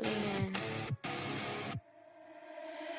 Lean in.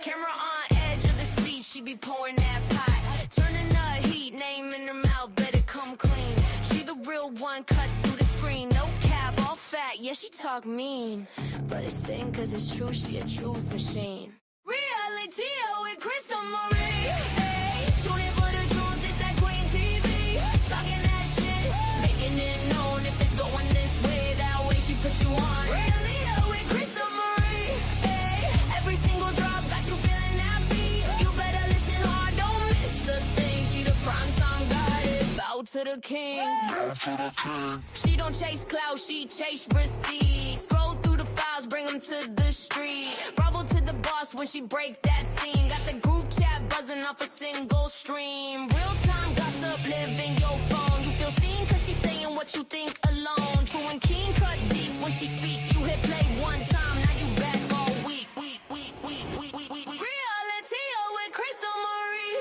Camera on edge of the seat, she be pouring that pot. Turning the heat, name in her mouth, better come clean. She the real one, cut through the screen. No cap, all fat, yeah, she talk mean. But it's sting cause it's true, she a truth machine. Reality with Crystal Marie. Hey, tune in for the truth, it's that Queen TV. Talking that shit, making it known. If it's going this way, that way she put you on. Reality with Crystal Marie. Hey, every single drop got you feeling that beat. You better listen hard, don't miss a thing. She the primetime goddess, bow to the king. She don't chase clout, she chase receipts. Scroll through the files, bring them to the street. Bravo to the boss when she break that scene. Got the group chat buzzing off a single stream. Real time gossip, live in your phone. You feel seen cause she's saying what you think alone. True and keen, cut deep when she speak. You hit play one time, now you back all week. Reality with Crystal Marie.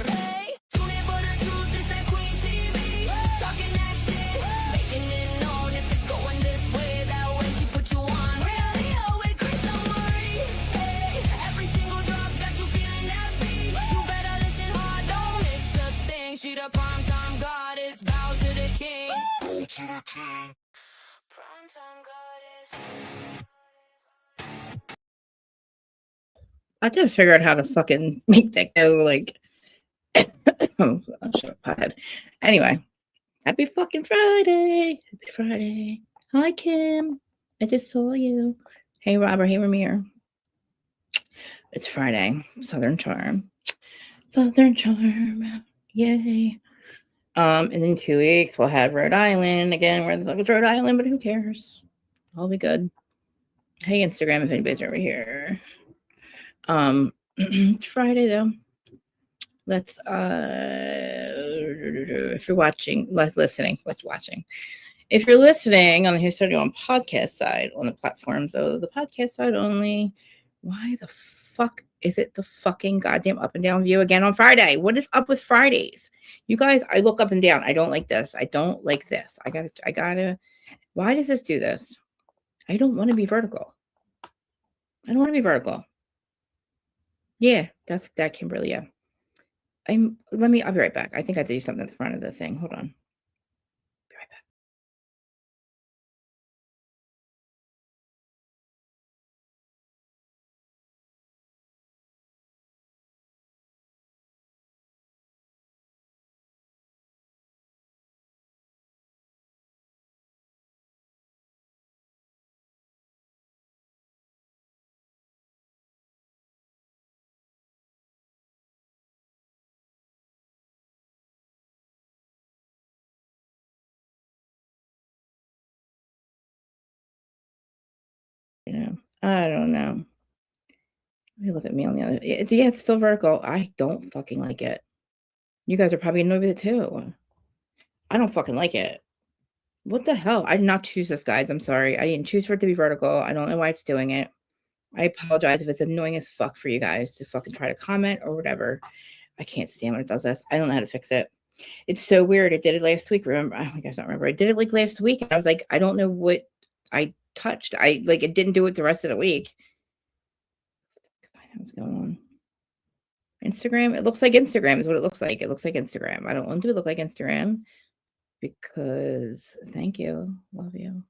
Hey, tune in for the truth, it's that Queen TV. Talking that shit, making it known. If it's going this way, that way she put you on. Reality with Crystal Marie. Hey, every single drop got you feeling that beat. You better listen hard, don't miss a thing. She the primetime goddess, bow to the king. Primetime goddess. I did figure out how to fucking make that go like. Oh, shut up, pothead. Anyway, happy fucking Friday. Happy Friday. Hi, Kim. I just saw you. Hey, Robert. Hey, Ramir. It's Friday. Southern Charm. Southern Charm. Yay. And in 2 weeks, we'll have Rhode Island again. Where the fuck is Rhode Island? But who cares? I'll be good. Hey, Instagram, if anybody's over here. It's Friday, though. Let's if you're watching, listening, if you're listening on the Here Studio on podcast side, on the platforms of the podcast side only, why the fuck is it the fucking goddamn up and down view again on Friday? What is up with Fridays? You guys, I look up and down. I don't like this. I don't like this. I gotta, why does this do this? I don't want to be vertical. Yeah, that's that, Kimberly. Yeah. I'll be right back. I think I have to do something at the front of the thing. Hold on. Be right back. I don't know. Let me look at me on the other. It's still vertical. I don't fucking like it. You guys are probably annoyed with it too. I don't fucking like it. What the hell? I did not choose this, guys. I'm sorry. I didn't choose for it to be vertical. I don't know why it's doing it. I apologize if it's annoying as fuck for you guys to fucking try to comment or whatever. I can't stand when it does this. I don't know how to fix it. It's so weird. It did it last week. Remember? I guess I don't remember. I did it like last week. And I was like, I don't know what I touched. It didn't do it the rest of the week. What's going on? Instagram. It looks like Instagram is what it looks like. It looks like Instagram. I don't want to look like Instagram because thank you. Love you.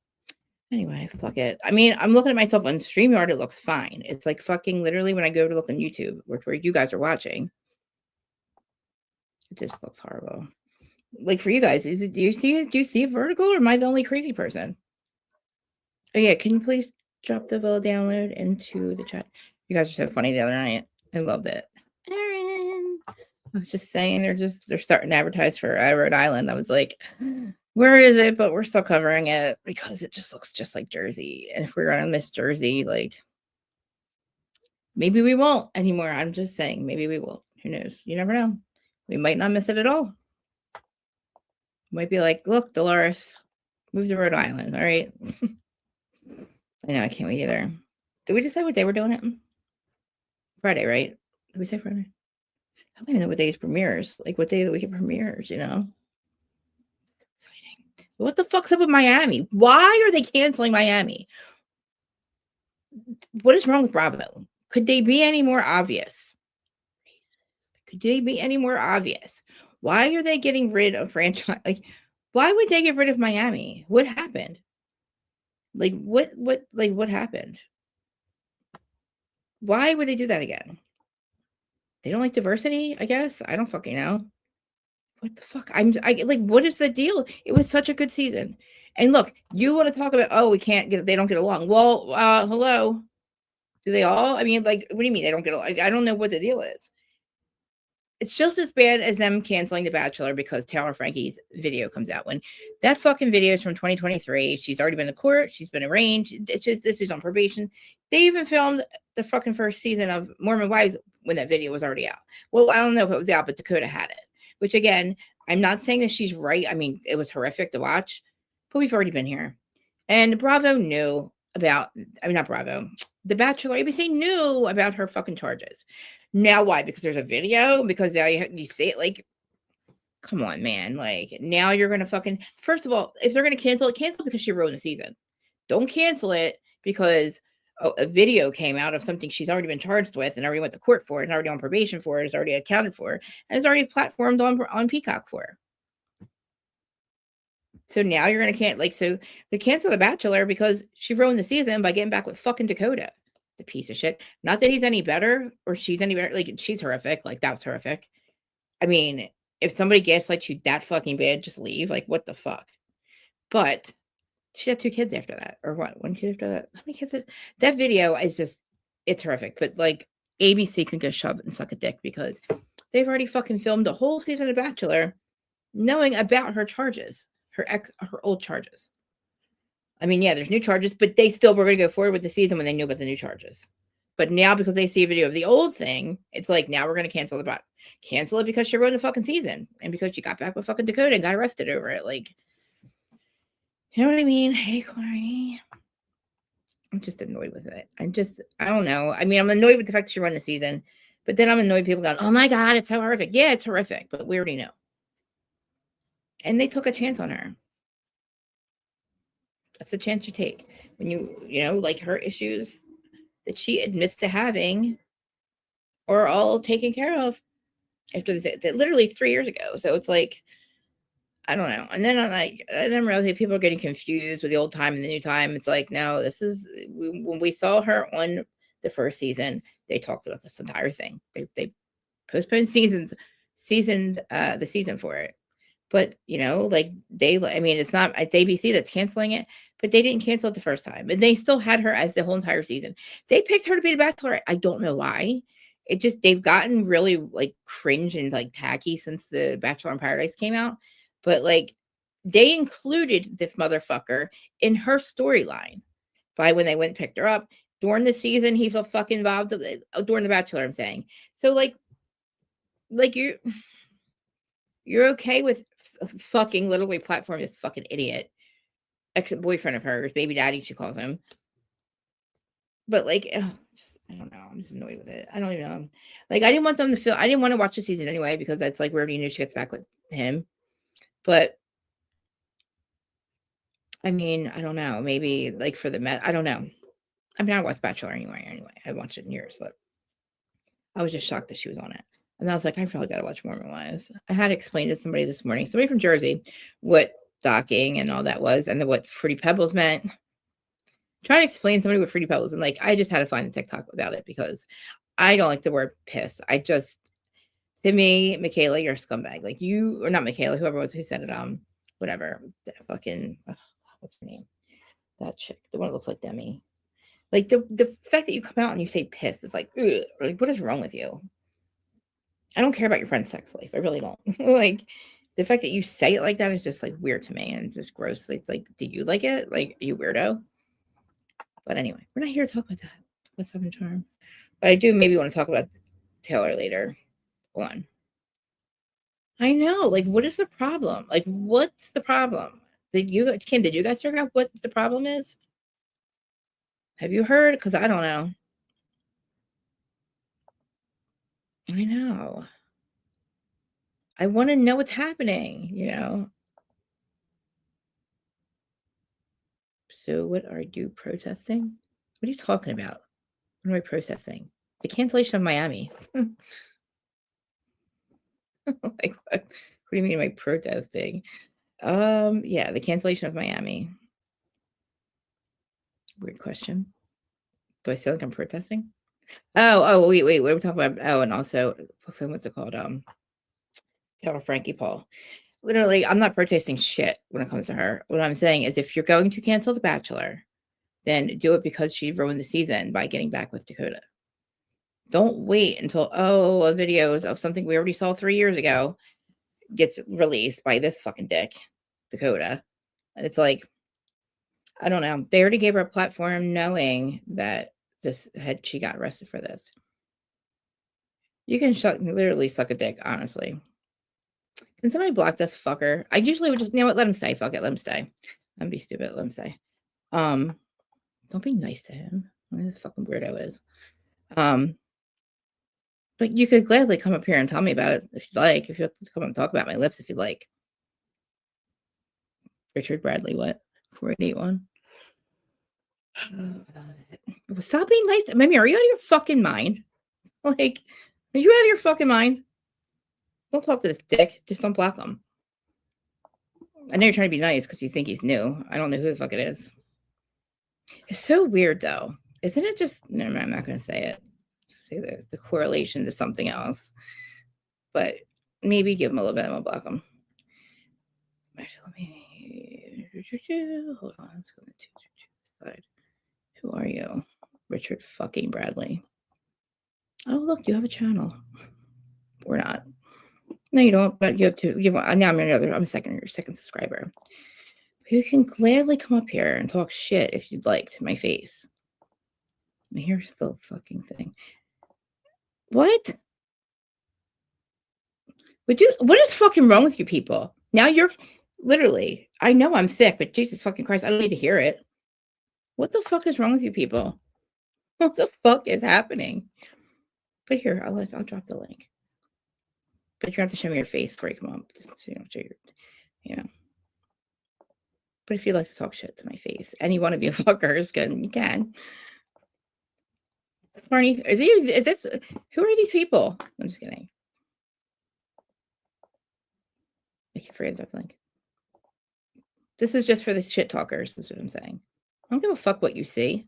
Anyway, fuck it. I mean, I'm looking at myself on StreamYard. It looks fine. It's like fucking literally when I go to look on YouTube, where you guys are watching, it just looks horrible. Like for you guys, do you see it vertical, or am I the only crazy person? Oh yeah, can you please drop the Villa download into the chat? You guys are so funny the other night. I loved it. Aaron, I was just saying they're starting to advertise for Rhode Island. I was like, where is it? But we're still covering it because it just looks just like Jersey. And if we're gonna miss Jersey, like maybe we won't anymore. I'm just saying, maybe we will. Who knows? You never know. We might not miss it at all. Might be like, look, Dolores, move to Rhode Island. All right. I know, I can't wait either. Did we decide what day we're doing it? Friday, right? Did we say Friday? I don't even know what days premieres. Like what day of the week it premieres, you know? Exciting. What the fuck's up with Miami? Why are they canceling Miami? What is wrong with Bravo? Could they be any more obvious? Could they be any more obvious? Why are they getting rid of franchise? Like, why would they get rid of Miami? What happened? Like, what happened? Why would they do that again? They don't like diversity, I guess. I don't fucking know. What the fuck? What is the deal? It was such a good season. And look, you want to talk about, oh, we can't get, they don't get along. Well, hello. Do they all? I mean, like, what do you mean they don't get along? I don't know what the deal is. It's just as bad as them canceling The Bachelor because Taylor Frankie's video comes out. When that fucking video is from 2023, she's already been to court, she's been arraigned. It's just, this is on probation. They even filmed the fucking first season of Mormon Wives when that video was already out. Well, I don't know if it was out, but Dakota had it. Which again, I'm not saying that she's right. I mean, it was horrific to watch, but we've already been here. And Bravo knew about, I mean, not Bravo, The Bachelor, ABC knew about her fucking charges. Now why? Because there's a video? Because now you see it? Like, come on, man. Like, now you're going to fucking, first of all, if they're going to cancel it, cancel because she ruined the season. Don't cancel it because a video came out of something she's already been charged with and already went to court for it and already on probation for it, is already accounted for, and is already platformed on Peacock for. So now you're going to can't, like, so they cancel The Bachelor because she ruined the season by getting back with fucking Dakota. The piece of shit. Not that he's any better or she's any better. Like, she's horrific. Like, that was horrific. I mean, if somebody gaslights you that fucking bad, just leave. Like, what the fuck? But she had 2 kids after that. Or what? 1 kid after that? How many kids is that? Video is just, it's horrific. But like, ABC can go shove and suck a dick because they've already fucking filmed a whole season of Bachelor knowing about her charges, her old charges. I mean, yeah, there's new charges, but they still were going to go forward with the season when they knew about the new charges. But now, because they see a video of the old thing, it's like, now we're going to cancel cancel it because she ruined the fucking season and because she got back with fucking Dakota and got arrested over it. Like, you know what I mean? Hey, Corey. I'm just annoyed with it. I don't know. I mean, I'm annoyed with the fact that she ruined the season, but then I'm annoyed people going, oh my God, it's so horrific. Yeah, it's horrific, but we already know. And they took a chance on her. That's a chance you take when you know, like, her issues that she admits to having are all taken care of after this, literally 3 years ago. So it's like, I don't know. And then I didn't realize people are getting confused with the old time and the new time. It's like, no, this is, when we saw her on the first season, they talked about this entire thing. They postponed the season for it. But, you know, like, I mean, it's ABC that's canceling it, but they didn't cancel it the first time. And they still had her as the whole entire season. They picked her to be the Bachelorette. I don't know why. It just, they've gotten really, like, cringe and, like, tacky since the Bachelor in Paradise came out. But, like, they included this motherfucker in her storyline by when they went and picked her up. During the season, he's a fucking involved, during the Bachelor, I'm saying. So, like you're okay with fucking literally platform this fucking idiot ex-boyfriend of hers, baby daddy, she calls him. But like, I don't know. I'm just annoyed with it. I don't even know. Like, I didn't want to watch the season anyway because that's like, we already knew she gets back with him. But I mean, I don't know. Maybe like for the I don't know. I mean, I watched Bachelor anyway. I watched it in years, but I was just shocked that she was on it. And I was like, I probably got to watch Mormon Wives. I had to explain to somebody this morning, somebody from Jersey, what docking and all that was, and then what Fruity Pebbles meant. Trying to explain to somebody what Fruity Pebbles, and like, I just had to find a TikTok about it because I don't like the word piss. To me, Michaela, you're a scumbag. Like, you, or not Michaela, whoever it was who said it, whatever. That fucking, what's her name? That chick, the one that looks like Demi. Like, the fact that you come out and you say piss, it's like, ugh, like, what is wrong with you? I don't care about your friend's sex life. I really don't. Like, the fact that you say it like that is just like weird to me and it's just gross. Like, do you like it? Like, are you weirdo? But anyway, we're not here to talk about that. What's Southern Charm? But I do maybe want to talk about Taylor later on. I know. Like, what is the problem? Like, what's the problem? Kim, did you guys figure out what the problem is? Have you heard? Because I don't know. I know. I want to know what's happening, you know? So what are you protesting? What are you talking about? What am I protesting? The cancellation of Miami. Like what do you mean am I protesting? Yeah, the cancellation of Miami. Weird question. Do I sound like I'm protesting? Oh, wait, what are we talking about? Oh, and also, what's it called? Frankie Paul. Literally, I'm not protesting shit when it comes to her. What I'm saying is, if you're going to cancel The Bachelor, then do it because she ruined the season by getting back with Dakota. Don't wait until videos of something we already saw 3 years ago gets released by this fucking dick, Dakota. And it's like, I don't know. They already gave her a platform knowing that she got arrested for this. You can literally suck a dick, honestly. Can somebody block this fucker? I usually would just, you know what, let him stay. Fuck it, let him stay. I'm be stupid, let him stay. Don't be nice to him. What this fucking weirdo is. But you could gladly come up here and tell me about it if you'd like. If you have to come and talk about my lips if you'd like. Richard Bradley, what? 4881. Stop being nice to Mimi. Are you out of your fucking mind? Like, are you out of your fucking mind? Don't talk to this dick. Just don't block him. I know you're trying to be nice because you think he's new. I don't know who the fuck it is. It's so weird, though. Isn't it just... Never mind, I'm not going to say it. Say the correlation to something else. But maybe give him a little bit and we'll block him. Actually, let me... Hold on. Let's go to the side. Who are you? Richard fucking Bradley. Oh, look, you have a channel. Or not. No, you don't, but you have to. Now I'm a second subscriber. You can gladly come up here and talk shit if you'd like to my face. Here's the fucking thing. What? What is fucking wrong with you people? Now you're literally, I know I'm sick, but Jesus fucking Christ, I don't need to hear it. What the fuck is wrong with you people? What the fuck is happening? But here, I'll drop the link. But you have to show me your face before you come up. Just so you don't show your, But if you'd like to talk shit to my face, and you want to be a fucker, you can. Barney, who are these people? I'm just kidding. I keep forgetting that link. This is just for the shit talkers. That's what I'm saying. I don't give a fuck what you see.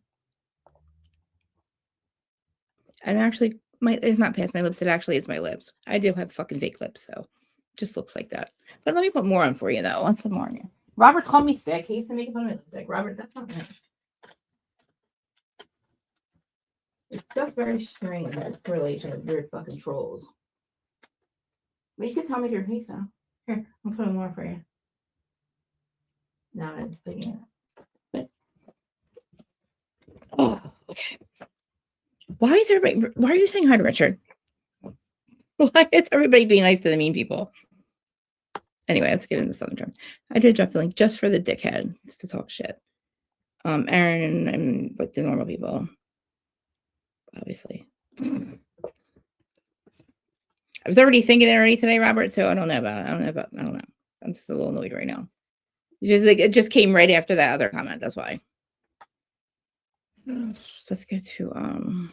And actually, it's not past my lips. It actually is my lips. I do have fucking fake lips, so it just looks like that. But let me put more on for you, though. Let's put more on you. Robert's called me thick. He used to make fun of my lipstick. Robert, that's not nice. It's just very strange, that correlation of weird fucking trolls. But you can tell me your face now. Here, I'm putting more for you. Now I'm putting it. Oh, okay. Why are you saying hi to Richard? Why is everybody being nice to the mean people? Anyway, let's get into Southern Charm. I did drop the link just for the dickhead, just to talk shit. Aaron and like the normal people. Obviously. I was already thinking it today, Robert, so I don't know. I'm just a little annoyed right now. It just came right after that other comment, that's why. Let's get to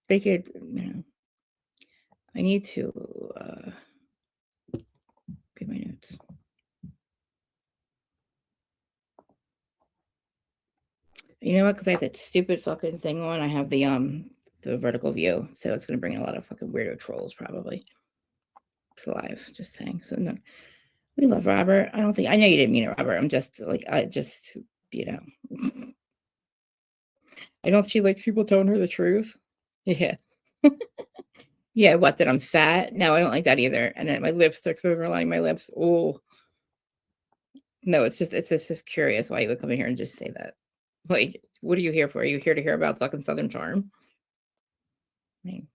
make it, I need to get my notes. You know what? Because I have that stupid fucking thing on. I have the vertical view, so it's gonna bring in a lot of fucking weirdo trolls probably. It's live, just saying. So no, we love Robert. I know you didn't mean it, Robert. I'm just like I don't see like people telling her the truth. Yeah. Yeah, what, that I'm fat? No, I don't like that either. And then my lipstick's overlying my lips. Oh. No, it's just curious why you would come in here and just say that. Like, what are you here for? Are you here to hear about fucking Southern Charm? I mean,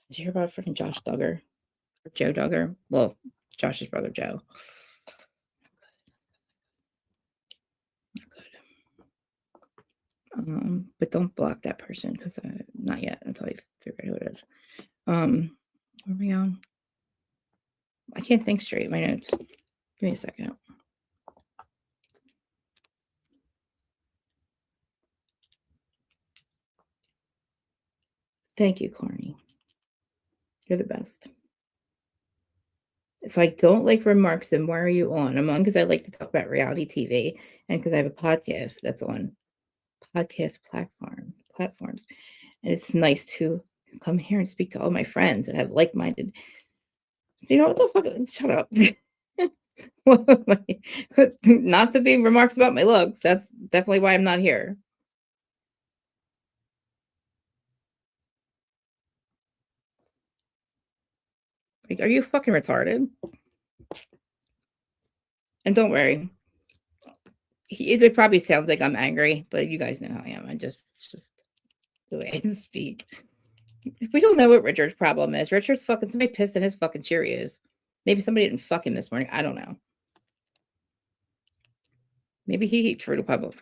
did you hear about freaking Josh Duggar? Or Joe Duggar? Well, Josh's brother Joe. Not good. But don't block that person because not yet until you figure out who it is. Where are we going? I can't think straight. My notes. Give me a second. Thank you, Corny. You're the best. If I don't like remarks, then why are you on? I'm on because I like to talk about reality TV and because I have a podcast that's on podcast platforms. And it's nice to come here and speak to all my friends that have like-minded. You know what the fuck? Shut up. Not to be remarks about my looks. That's definitely why I'm not here. Like, are you fucking retarded? And don't worry. It probably sounds like I'm angry, but you guys know how I am. It's just the way I speak. We don't know what Richard's problem is. Richard's fucking somebody pissed in his fucking Cheerios. Maybe somebody didn't fuck him this morning. I don't know. Maybe he eats Fruity Pebbles.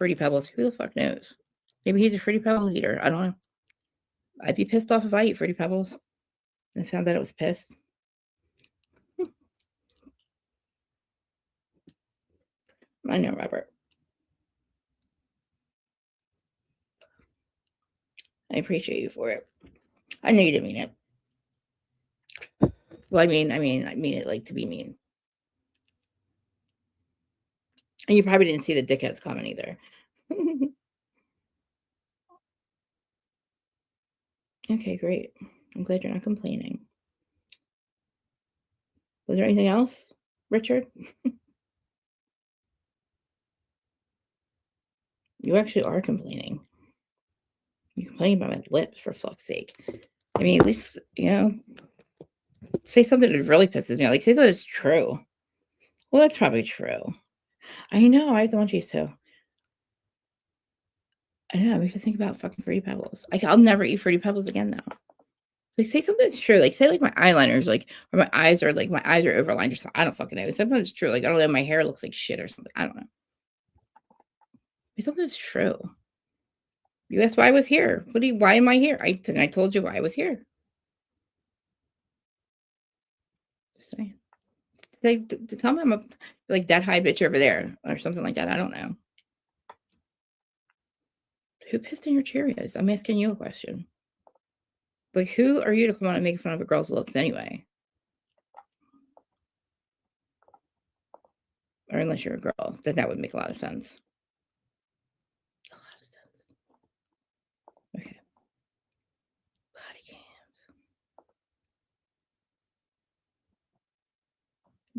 Who the fuck knows? Maybe he's a Fruity Pebbles eater. I don't know. I'd be pissed off if I eat Fruity Pebbles and found that it was pissed. I know, Robert. I appreciate you for it. I know you didn't mean it. Well, I mean it like to be mean. And you probably didn't see the dickheads comment either. Okay, great. I'm glad you're not complaining. Was there anything else, Richard? You actually are complaining. You complain about my lips, for fuck's sake. I mean, at least, say something that really pisses me off. Like, say that it's true. Well, that's probably true. I know. I have the munchies too. I know. We have to think about fucking Fruity Pebbles. I'll never eat Fruity Pebbles again, though. Like, say something that's true. Like, say, like, my eyeliners, like, or my eyes are, like, my eyes are overlined or something. I don't fucking know. Something that's true. Like, I don't know, my hair looks like shit or something. I don't know. Something that's true. You asked why I was here. Why am I here? I told you why I was here. Just saying. Like, tell me I'm a, like, that high bitch over there or something like that. I don't know. Who pissed in your Cheerios? I'm asking you a question. Like, who are you to come on and make fun of a girl's looks anyway? Or unless you're a girl, then that would make a lot of sense. A lot of sense. Okay. Body cams.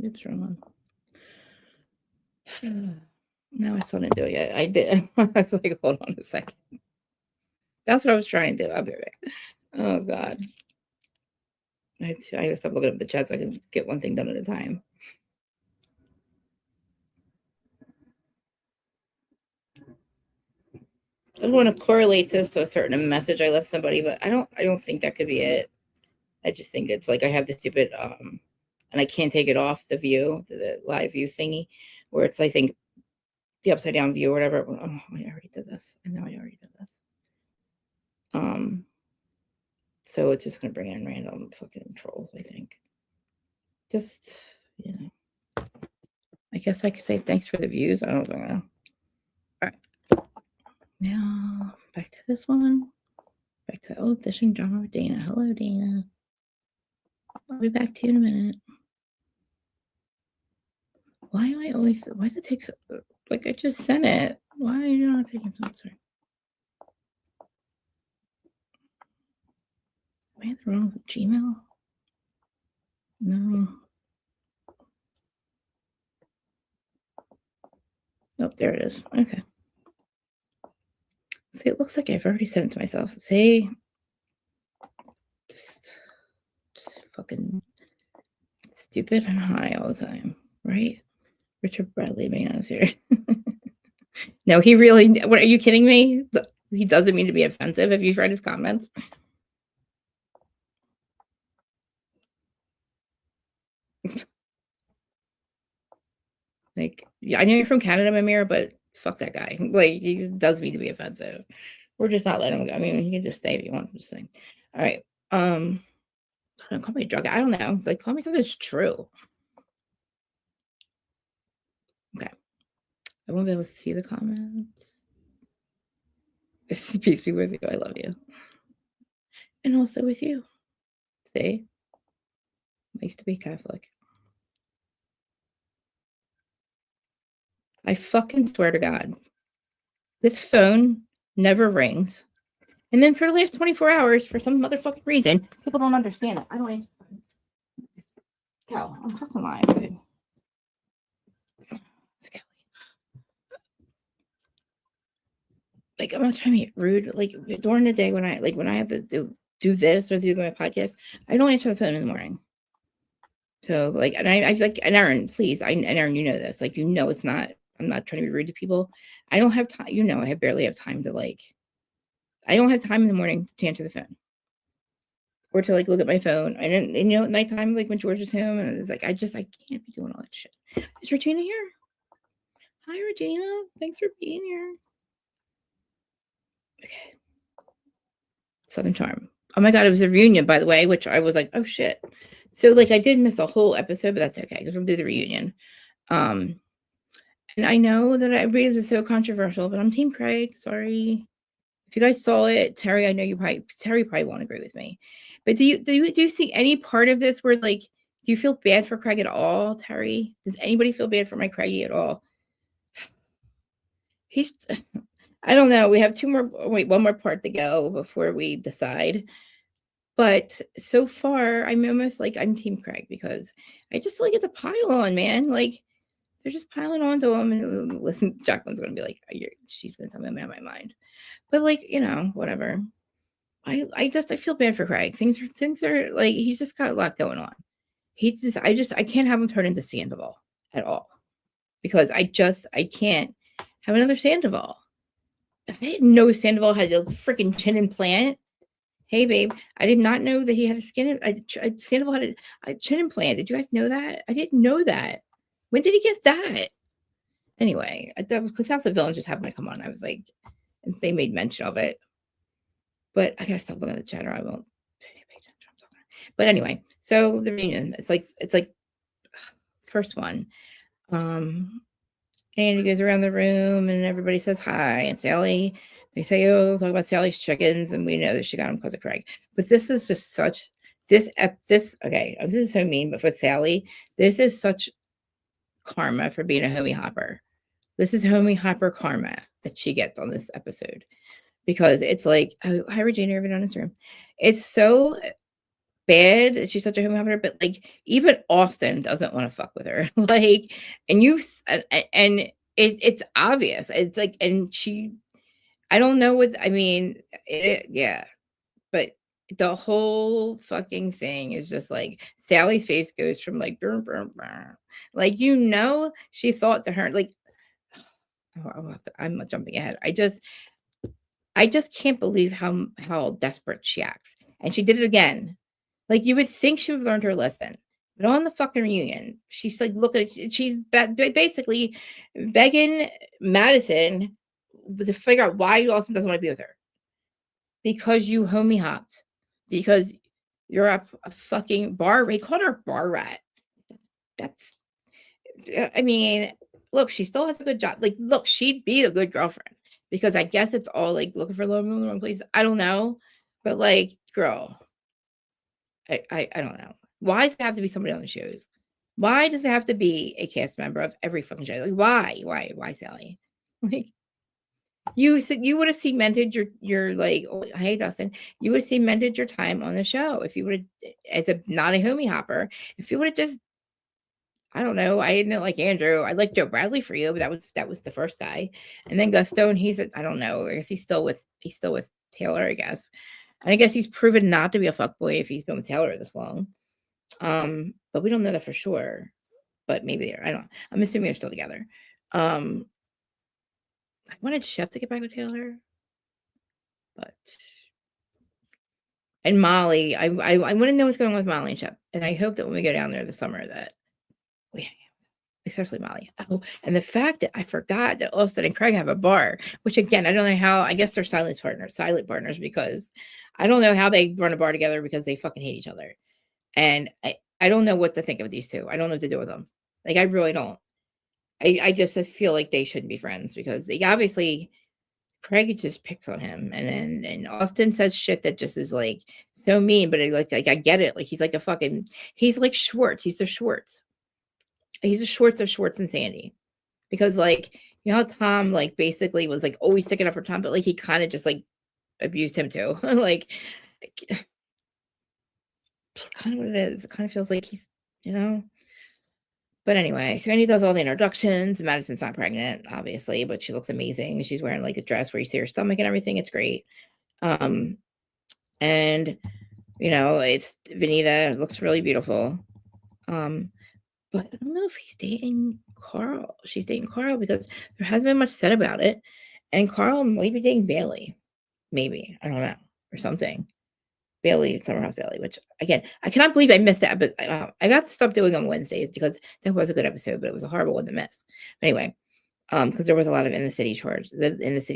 Oops, wrong one. No, I still didn't do it yet. I did. I was like, hold on a second. That's what I was trying to do. I'll be right back. Oh, God. I gotta stop looking at the chat so I can get one thing done at a time. I don't want to correlate this to a certain message I left somebody, but I don't think that could be it. I just think it's like I have the stupid and I can't take it off the view, the live view thingy, where it's, I think, the upside down view or whatever. Oh, I already did this. I know I already did this. So it's just gonna bring in random fucking trolls, I think. Just, I guess I could say thanks for the views. I don't know. All right. Now back to this one. Back to dishing drama with Dana. Hello, Dana. I'll be back to you in a minute. Why does it take so, like, I just sent it. Why are you not taking so much? Am I wrong with Gmail? No. Oh, there it is. Okay. See, it looks like I've already sent it to myself. See? Just fucking stupid and high all the time, right? Richard Bradley being honest here. No, he really, what, are you kidding me? He doesn't mean to be offensive if you've read his comments. Like, yeah, I know you're from Canada, Mimir, but fuck that guy. Like, he does mean to be offensive. We're just not letting him go. I mean, he can just stay if you want to sing. All right. Don't call me a drug. I don't know. Like, call me something that's true. Okay. I won't be able to see the comments. Peace be with you. I love you. And also with you. See? I used to be Catholic. I fucking swear to God. This phone never rings. And then for the last 24 hours, for some motherfucking reason, people don't understand it. I don't answer the phone. Cal, I'm fucking lying, dude. It's Kelly. Like, I'm not trying to be rude. Like, during the day when I have to do this or do my podcast, I don't answer the phone in the morning. So, like, and I like, and Aaron, please, and Aaron, you know this. Like, you know, it's not, I'm not trying to be rude to people. I don't have time, you know, I barely have time to, like, I don't have time in the morning to answer the phone. Or to, like, look at my phone. And you know, at nighttime, like, when George is home, and it's like, I can't be doing all that shit. Is Regina here? Hi, Regina. Thanks for being here. Okay. Southern Charm. Oh my God, it was a reunion, by the way, which I was like, oh shit. So, like, I did miss a whole episode, but that's okay, because we'll do the reunion. And I know that everybody is so controversial, but I'm Team Craig. Sorry. If you guys saw it, Terry, I know Terry probably won't agree with me. But do you see any part of this where, like, do you feel bad for Craig at all, Terry? Does anybody feel bad for my Craigie at all? I don't know. We have one more part to go before we decide. But so far, I'm almost like I'm Team Craig because I just like it's a pile on, man. Like, they're just piling onto him. And listen, Jacqueline's gonna be like, she's gonna tell me I'm out of my mind. But, like, you know, whatever. I feel bad for Craig. Things are like, he's just got a lot going on. I can't have him turn into Sandoval at all. Because I can't have another Sandoval. I didn't know Sandoval had a freaking chin implant. Hey, babe, I did not know that he had a Sandoval had a chin implant. Did you guys know that? I didn't know that. When did he get that? Anyway, because House of Villains just happened to come on. I was like, and they made mention of it. But I gotta stop looking at the chat or I won't pay attention. But anyway, so the reunion, it's like first one. And he goes around the room and everybody says hi. And Sally, they say, oh, talk about Sally's chickens. And we know that she got them because of Craig. But this is just okay, this is so mean, but for Sally, this is such karma for being a homie hopper. This is homie hopper karma that she gets on this episode. Because it's like, oh, hi, Regina, everyone in this room. It's so bad that she's such a homie hopper, but, like, even Austin doesn't want to fuck with her. Like, and it's obvious. It's like, and I don't know what, I mean, yeah, but the whole fucking thing is just like Sally's face goes from like, burr, burr, burr. Like, you know, she thought to her, like, I'm jumping ahead. I just can't believe how desperate she acts. And she did it again. Like, you would think she would have learned her lesson. But on the fucking reunion, she's like, she's basically begging Madison to figure out why Austin doesn't want to be with her. Because you homie hopped. Because you're a fucking bar. He called her a bar rat. I mean, look, she still has a good job. Like, look, she'd be a good girlfriend. Because I guess it's all like looking for love in the wrong place. I don't know. But, like, girl, I don't know. Why does it have to be somebody on the shows? Why does it have to be a cast member of every fucking show? Like, why, Sally? Like, you would have cemented your like, oh, hey, Dustin, you would have cemented your time on the show if you would have, as a not a homie hopper, if you would have just, I don't know. I didn't like Andrew. I like Joe Bradley for you, but that was the first guy. And then Gus Stone, I don't know. I guess he's still with Taylor, I guess. And I guess he's proven not to be a fuckboy if he's been with Taylor this long. But we don't know that for sure. But maybe I don't know. I'm assuming they're still together. I wanted Shep to get back with Taylor. But and Molly, I want to know what's going on with Molly and Shep. And I hope that when we go down there this summer that we, especially Molly. Oh, and the fact that I forgot that Austin and Craig have a bar, which again, I don't know how, I guess they're silent partners, because I don't know how they run a bar together because they fucking hate each other. And I don't know what to think of these two. I don't know what to do with them. Like, I really don't. I just feel like they shouldn't be friends because obviously Craig just picks on him. And Austin says shit that just is like so mean, but like I get it. Like he's like a fucking he's like Schwartz. He's the Schwartz. He's the Schwartz of Schwartz and Sandy. Because like you know how Tom like basically was like always sticking up for Tom, but like he kind of just like abused him too. Like kind of what it is. It kind of feels like he's, you know. But anyway, so Andy does all the introductions. Madison's not pregnant, obviously, but she looks amazing. She's wearing like a dress where you see her stomach and everything. It's great. And you know, it's Vanita looks really beautiful. But I don't know if he's dating Carl. She's dating Carl because there hasn't been much said about it. And Carl might be dating Bailey. Maybe. I don't know. Or something. Bailey, Summerhouse Bailey, which again, I cannot believe I missed that, but I got to stop doing on Wednesdays because that was a good episode, but it was a horrible one to miss. Anyway, because there was a lot of in the city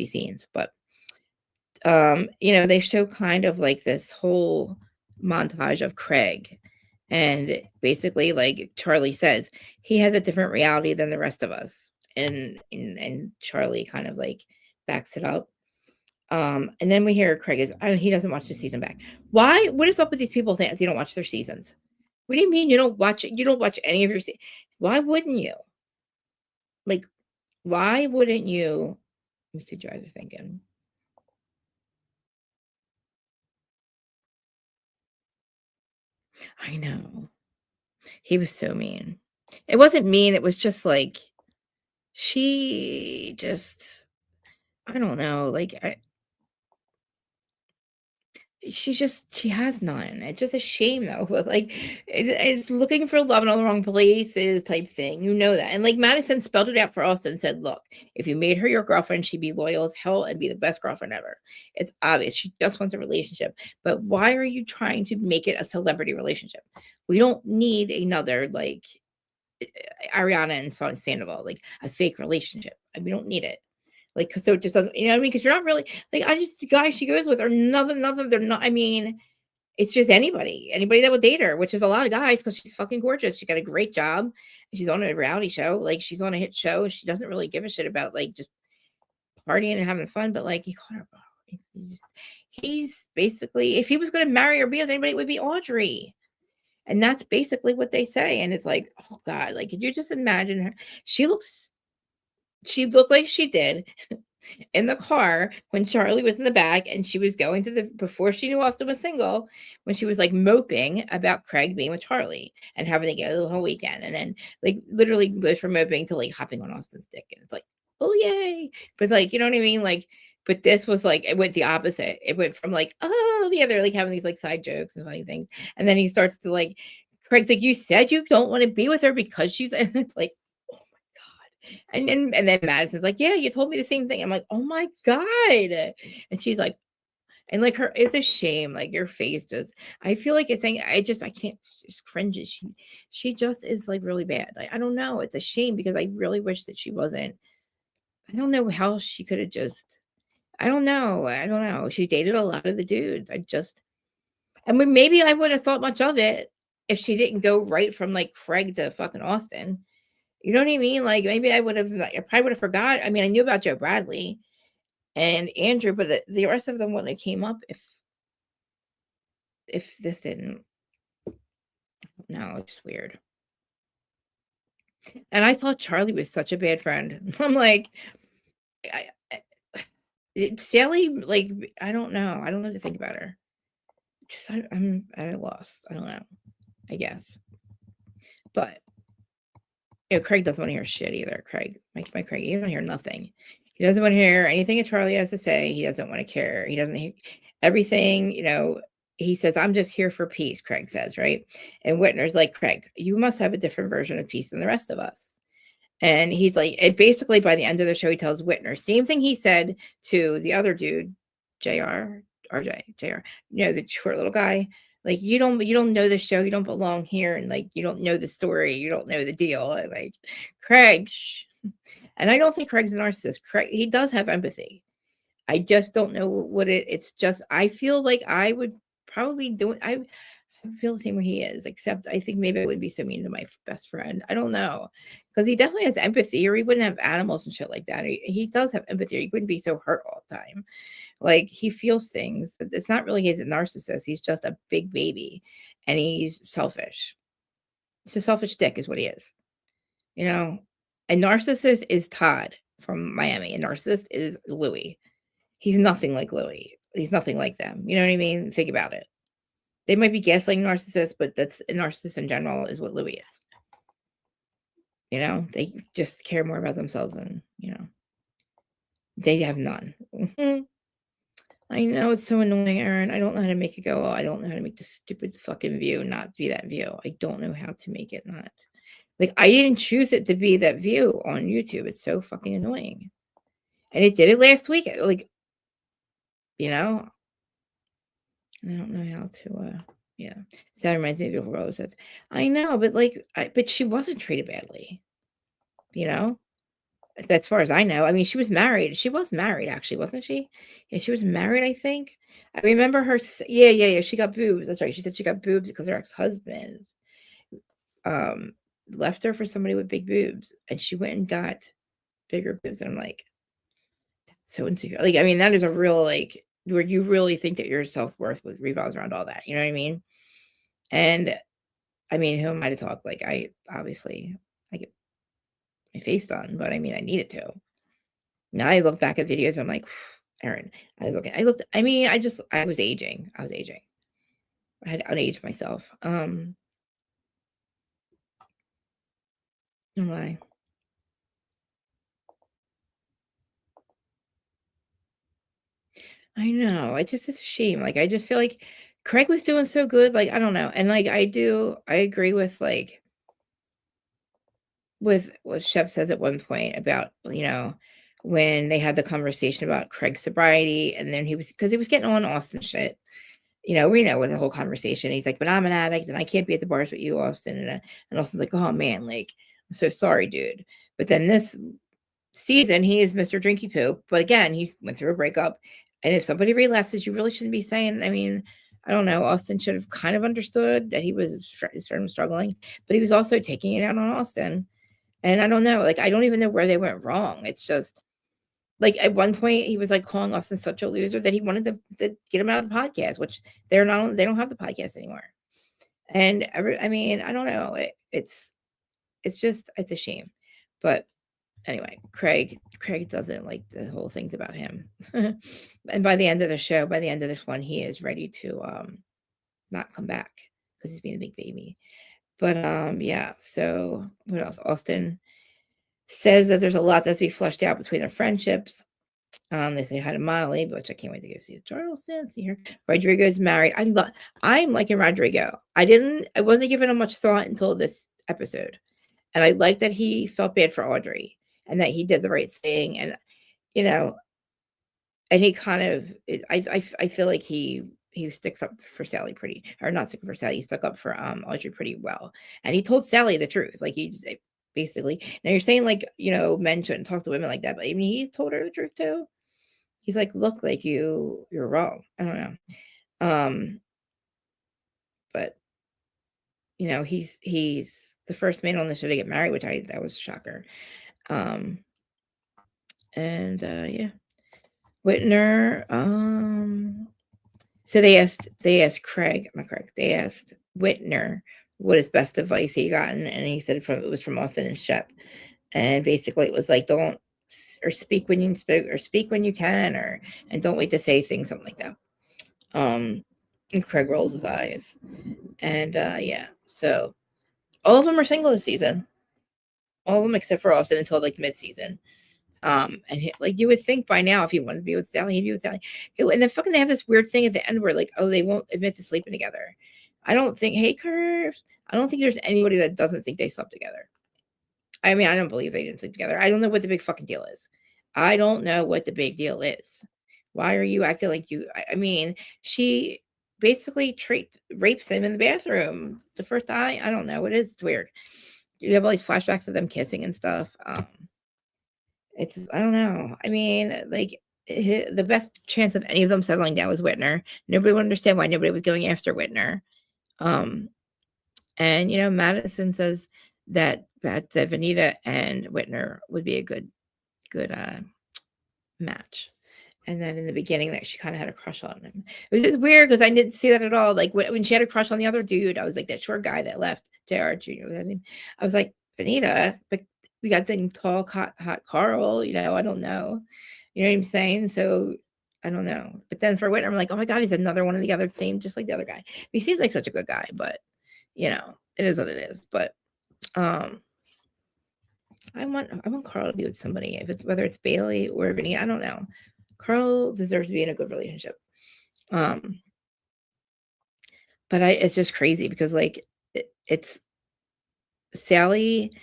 scenes, but you know, they show kind of like this whole montage of Craig, and basically, like Charlie says, he has a different reality than the rest of us, and Charlie kind of like backs it up. And then we hear Craig he doesn't watch the season back. Why? What is up with these people saying they don't watch their seasons? What do you mean you don't watch it? You don't watch any of your seasons? Why wouldn't you? Like, why wouldn't you? Let me see what I was thinking. I know. He was so mean. It wasn't mean. It was just like she just I don't know. Like she has none. It's just a shame though. But like it's looking for love in all the wrong places type thing. You know that. And like Madison spelled it out for us and said, look, if you made her your girlfriend, she'd be loyal as hell and be the best girlfriend ever. It's obvious. She just wants a relationship. But why are you trying to make it a celebrity relationship? We don't need another like Ariana and Sandoval, like a fake relationship. We don't need it. Like, so it just doesn't, you know what I mean? Because you're not really like the guys she goes with are nothing. They're not. I mean, it's just anybody that would date her, which is a lot of guys because she's fucking gorgeous. She got a great job. She's on a reality show. Like, she's on a hit show. She doesn't really give a shit about like just partying and having fun. But like, he's basically, if he was going to marry or be with anybody, it would be Audrey. And that's basically what they say. And it's like, oh God, like, could you just imagine her? She looked like she did in the car when Charlie was in the back and she was going to before she knew Austin was single, when she was like moping about Craig being with Charlie and having to get a whole weekend. And then like literally goes from moping to like hopping on Austin's dick. And it's like, oh, yay. But like, you know what I mean? Like, but this was like, it went the opposite. It went from like, oh, the other, like having these like side jokes and funny things. And then he starts to like, Craig's like, you said you don't want to be with her because she's, and it's like, and then Madison's like, yeah, you told me the same thing. I'm like, oh my God. And she's like, and like her, it's a shame. Like your face just, I feel like it's saying, I can't, just cringes. She just is like really bad. Like, I don't know. It's a shame because I really wish that she wasn't, I don't know how she could have just, I don't know. She dated a lot of the dudes. Maybe I wouldn't have thought much of it if she didn't go right from like Craig to fucking Austin. You know what I mean? Like maybe I probably would have forgot. I mean, I knew about Joe Bradley and Andrew, but the rest of them wouldn't have came up if this didn't. No, it's just weird. And I thought Charlie was such a bad friend. I'm like, Sally, like, I don't know. I don't know what to think about her. Because I'm at a loss. I don't know. I guess. But Craig doesn't want to hear shit either. Craig, my Craig, he doesn't want to hear nothing. He doesn't want to hear anything that Charlie has to say. He doesn't want to care. He doesn't hear everything, you know. He says, I'm just here for peace, Craig says, right? And Whitner's like, Craig, you must have a different version of peace than the rest of us. And he's like, basically by the end of the show, he tells Whitner, same thing he said to the other dude, JR, you know, the short little guy. Like, you don't know the show, you don't belong here, and like you don't know the story, you don't know the deal. And, like, Craig, and I don't think Craig's a narcissist. Craig, he does have empathy. I just don't know what it's just, I feel like I would probably do it. I feel the same way he is, except I think maybe I wouldn't be so mean to my best friend. I don't know, because he definitely has empathy, or he wouldn't have animals and shit like that. He does have empathy, or he wouldn't be so hurt all the time. Like, he feels things. It's not really he's a narcissist. He's just a big baby, and he's selfish. He's a selfish dick is what he is. You know? A narcissist is Todd from Miami. A narcissist is Louis. He's nothing like Louis. He's nothing like them. You know what I mean? Think about it. They might be gaslighting narcissists, but that's a narcissist in general is what Louis is. You know, they just care more about themselves than, they have none. I know it's so annoying, Aaron. I don't know how to make it go. I don't know how to make the stupid fucking view not be that view. I don't know how to make it not. Like, I didn't choose it to be that view on YouTube. It's so fucking annoying. And it did it last week. Like, I don't know how to, yeah. So that reminds me of Beautiful Rose. I know, but but she wasn't treated badly, you know? As far as I know. I mean, she was married. She was married, actually, wasn't she? Yeah, she was married, I think. I remember her. Yeah. She got boobs. That's right. She said she got boobs because her ex-husband um left her for somebody with big boobs, and she went and got bigger boobs. And I'm like, so insecure. Like, I mean, that is a real where you really think that your self-worth revolves around all that. You know what I mean? And I mean, who am I to talk? Like, I get my face done, but I mean, I needed to. Now I look back at videos, I'm like, Aaron, I mean, I was aging. I had unaged myself. Oh my. I know. It's a shame. Like, I just feel like Craig was doing so good. Like, I don't know. And I agree with what Shep says at one point about, when they had the conversation about Craig's sobriety, and then because he was getting on Austin shit. We know with the whole conversation. He's like, but I'm an addict and I can't be at the bars with you, Austin. And Austin's like, oh man, like, I'm so sorry, dude. But then this season, he is Mr. Drinky Poo. But again, he went through a breakup. And if somebody relapses, you really shouldn't be saying, I mean, I don't know. Austin should have kind of understood that his friend was struggling, but he was also taking it out on Austin. And I don't know, like, I don't even know where they went wrong. It's just, like, at one point, he was, like, calling Austin such a loser that he wanted to get him out of the podcast, which they don't have the podcast anymore. And I mean, I don't know. It's just, it's a shame. But anyway, Craig doesn't like the whole things about him. And by the end of the show, by the end of this one, he is ready to not come back because he's being a big baby. But yeah, so what else? Austin says that there's a lot that's to be flushed out between their friendships. They say hi to Molly, which I can't wait to go see Charleston, see her. Rodrigo's married. I'm liking Rodrigo. I wasn't giving him much thought until this episode. And I like that he felt bad for Audrey and that he did the right thing. And, and he kind of, I feel like he sticks up for Sally not sticking for Sally, he stuck up for Audrey pretty well. And he told Sally the truth. Like, he just basically, now you're saying, like, men shouldn't talk to women like that, but I mean, he told her the truth too. He's like, look, like, you're wrong. I don't know. But he's the first man on the show to get married, which that was a shocker. And yeah. Whitner, so they asked they asked Whitner what his best advice he gotten, and he said it was from Austin and Shep. And basically it was like, don't speak when you speak, or speak when you can, and don't wait to say things, something like that. And Craig rolls his eyes. And yeah, so all of them are single this season. All of them except for Austin until like mid-season. And like, you would think by now, if he wanted to be with Sally, he'd be with Sally. And then fucking they have this weird thing at the end where, like, oh, they won't admit to sleeping together. I don't think, hey, Curves, I don't think there's anybody that doesn't think they slept together. I mean, I don't believe they didn't sleep together. I don't know what the big fucking deal is. I don't know what the big deal is. Why are you acting like you? I mean, she basically rapes him in the bathroom the first time. I don't know. It is weird. You have all these flashbacks of them kissing and stuff. I don't know. I mean, like, the best chance of any of them settling down was Whitner. Nobody would understand why nobody was going after Whitner. And Madison says that Vanita and Whitner would be a good match. And then in the beginning that she kind of had a crush on him. It was just weird because I didn't see that at all. Like when she had a crush on the other dude, I was like, that short guy that left, JR Jr. was his name. I was like, Vanita, but we got the tall, hot Carl, I don't know. You know what I'm saying? So I don't know. But then for Whitner, I'm like, oh my God, he's another one of the other same, just like the other guy. He seems like such a good guy, but it is what it is. But I want Carl to be with somebody, whether it's Bailey or Vinny, I don't know. Carl deserves to be in a good relationship. But it's just crazy because like it's Sally.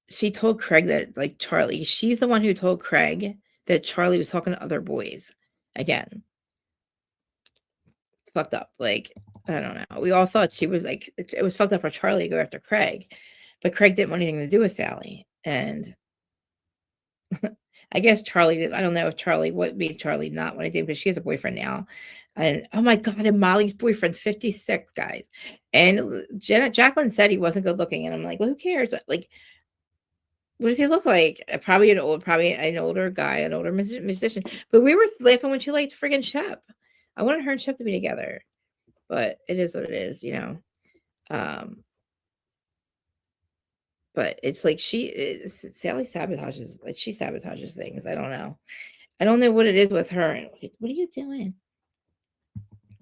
She told Craig that like Charlie, she's the one who told Craig that Charlie was talking to other boys again. It's fucked up. Like, I don't know. We all thought she was like, it was fucked up for Charlie to go after Craig, but Craig didn't want anything to do with Sally. And I guess Charlie did. I don't know if what made Charlie not want to do, because she has a boyfriend now. And oh my God, and Molly's boyfriend's 56, guys. And Jacqueline said he wasn't good looking. And I'm like, well, who cares? Like, what does he look like? Probably an older guy, an older musician. But we were laughing when she liked friggin' Shep. I wanted her and Shep to be together. But it is what it is, But it's like Sally sabotages, like she sabotages things. I don't know. I don't know what it is with her. What are you doing?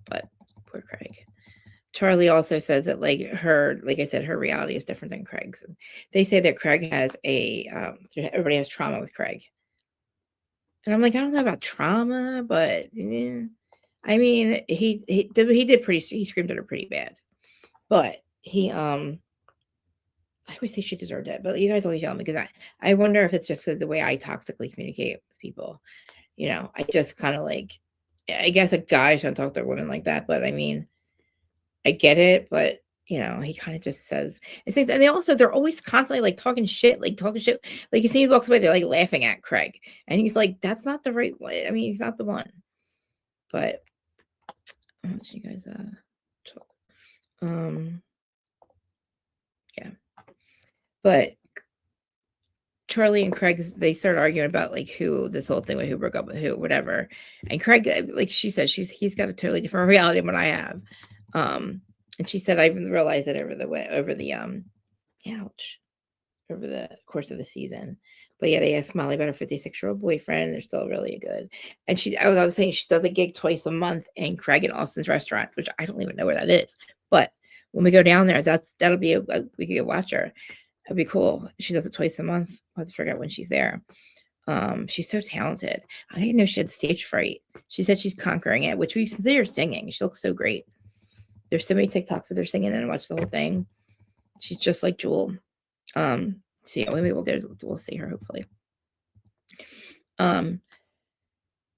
But poor Craig. Charlie also says that like I said, her reality is different than Craig's. And they say that Craig has everybody has trauma with Craig. And I'm like, I don't know about trauma, but I mean, he screamed at her pretty bad. But I always say she deserved it, but you guys always yell at me because I wonder if it's just the way I toxically communicate with people. I just kind of like, I guess a guy shouldn't talk to a woman like that, but I mean, I get it, but he kind of just says, and they're always constantly like talking shit. Like you see, he walks away, they're like laughing at Craig, and he's like, that's not the right way. I mean, he's not the one. But I'll let you guys talk. Yeah. But Charlie and Craig, they start arguing about like who this whole thing with who broke up with who, whatever. And Craig, like she said, he's got a totally different reality than what I have. And she said, I even realized that over the course of the season. But yeah, they asked Molly about her 56-year-old boyfriend. They're still really good. And I was saying she does a gig twice a month in Craig and Austin's restaurant, which I don't even know where that is. But when we go down there, that'll be we could go watch her. That'd be cool. She does it twice a month. I'll have to figure out when she's there. She's so talented. I didn't know she had stage fright. She said she's conquering it, which we consider singing. She looks so great. There's so many TikToks where they're singing and I watch the whole thing. She's just like Jewel. So yeah, maybe we'll see her hopefully.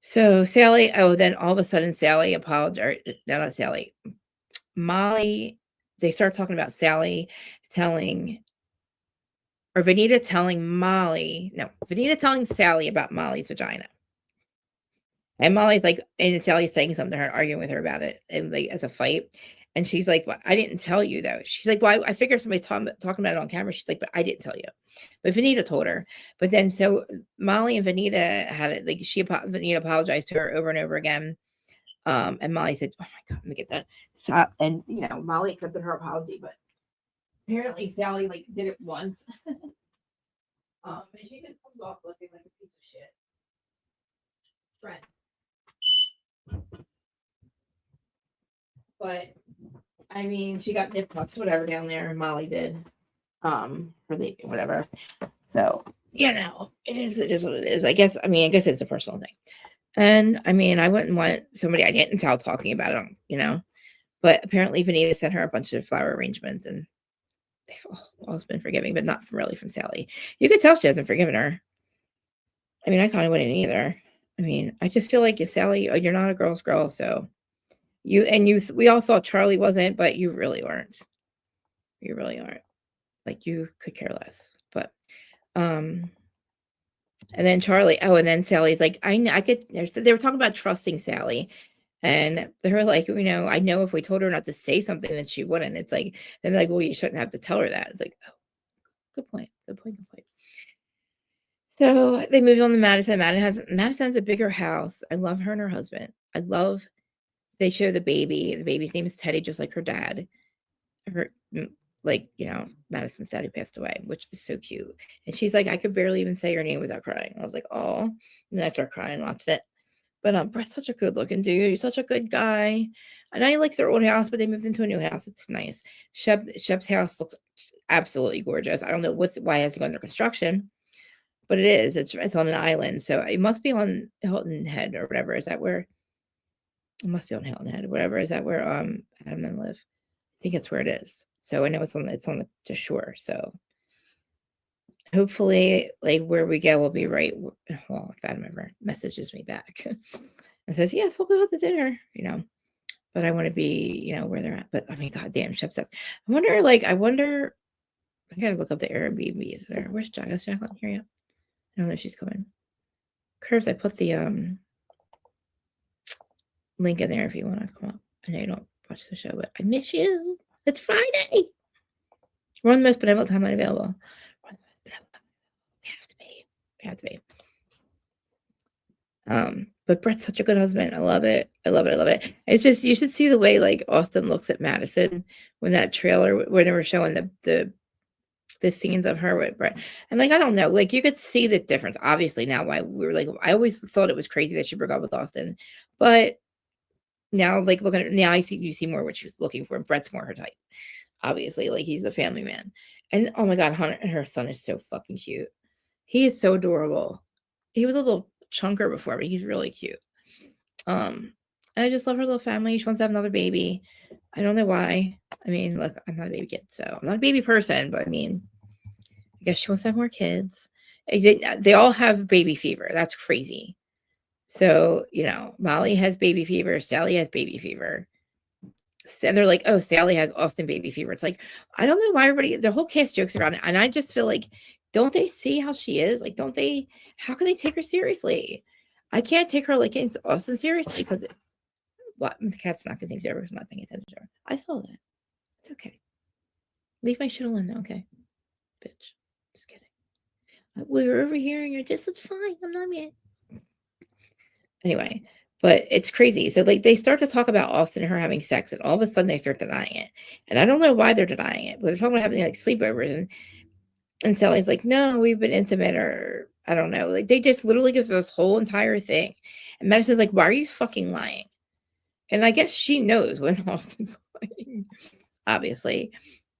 So Sally, then all of a sudden Sally apologized. No, not Sally. Molly, they start talking about Sally telling Vanita telling Sally about Molly's vagina. And Molly's like, and Sally's saying something to her, arguing with her about it, and like as a fight. And she's like, well, I didn't tell you though. She's like, well, I figured somebody's talking about it on camera. She's like, but I didn't tell you. But Vanita told her. But then so Molly and Vanita had it, like Vanita apologized to her over and over again. And Molly said, oh my God, let me get that. So, and Molly accepted her apology, but apparently Sally like did it once. And she just comes off looking like a piece of shit. Friend. But I mean, she got nip tucked, whatever, down there, and Molly did. For the whatever. So, it is what it is. I guess it's a personal thing. And I mean, I wouldn't want somebody I didn't tell talking about it, But apparently Vanita sent her a bunch of flower arrangements, and they've all been forgiving, but not really from Sally. You could tell she hasn't forgiven her. I mean, I kind of wouldn't either. I mean, I just feel like Sally, you're not a girl's girl, so we all thought Charlie wasn't, but you really aren't. You really aren't. Like, you could care less. But and then Charlie, and then Sally's like, I could. They were talking about trusting Sally, and they were like, I know if we told her not to say something, then she wouldn't. It's like, then they're like, well, you shouldn't have to tell her that. It's like, oh, good point. So they moved on to Madison. Madison has a bigger house. I love her and her husband. They show the baby. The baby's name is Teddy, just like her dad. Her like, Madison's daddy passed away, which is so cute. And she's like, I could barely even say your name without crying. I was like, oh. And then I started crying, watched it. But Brett's such a good looking dude. He's such a good guy. And I like their old house, but they moved into a new house. It's nice. Shep's house looks absolutely gorgeous. I don't know why it hasn't gone under construction, but it is. It's on an island, so it must be on Hilton Head or whatever. Is that where? It must be on Hilton Head, whatever. Is that where Adam and them live? I think it's where it is. So I know it's on the shore. So hopefully, like, where we go will be right. Well, if Adam ever messages me back and says, yes, we'll go out to dinner, but I want to be, where they're at. But I mean, goddamn, Shep says, I wonder, I gotta look up the Airbnbs there. Where's Jacqueline? Is Jacqueline here yet? I don't know if she's coming. Curves, I put the link in there if you want to come up. I know you don't watch the show, but I miss you. It's Friday. We're on the most benevolent timeline available. We have to be. But Brett's such a good husband. I love it. It's just, you should see the way like Austin looks at Madison when that trailer, when they were showing the scenes of her with Brett. And like, I don't know, like you could see the difference. Obviously now why we were like, I always thought it was crazy that she broke up with Austin, but now like looking at now you see more what she was looking for. Brett's more her type. Obviously, like he's a family man. And oh my God, Hunter and her son is so fucking cute. He is so adorable. He was a little chunker before, but he's really cute. And I just love her little family. She wants to have another baby. I don't know why. I mean, look, I'm not a baby kid, so I'm not a baby person, but I mean, I guess she wants to have more kids. They all have baby fever. That's crazy. So, Molly has baby fever. Sally has baby fever. And they're like, oh, Sally has Austin baby fever. It's like, I don't know why the whole cast jokes around it. And I just feel like, don't they see how she is? Like, how can they take her seriously? I can't take her like Austin seriously because the cat's not going to think so because I'm not paying attention to her. I saw that. It's okay. Leave my shit alone now, okay? Bitch. Just kidding. We were overhearing her. It's fine. I'm not yet. Anyway, but it's crazy. So like they start to talk about Austin and her having sex, and all of a sudden they start denying it. And I don't know why they're denying it, but they're talking about having like sleepovers, and Sally's like, no, we've been intimate, or I don't know. Like they just literally give this whole entire thing. And Madison's like, why are you fucking lying? And I guess she knows when Austin's lying, obviously.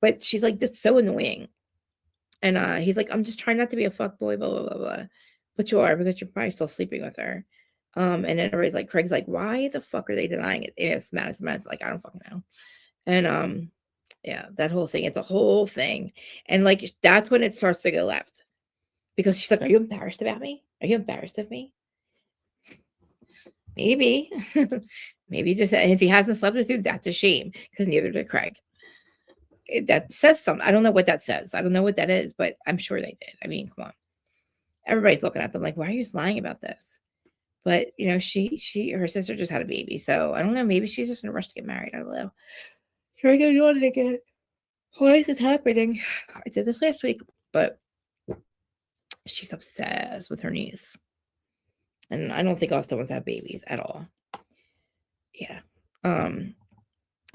But she's like, that's so annoying. And he's like, I'm just trying not to be a fuckboy, blah, blah, blah, blah. But you are, because you're probably still sleeping with her. And then everybody's like, Craig's like, why the fuck are they denying it? And it's Madison's like, I don't fucking know. And yeah, that whole thing, it's a whole thing. And like, that's when it starts to go left. Because she's like, are you embarrassed about me? Are you embarrassed of me? Maybe. Maybe just, and if he hasn't slept with you, that's a shame, because neither did Craig. That says something. I don't know what that says. I don't know what that is, but I'm sure they did. I mean, come on. Everybody's looking at them like, why are you lying about this? But her sister just had a baby, so I don't know. Maybe she's just in a rush to get married. I don't know. Here I go yawning again. Why is this happening? I did this last week, but she's obsessed with her niece, and I don't think Austin wants to have babies at all. Yeah.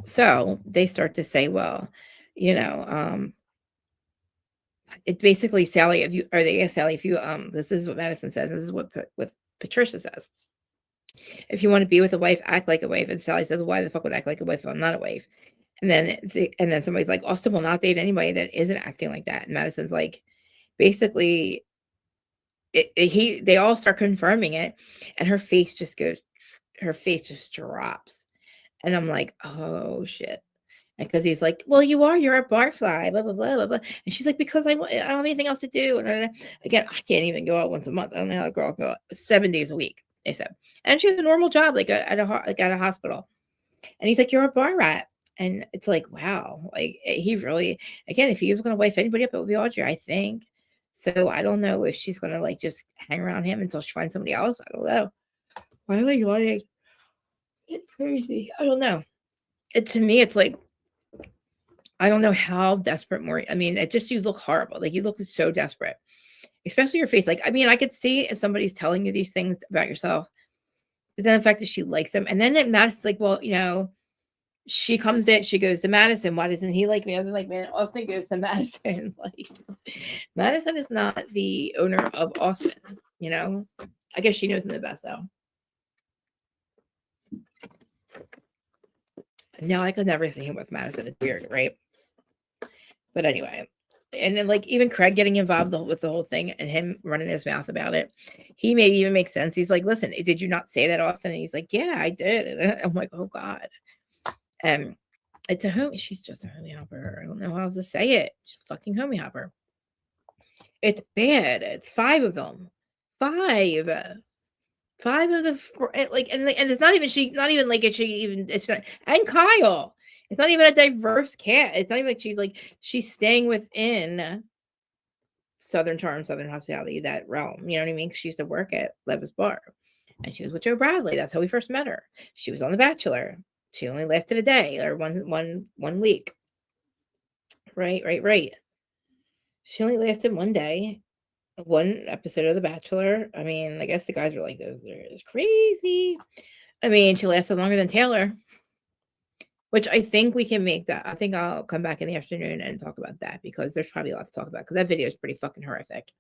So they start to say, well, it's basically Sally. Sally, if you this is what Madison says. This is what Patricia says. If you want to be with a wife, act like a wife. And Sally says, why the fuck would I act like a wife if I'm not a wife? And then somebody's like, Austin will not date anybody that isn't acting like that. And Madison's like, basically, they all start confirming it, and her face just drops. And I'm like, oh shit. Because he's like, well, you're a barfly, blah, blah, blah, blah, blah. And she's like, because I don't have anything else to do. And again, I can't even go out once a month. I don't know how a girl can go out 7 days a week, they said. And she has a normal job, like at a hospital. And he's like, you're a bar rat. And it's like, wow. Like, he really, again, if he was going to wife anybody up, it would be Audrey, I think. So I don't know if she's going to like just hang around him until she finds somebody else. I don't know. Why am I yawning? It's crazy. I don't know. To me, it's like, I don't know how desperate more. I mean, you look horrible. Like, you look so desperate. especially your face. Like, I mean, I could see if somebody's telling you these things about yourself, but then the fact that she likes them, and then it matters. Like, well, she comes in, she goes to Madison. Why doesn't he like me? I was like, man, Austin goes to Madison. Like, Madison is not the owner of Austin, I guess she knows him the best, though. Now I could never see him with Madison. It's weird, right? But anyway, and then like even Craig getting involved with the whole thing and him running his mouth about it, he made it even make sense. He's like, listen, did you not say that, Austin? And he's like, yeah, I did. And I'm like, oh God. It's a homie. She's just a homie hopper. I don't know how else to say it. She's a fucking homie hopper. It's bad. It's 5 of them. 5 of the like, and it's not even it's not, and Kyle. It's not even a diverse cast. It's not even like she's staying within Southern Charm, Southern Hospitality, that realm. You know what I mean? Because she used to work at Levis Bar, and she was with Joe Bradley. That's how we first met her. She was on The Bachelor. She only lasted a day or one week. Right. She only lasted 1 day. 1 episode of The Bachelor. I mean, I guess the guys were like, "This is crazy." I mean, she lasted longer than Taylor, which I think we can make that. I think I'll come back in the afternoon and talk about that because there's probably a lot to talk about because that video is pretty fucking horrific.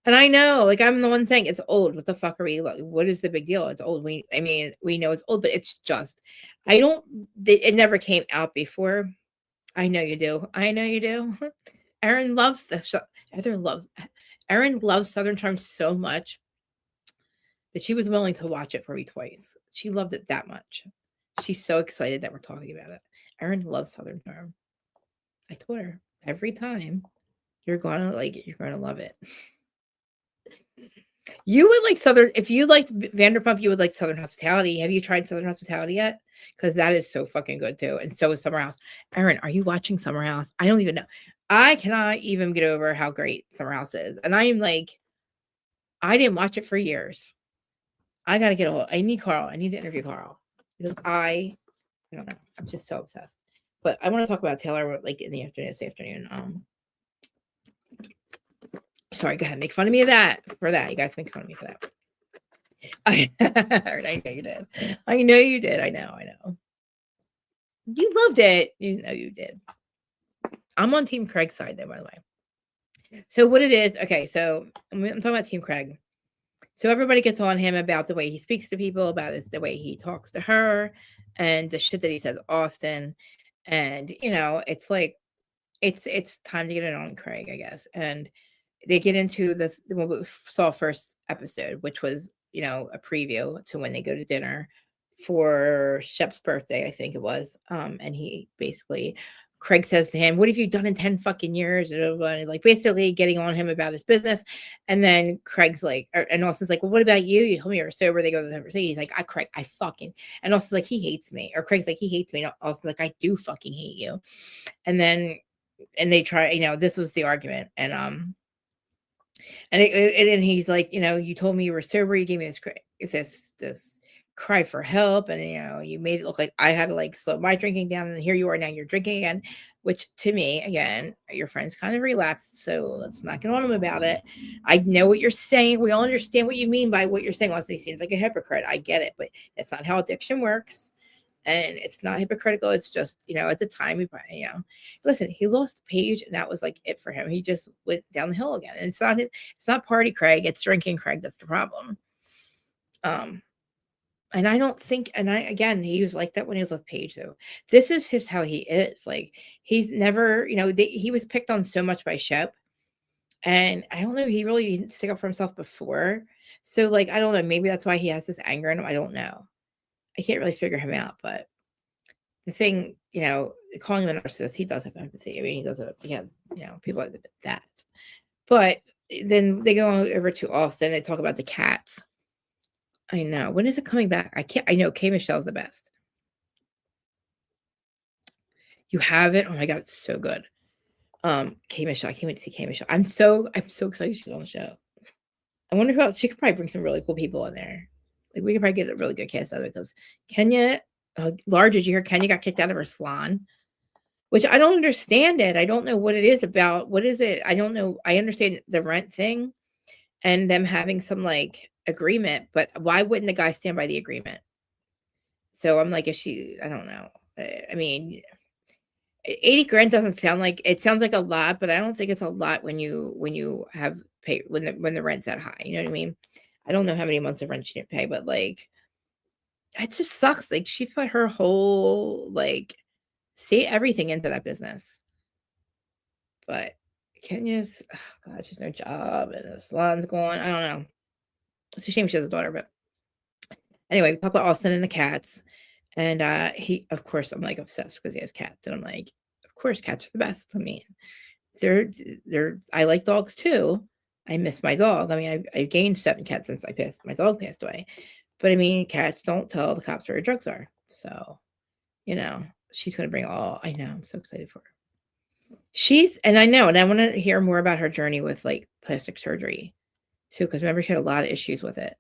And I know, like, I'm the one saying it's old. What the fuck are we? Like, what is the big deal? It's old. We know it's old, but it's just, it never came out before. I know you do. Erin loves Southern Charm so much that she was willing to watch it for me twice. She loved it that much. She's so excited that we're talking about it. Erin loves Southern Charm. I told her every time you're gonna love it. You would like Southern, if you liked Vanderpump, you would like Southern Hospitality. Have you tried Southern Hospitality yet? Because that is so fucking good too. And so is Summer House. Erin, are you watching Summer House? I don't even know. I cannot even get over how great Summer House is. And I am like, I didn't watch it for years. I got to get I need Carl. I need to interview Carl. Because I don't know. I'm just so obsessed. But I want to talk about Taylor like in the afternoon, this afternoon. Sorry, go ahead. Make fun of me for that. You guys make fun of me for that. I know you did. I know you did. I know. You loved it. You know you did. I'm on Team Craig's side though, by the way. So what it is, okay, so I'm talking about Team Craig. So everybody gets on him about the way he speaks to people, about the way he talks to her, and the shit that he says Austin. And it's like it's time to get it on Craig, I guess. And they get into the what we saw first episode, which was a preview to when they go to dinner for Shep's birthday, I think it was. And he basically, Craig says to him, "What have you done in 10 fucking years?" And like basically getting on him about his business. And then Craig's like, and Austin's like, "Well, what about you? You told me you were sober." They go to the conversation. He's like, Craig, I fucking," and Austin's like, "He hates me." Or Craig's like, "He hates me." And Austin's like, "I do fucking hate you." And then, and they try, this was the argument. And, and he's like, "You told me you were sober. You gave me this cry for help, and you made it look like I had to like slow my drinking down, and here you are now, you're drinking again." Which to me, again, your friend's kind of relapsed, so let's not get on him about it. I know what you're saying. We all understand what you mean by what you're saying. Honestly, he seems like a hypocrite. I get it, but that's not how addiction works. And it's not hypocritical. It's just, at the time, listen, he lost Paige, and that was like it for him. He just went down the hill again. And it's not party Craig, it's drinking Craig. That's the problem. And I don't think, again, he was like that when he was with Paige, though. This is how he is. Like, he's never, he was picked on so much by Shep. And I don't know, he really didn't stick up for himself before. So, like, I don't know, maybe that's why he has this anger in him. I don't know. I can't really figure him out, but the thing, calling him a narcissist, he does have empathy. I mean, he has, people like that. But then they go over to Austin, they talk about the cats. I know. When is it coming back? I know K Michelle's the best. You have it? Oh my God, it's so good. K Michelle, I can't wait to see K Michelle. I'm so excited she's on the show. I wonder who else. She could probably bring some really cool people in there. Like, we could probably get a really good cast out of it because Kenya, Large, did you hear Kenya got kicked out of her salon? Which I don't understand it. I don't know what it is about. What is it? I don't know. I understand the rent thing, and them having some like agreement, but why wouldn't the guy stand by the agreement? So I'm like, is she, I don't know. I mean, 80 grand doesn't sound like, it sounds like a lot, but I don't think it's a lot when you have pay when the rent's that high. You know what I mean? I don't know how many months of rent she didn't pay, but like it just sucks. Like she put her whole like see everything into that business. But Kenya's, oh God, she's no job and the salon's going. I don't know. It's a shame she has a daughter, but anyway, Papa Austin and the cats. And he, of course, I'm like obsessed because he has cats. And I'm like, of course, cats are the best. I mean, they're I like dogs too. I miss my dog. I mean, I gained 7 cats since my dog passed away. But I mean, cats don't tell the cops where her drugs are. So, you know, she's gonna bring all I know. I'm so excited for her. And I know, and I want to hear more about her journey with like plastic surgery too, because remember she had a lot of issues with it.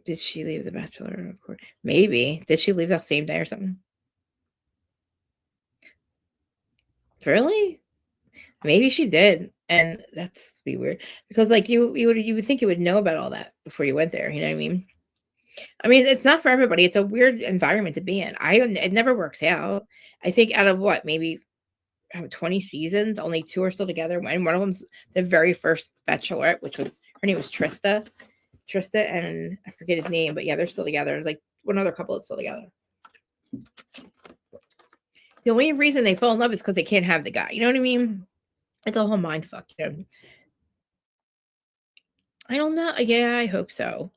Did she leave The Bachelor? Of course. Maybe. Did she leave that same day or something? Really? Maybe she did. And that's be weird. Because like you would think you would know about all that before you went there. You know what I mean? I mean, it's not for everybody. It's a weird environment to be in. It never works out. I think out of what, maybe 20 seasons, only 2 are still together. And one of them's the very first Bachelorette, which was her name was Trista, and I forget his name, but yeah, they're still together. Like one other couple that's still together. The only reason they fall in love is because they can't have the guy. You know what I mean? It's a whole mind fuck. You know? I don't know. Yeah, I hope so.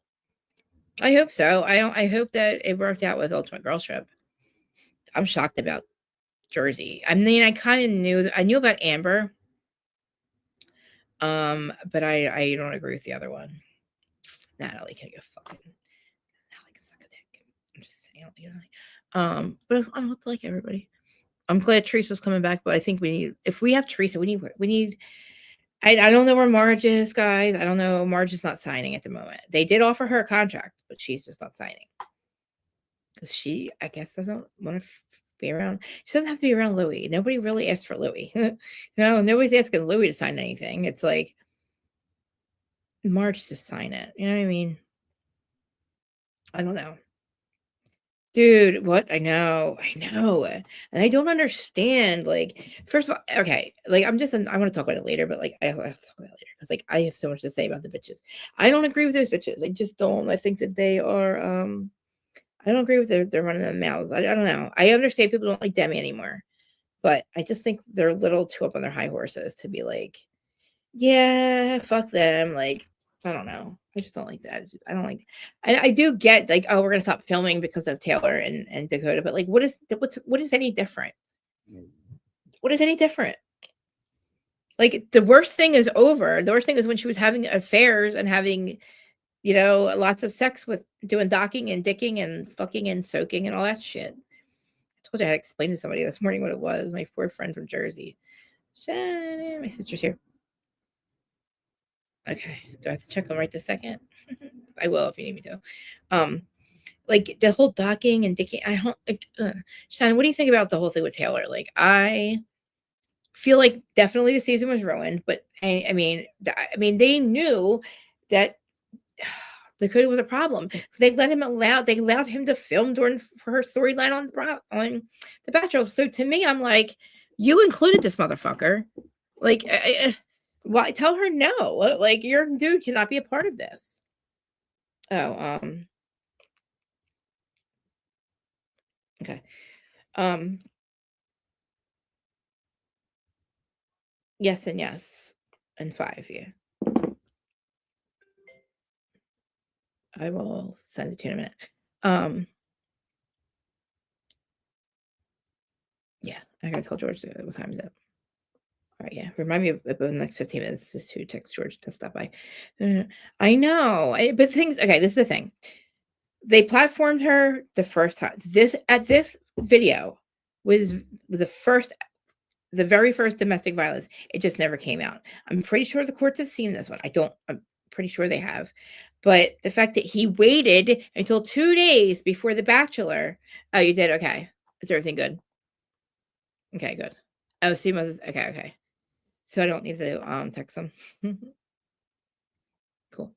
I hope so. I hope that it worked out with Ultimate Girls Trip. I'm shocked about Jersey. I mean, I kind of knew about Amber. But I don't agree with the other one. Natalie can go fucking. Natalie can suck a dick. I'm just saying, you know. But I don't have to like everybody. I'm glad Teresa's coming back, but I think if we have Teresa, we need. I don't know where Marge is, guys. I don't know. Marge is not signing at the moment. They did offer her a contract, but she's just not signing because she, I guess, doesn't want to be around. She doesn't have to be around Louis. Nobody really asked for Louis. Nobody's asking Louis to sign anything. It's like Marge just sign it. You know what I mean? I don't know. Dude, what? I know. And I don't understand. Like, first of all, okay, like I want to talk about it later, but like I have to talk about it later because like I have so much to say about the bitches. I don't agree with those bitches. I just don't. I think that they are I don't agree with they're running their mouths. I don't know. I understand people don't like Demi anymore, but I just think they're a little too up on their high horses to be like, yeah, fuck them. Like, I don't know. I just don't like that. I don't like. I do get like, oh, we're gonna stop filming because of Taylor and Dakota, but like, what is any different? What is any different? Like, the worst thing is over. The worst thing is when she was having affairs and having, lots of sex with doing docking and dicking and fucking and soaking and all that shit. I told you I had to explain to somebody this morning what it was. My poor friend from Jersey. Shannon, my sister's here. Okay. Do I have to check them right this second? I will if you need me to. Like the whole docking and dicking. I don't like. Shannon, what do you think about the whole thing with Taylor? Like, I feel like definitely the season was ruined, but I mean, they knew that Dakota was a problem. They allowed him to film for her storyline on The Bachelor. So to me, I'm like, you included this motherfucker. Like, why tell her no? Like, your dude cannot be a part of this. Oh, okay. Yes and yes. And 5, yeah. I will send it to you in a minute. Yeah, I gotta tell George what time is it. All right, yeah. Remind me of the next 15 minutes just to text George to stop by. I know, but things. Okay, this is the thing. They platformed her the first time. This video was the very first domestic violence. It just never came out. I'm pretty sure the courts have seen this one. I'm pretty sure they have. But the fact that he waited until 2 days before The Bachelor. Oh, you did? Okay. Is everything good? Okay, good. Oh, so you must. Okay. so I don't need to text him. Cool.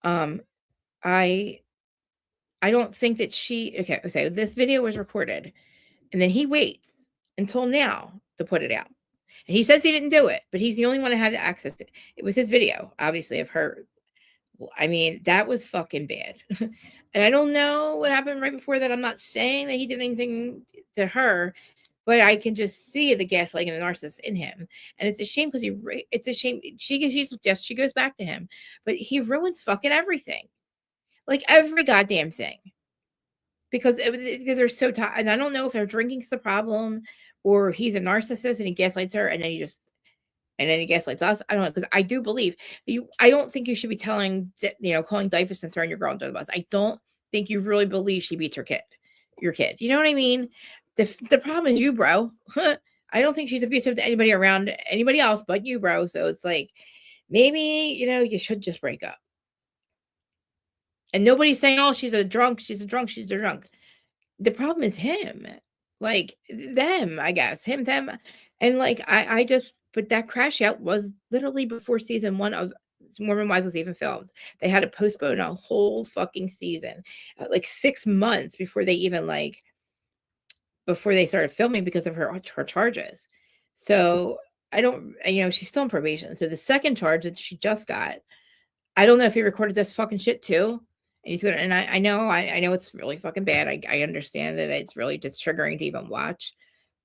I don't think that she okay, so this video was recorded, and then he waits until now to put it out. And he says he didn't do it, but he's the only one that had access to it. It was his video, obviously, of her. I mean, that was fucking bad. And I don't know what happened right before that. I'm not saying that he did anything to her, but I can just see the gaslighting and the narcissist in him. And it's a shame because it's a shame. She goes back to him, but he ruins fucking everything. Like every goddamn thing. Because they're so tired. And I don't know if her drinking's the problem or he's a narcissist and he gaslights her and then he gaslights us. I don't know, because I do believe I don't think you should be calling DYFUS and throwing your girl under the bus. I don't think you really believe she beats your kid. You know what I mean? The problem is you, bro. I don't think she's abusive to anybody around anybody else but you, bro. So it's like, maybe, you should just break up. And nobody's saying, oh, she's a drunk. The problem is him. Like, them, I guess. Him, them. And, like, but that crash out was literally before season 1 of Mormon Wives was even filmed. They had to postpone a whole fucking season. Like, 6 months before they even, before they started filming because of her charges. So, I don't, she's still in probation. So, the second charge that she just got, I don't know if he recorded this fucking shit too. And he's gonna, and I know it's really fucking bad. I understand that it's really just triggering to even watch.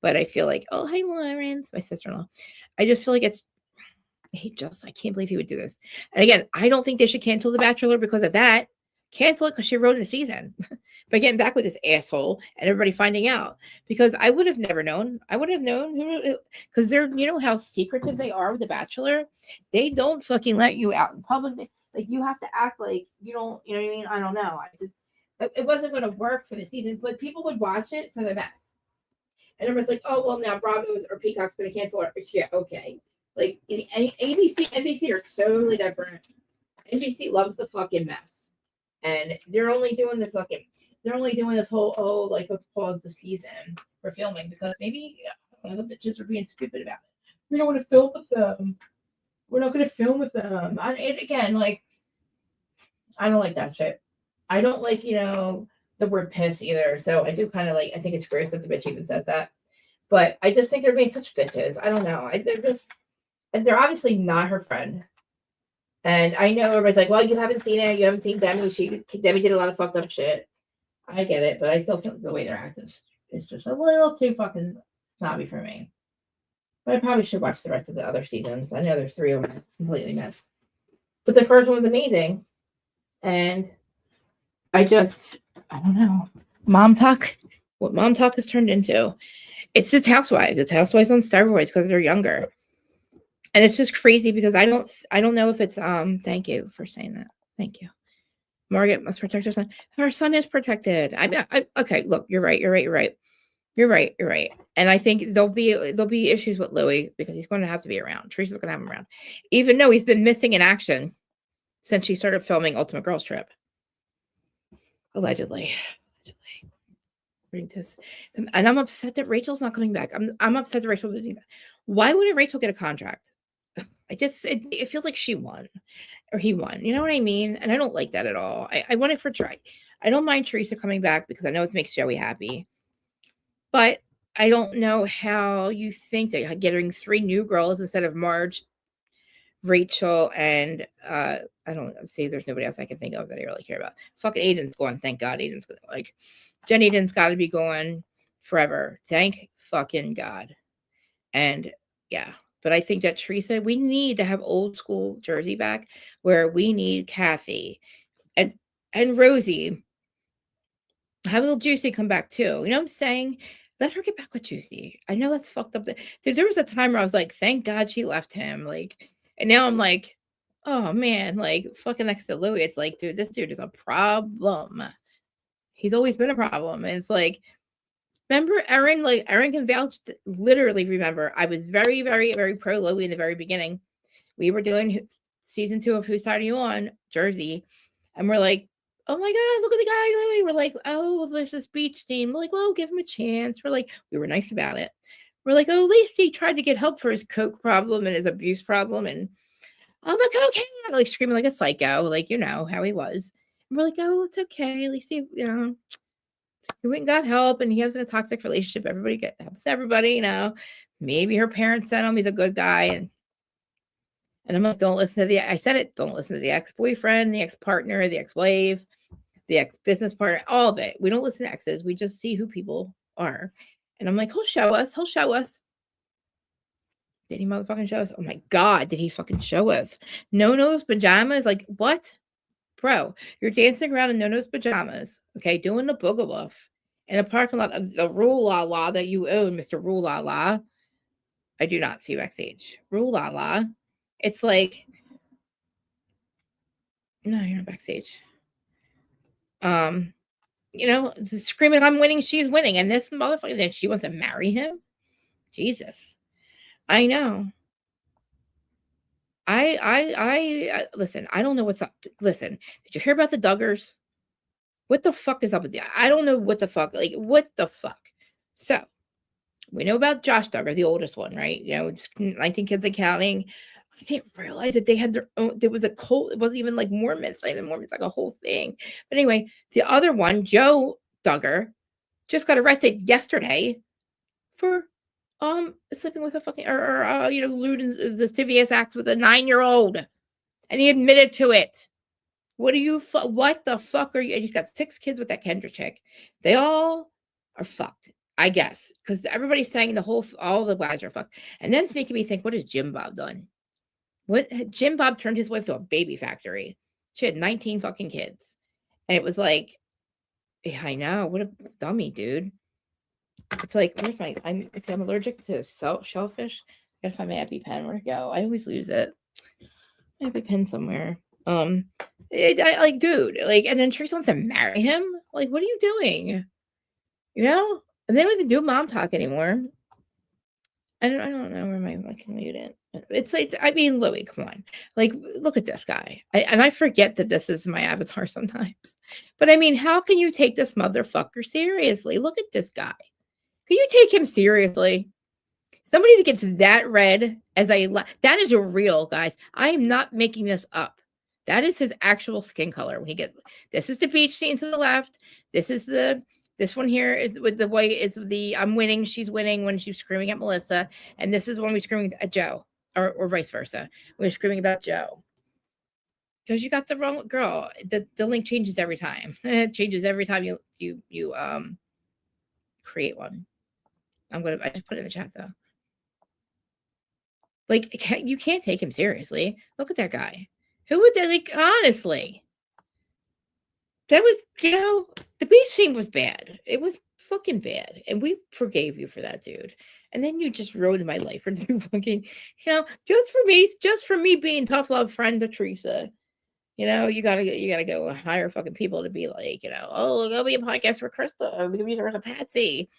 But I feel like, oh, hi, Lawrence, my sister-in-law. I just feel like I can't believe he would do this. And again, I don't think they should cancel The Bachelor because of that. Cancel it because she wrote in the season by getting back with this asshole and everybody finding out. Because I would have never known. I would have known because they're, how secretive they are with The Bachelor. They don't fucking let you out in public. Like, you have to act like you don't, you know what I mean? I don't know. It wasn't going to work for the season, but people would watch it for the mess. And everyone's like, oh, well, now Bravo or Peacock's going to cancel it. Yeah, okay. Like, ABC, NBC are totally different. NBC loves the fucking mess. And they're only doing this whole, let's pause the season for filming because maybe the bitches are being stupid about it. We don't want to film with them. We're not going to film with them. Again, I don't like that shit. I don't like, the word piss either. So I do kind of I think it's gross that the bitch even says that. But I just think they're being such bitches. I don't know. They're obviously not her friend. And I know everybody's like, well, you haven't seen it. You haven't seen Demi. Demi did a lot of fucked up shit. I get it. But I still feel the way they're acting is just a little too fucking snobby for me. But I probably should watch the rest of the other seasons. I know there's 3 of them completely missed. But the first one was amazing. And I don't know. Mom talk, what Mom Talk has turned into. It's just Housewives. It's Housewives on steroids because they're younger. And it's just crazy because I don't know if it's thank you for saying that. Thank you. Margaret must protect her son. Her son is protected. Okay, look, you're right. You're right. And I think there'll be issues with Louis because he's going to have to be around. Teresa's going to have him around. Even though he's been missing in action since she started filming Ultimate Girls Trip. Allegedly. And I'm upset that Rachel's not coming back. I'm upset that Rachel didn't. Why wouldn't Rachel get a contract? It feels like she won or he won. You know what I mean? And I don't like that at all. I want it for Trey. I don't mind Teresa coming back because I know it makes Joey happy. But I don't know how you think that getting 3 new girls instead of Marge, Rachel, and I don't see there's nobody else I can think of that I really care about. Fucking Aiden's gone. Thank God Aiden's gonna Jen Aiden's got to be going forever. Thank fucking God. And yeah, but I think that Teresa, we need to have old school Jersey back where we need Kathy and Rosie. Have a little Juicy come back too. You know what I'm saying? Let her get back with Juicy. I know that's fucked up. So there was a time where I was like, thank God she left him. And now I'm like, oh man, fucking next to Louis. It's like, dude, this dude is a problem. He's always been a problem. And it's like, remember Erin? Erin can vouch. Literally remember, I was very, very, very pro Louis in the very beginning. We were doing season 2 of Whose Side Are You On? Jersey. And we're like, oh my God, look at the guy, Louis. We're like, oh, there's this beach team. We're like, well, give him a chance. We were nice about it. We're like, oh, at least he tried to get help for his coke problem and his abuse problem, and I'm like, okay, like screaming like a psycho, like you know how he was. And we're like, oh, it's okay. At least he went and got help, and he was in a toxic relationship. Everybody helps everybody, you know. Maybe her parents sent him. He's a good guy, and I'm like, don't listen to I said it. Don't listen to the ex-boyfriend, the ex-partner, the ex-wife, the ex-business partner, all of it. We don't listen to exes. We just see who people are. And I'm like, he'll show us. He'll show us. Did he motherfucking show us? Oh my God, did he fucking show us? No-No's pajamas? Like, what? Bro, you're dancing around in No-No's pajamas, okay, doing the boogaloo in a parking lot of the Rule La La that you own, Mr. Rule La La. I do not see you backstage. Rule La La. It's like, no, you're not backstage. You know, screaming, I'm winning, she's winning. And this motherfucker, then she wants to marry him? Jesus. I know. I listen, I don't know what's up. Listen, did you hear about the Duggars? What the fuck is up with you? I don't know what the fuck. Like, what the fuck? So, we know about Josh Duggar, the oldest one, right? You know, 19 kids and counting. I didn't realize that they had their own. There was a cult. It wasn't even like Mormons, not even Mormons, like a whole thing. But anyway, the other one, Joe Duggar, just got arrested yesterday for sleeping with a fucking lewd and lascivious act with a 9-year-old, and he admitted to it. What the fuck are you? And he's got 6 kids with that Kendra chick. They all are fucked, I guess, because everybody's saying all the guys are fucked. And then it's making me think, what has Jim Bob done? What Jim Bob turned his wife to a baby factory. She had 19 fucking kids, and it was like, yeah, I know, what a dummy, dude. It's like, where's I'm allergic to shellfish. I gotta find my EpiPen. Where'd it go? I always lose it. My EpiPen somewhere. Like, dude, like, and then Teresa wants to marry him. Like, what are you doing? You know? And they don't even do mom talk anymore. I don't know where I can mute it. It's like, I mean, Louis, come on. Like, look at this guy. I forget that this is my avatar sometimes. But I mean, how can you take this motherfucker seriously? Look at this guy. Can you take him seriously? Somebody that gets that red that is real, guys. I am not making this up. That is his actual skin color. This is the beach scene to the left. This one here is with the white is the I'm winning, she's winning when she's screaming at Melissa. And this is when we're screaming at Joe, or vice versa. We're screaming about Joe. Because you got the wrong girl. The link changes every time. It changes every time you create one. I just put it in the chat though. Like, you can't take him seriously. Look at that guy. Who would that, like, honestly? That was, the beach scene was bad. It was fucking bad. And we forgave you for that, dude. And then you just ruined my life for fucking, just for me being tough love friend to Teresa. You gotta go hire fucking people to be like, oh, there'll be a podcast for Krista. We can use her as a patsy.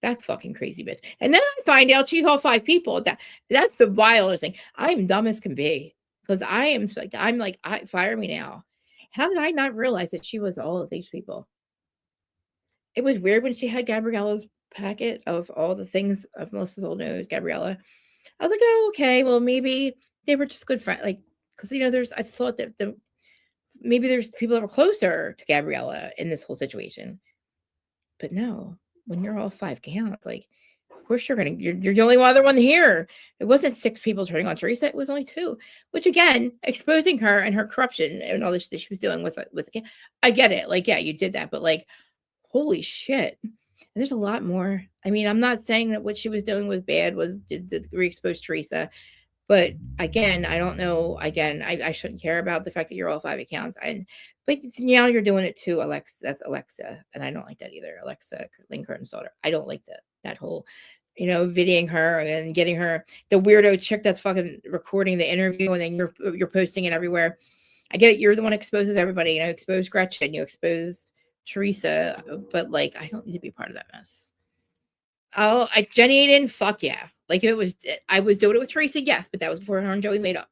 That fucking crazy bitch. And then I find out she's all 5 people. That's the wildest thing. I'm dumb as can be. Because I'm like, fire me now. How did I not realize that she was all of these people? It was weird when she had Gabriella's packet of all the things of Melissa's old nose, Gabriella. I was like, oh, okay, well, maybe they were just good friends. Like, because, I thought that maybe there's people that were closer to Gabriella in this whole situation. But no, when you're all 5 counts, like, of course you're the only other one here. It wasn't 6 people turning on Teresa. It was only 2, which again, exposing her and her corruption and all this that she was doing with I get it. Like, yeah, you did that, but like, holy shit. And there's a lot more. I mean, I'm not saying that what she was doing was bad, did re-expose Teresa. But again, I don't know. Again, I shouldn't care about the fact that you're all 5 accounts. But now you're doing it to Alexa. That's Alexa. And I don't like that either. Alexa, Lynn Curtin's daughter. I don't like that whole, videoing her and getting her, the weirdo chick that's fucking recording the interview and then you're posting it everywhere. I get it. You're the one who exposes everybody. You expose Gretchen. You exposed Teresa. But like, I don't need to be part of that mess. Jenny Aiden, fuck yeah. Like, if I was doing it with Teresa, yes, but that was before her and Joey made up.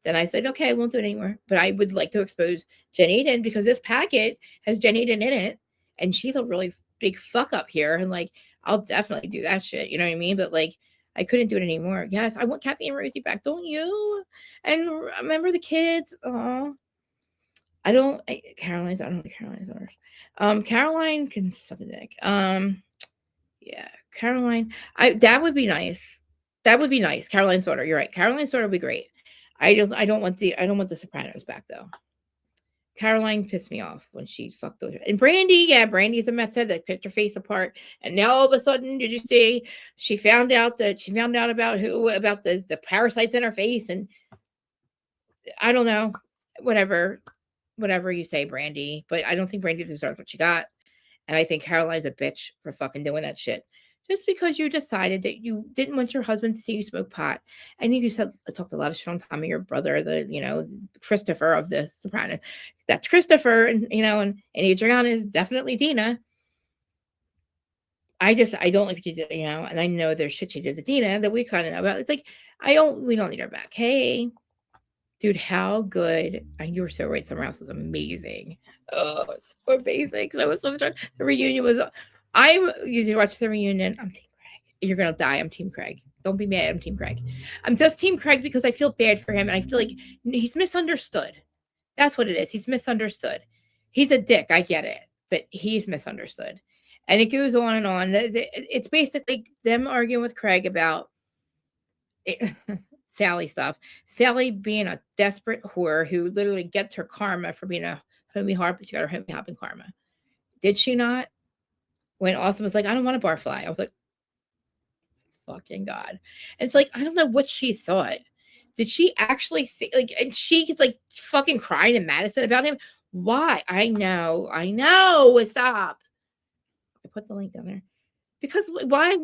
Then I said, okay, I won't do it anymore. But I would like to expose Jenny Aiden because this packet has Jenny Aiden in it, and she's a really big fuck up here. And like, I'll definitely do that shit. You know what I mean? But like, I couldn't do it anymore. Yes, I want Kathy and Rosie back. Don't you? And remember the kids? Oh, Caroline's. I don't know the Caroline's ours. Caroline can suck a dick. Yeah, Caroline. That would be nice. That would be nice. Caroline's daughter. You're right. Caroline's daughter would be great. I don't want the Sopranos back though. Caroline pissed me off when she fucked those. And Brandy, yeah, Brandy's a method that picked her face apart. And now all of a sudden, did you see? She found out about the parasites in her face, and I don't know, whatever you say, Brandy. But I don't think Brandy deserves what she got. And I think Caroline's a bitch for fucking doing that shit. Just because you decided that you didn't want your husband to see you smoke pot. I think you said talked a lot of shit on Tommy, your brother, Christopher of the Sopranos. That's Christopher, and and Adriana is definitely Dina. I don't like what you did, and I know there's shit you did to Dina that we kind of know about. It's like we don't need her back. Hey, dude, how good? And you were so right. Summer House was amazing. Oh, it's so basic. So it was so much fun. The reunion was. You did watch the reunion. I'm Team Craig. You're gonna die. I'm Team Craig. Don't be mad. I'm Team Craig. I'm just Team Craig because I feel bad for him, and I feel like he's misunderstood. That's what it is. He's misunderstood. He's a dick. I get it, but he's misunderstood. And it goes on and on. It's basically them arguing with Craig about it, Sally stuff. Sally being a desperate whore who literally gets her karma for being a homie harp. She got her homie hopping karma. Did she not? When Austin was like, I don't want a barfly. I was like, fucking God. And it's like, I don't know what she thought. Did she actually think, like, and she's like fucking crying to Madison about him? Why? I know. Stop. I put the link down there. Because why?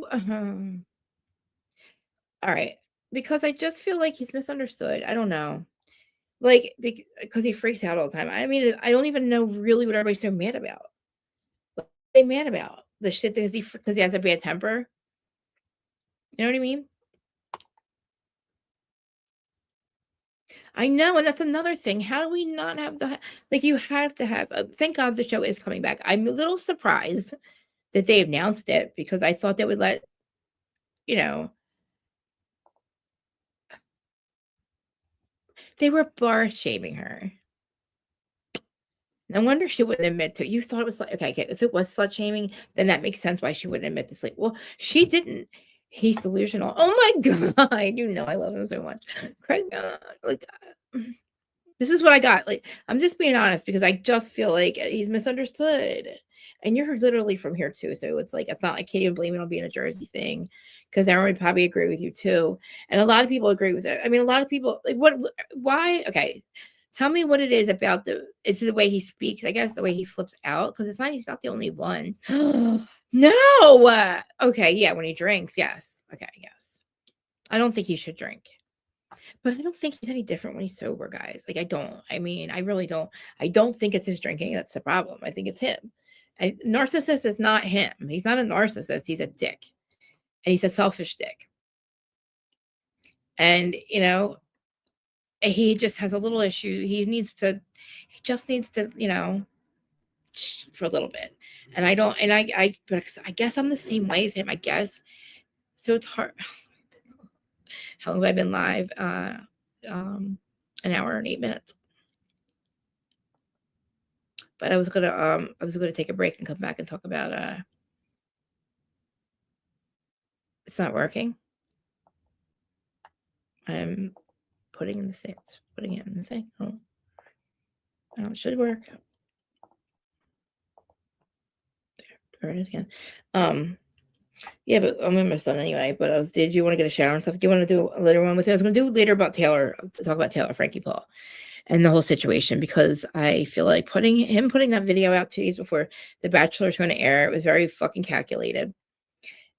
All right. Because I just feel like he's misunderstood. I don't know. Like, because he freaks out all the time. I mean, I don't even know really what everybody's so mad about. What are they mad about? The shit because he has a bad temper? You know what I mean? I know, and that's another thing. How do we not have you have to have thank God the show is coming back. I'm a little surprised that they announced it because I thought they would let, they were bar shaming her. No wonder she wouldn't admit to it. You thought it was like, okay, if it was slut shaming, then that makes sense why she wouldn't admit to sleep. Well, she didn't. He's delusional. Oh my God. You know I love him so much. Craig, this is what I got. Like, I'm just being honest because I just feel like he's misunderstood. And you're literally from here too. So it's like, it's not, I can't even blame it on being a Jersey thing because everyone would probably agree with you too. And a lot of people agree with it. I mean, a lot of people, like, why? Okay. Tell me what it is about it's the way he speaks. I guess the way he flips out because he's not the only one. No. Okay. Yeah. When he drinks. Yes. Okay. Yes. I don't think he should drink. But I don't think he's any different when he's sober, guys. Like, I don't. I mean, I really don't. I don't think it's his drinking that's the problem. I think it's him. Narcissist is not him. He's not a narcissist. He's a dick. And he's a selfish dick. And, he just has a little issue. He just needs to, for a little bit. And but I guess I'm the same way as him, I guess. So it's hard. How long have I been live? An hour and 8 minutes. But I was gonna take a break and come back and talk about it's not working. I'm putting in the stats, putting it in the thing. Oh, it should work. There it is again. Yeah, but I'm almost done anyway. But did you want to get a shower and stuff? Do you want to do a later one with it? I was going to do later about Taylor, to talk about Taylor, Frankie Paul, and the whole situation because I feel like putting that video out 2 days before The Bachelor's going to air, it was very fucking calculated.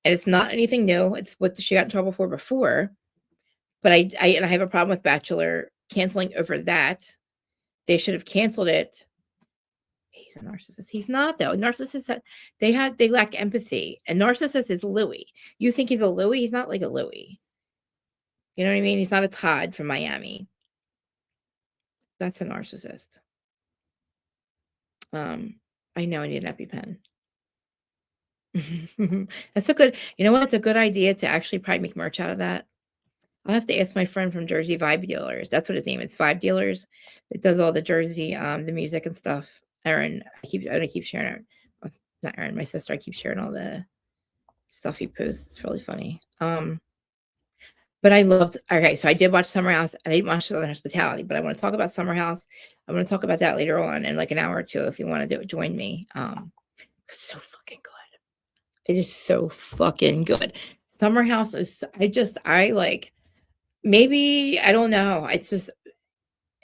And it's not anything new. It's what she got in trouble for before. But I have a problem with Bachelor canceling over that. They should have canceled it. He's a narcissist. He's not though. Narcissists they lack empathy. And narcissist is Louis. You think he's a Louis? He's not like a Louis. You know what I mean? He's not a Todd from Miami. That's a narcissist. I know I need an EpiPen. That's a good, you know what? It's a good idea to actually probably make merch out of that. I'll have to ask my friend from Jersey Vibe Dealers. That's what his name is, Vibe Dealers. It does all the Jersey, the music and stuff. Aaron, I keep sharing it. Not Aaron, my sister. I keep sharing all the stuff he posts. It's really funny. But I loved. Okay, so I did watch Summer House, and I didn't watch Southern Hospitality. But I want to talk about Summer House. I want to talk about that later on in like an hour or two. If you want to do it, join me. So fucking good. It is so fucking good. Summer House is. I like. Maybe I don't know. It's just,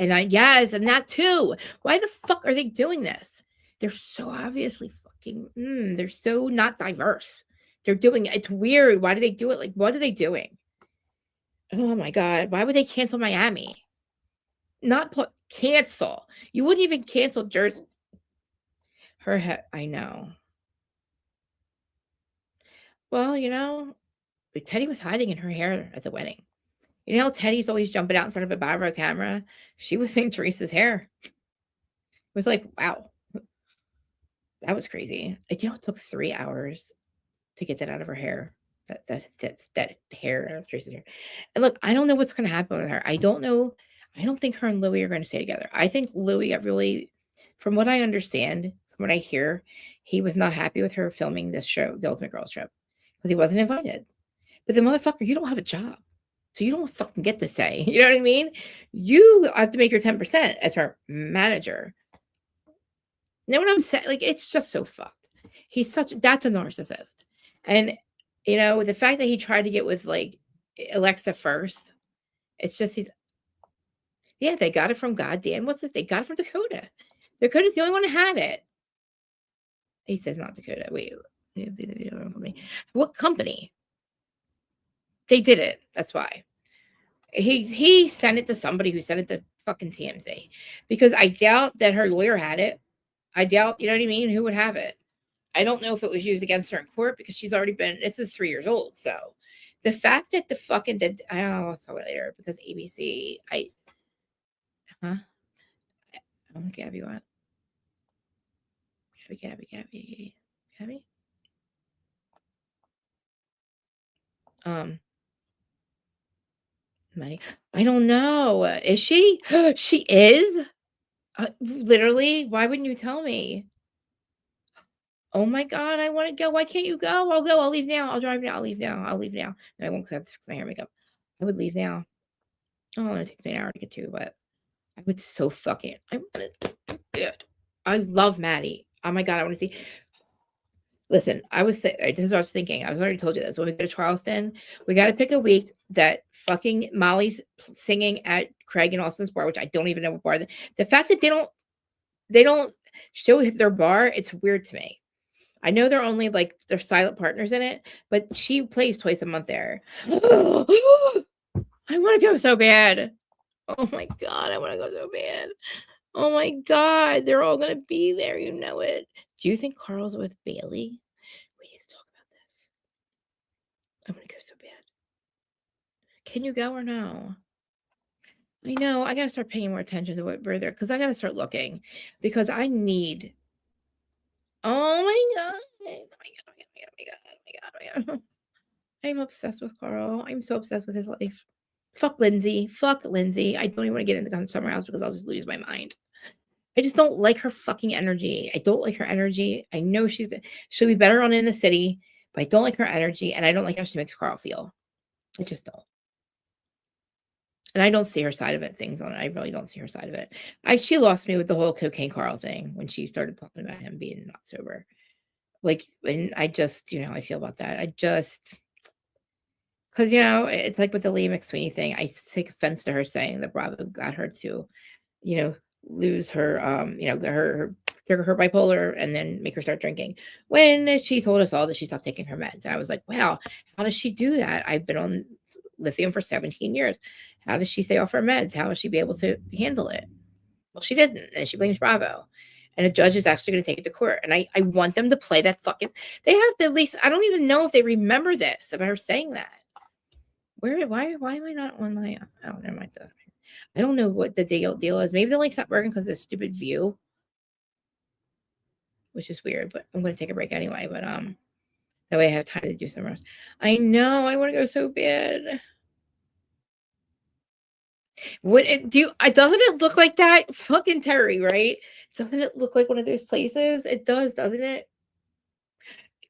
and and that too. Why the fuck are they doing this? They're so obviously fucking. They're so not diverse. They're doing it's weird. Why do they do it? Like, what are they doing? Oh my god! Why would they cancel Miami? Not put cancel. You wouldn't even cancel Jersey. Her head. I know. Well, Teddy was hiding in her hair at the wedding. You know how Teddy's always jumping out in front of a Barbara camera? She was in Teresa's hair. It was like, wow. That was crazy. Like, it took 3 hours to get that out of her hair. That hair out of Teresa's hair. And look, I don't know what's gonna happen with her. I don't know. I don't think her and Louis are gonna stay together. I think Louis got really, from what I understand, from what I hear, he was not happy with her filming this show, The Ultimate Girls Trip, because he wasn't invited. But the motherfucker, you don't have a job. So you don't fucking get to say. You know what I mean? You have to make your 10% as her manager. You know what I'm saying? Like, it's just so fucked. That's a narcissist. And, the fact that he tried to get with, like, Alexa first, it's just yeah, they got it from goddamn, what's this? They got it from Dakota. Dakota's the only one that had it. He says not Dakota. Wait, what company? They did it. That's why. He sent it to somebody who sent it to fucking TMZ, because I doubt that her lawyer had it. I doubt, you know what I mean? Who would have it? I don't know if it was used against her in court, because she's already been, this is 3 years old. So the fact that I'll talk about it later, because ABC, Gabby, what? Gabby. Money. I don't know. Is she? She is? Literally? Why wouldn't you tell me? Oh my god, I wanna go. Why can't you go? I'll go. I'll leave now. I'll drive now. I'll leave now. I'll leave now. No, I won't, 'cause I have to fix my hair and makeup. I would leave now. Oh, it takes me an hour to get to, but I would so fucking I wanna do it. I love Maddie. Oh my god, I wanna see. Listen, this is what I was thinking. I've already told you this. When we go to Charleston, we gotta pick a week that fucking Molly's singing at Craig and Austin's bar, which I don't even know what bar. The fact that they don't show their bar, it's weird to me. I know they're only like they're silent partners in it, but she plays twice a month there. I want to go so bad. Oh my god, I want to go so bad. Oh my god, they're all gonna be there. You know it. Do you think Carl's with Bailey? We need to talk about this. I want to go so bad. Can you go or no? I know. I gotta start paying more attention to where they're, because I gotta start looking, because I need. Oh my god! Oh my god! Oh my god! Oh my god! Oh my god! Oh my god! I'm obsessed with Carl. I'm so obsessed with his life. Fuck Lindsay. Fuck Lindsay. I don't even want to get into Summer House, because I'll just lose my mind. I just don't like her fucking energy. I don't like her energy. I know she'll be better on In the City, but I don't like her energy, and I don't like how she makes Carl feel. I just don't. And I don't see her side of it. I really don't see her side of it. She lost me with the whole cocaine Carl thing when she started talking about him being not sober. Like, and I just, I feel about that. Because, it's like with the Lee McSweeney thing, I take offense to her saying that Bravo got her to, lose her, her bipolar and then make her start drinking, when she told us all that she stopped taking her meds. And I was like, wow, how does she do that? I've been on lithium for 17 years. How does she stay off her meds? How will she be able to handle it? Well, she didn't, and she blames Bravo. And a judge is actually going to take it to court. And I want them to play that fucking. They have to at least. I don't even know if they remember this about her saying that. Why am I not on my? Oh, never mind. I don't know what the deal is. Maybe the link's not working because of this stupid view, which is weird. But I'm going to take a break anyway. But That way I have time to do Summer House. I know, I want to go so bad. What doesn't it look like that? Fucking Terry, right? Doesn't it look like one of those places? It does, doesn't it?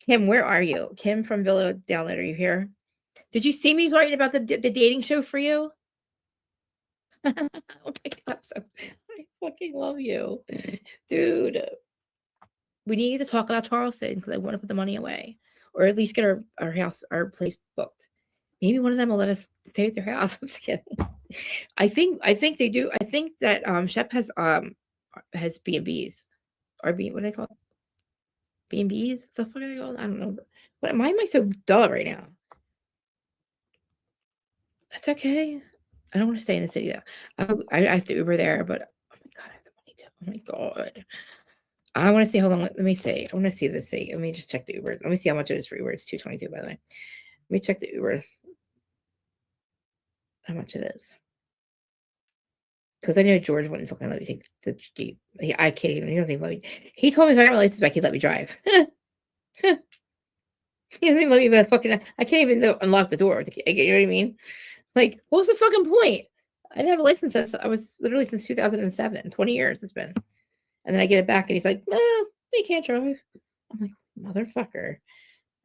Kim, where are you? Kim from Villa Download, are you here? Did you see me writing about the dating show for you? Oh my god, I fucking love you. Dude. We need to talk about Charleston because I want to put the money away. Or at least get our house, our place booked. Maybe one of them will let us stay at their house. I'm just kidding. I think they do. I think that Shep has B&Bs. Or what do they call it? B&Bs? What the fuck are they called? I don't know. Why am I so dull right now? That's okay. I don't want to stay in the city though. I have to Uber there, but oh my god, I have the money too. Oh my god. I want to see. Hold on. Let me see. I want to see the see. Let me just check the Uber. Let me see how much it is for Uber. It's $2.22, by the way. Let me check the Uber. How much it is? Because I know George wouldn't fucking let me take the Jeep. I can't even. He doesn't even let me. He told me if I got my license back, he'd let me drive. He doesn't even let me fucking. I can't even unlock the door. You know what I mean? Like, what was the fucking point? I didn't have a license since I was literally since 2007. 20 years it's been. And then I get it back, and he's like, they can't drive. I'm like, motherfucker.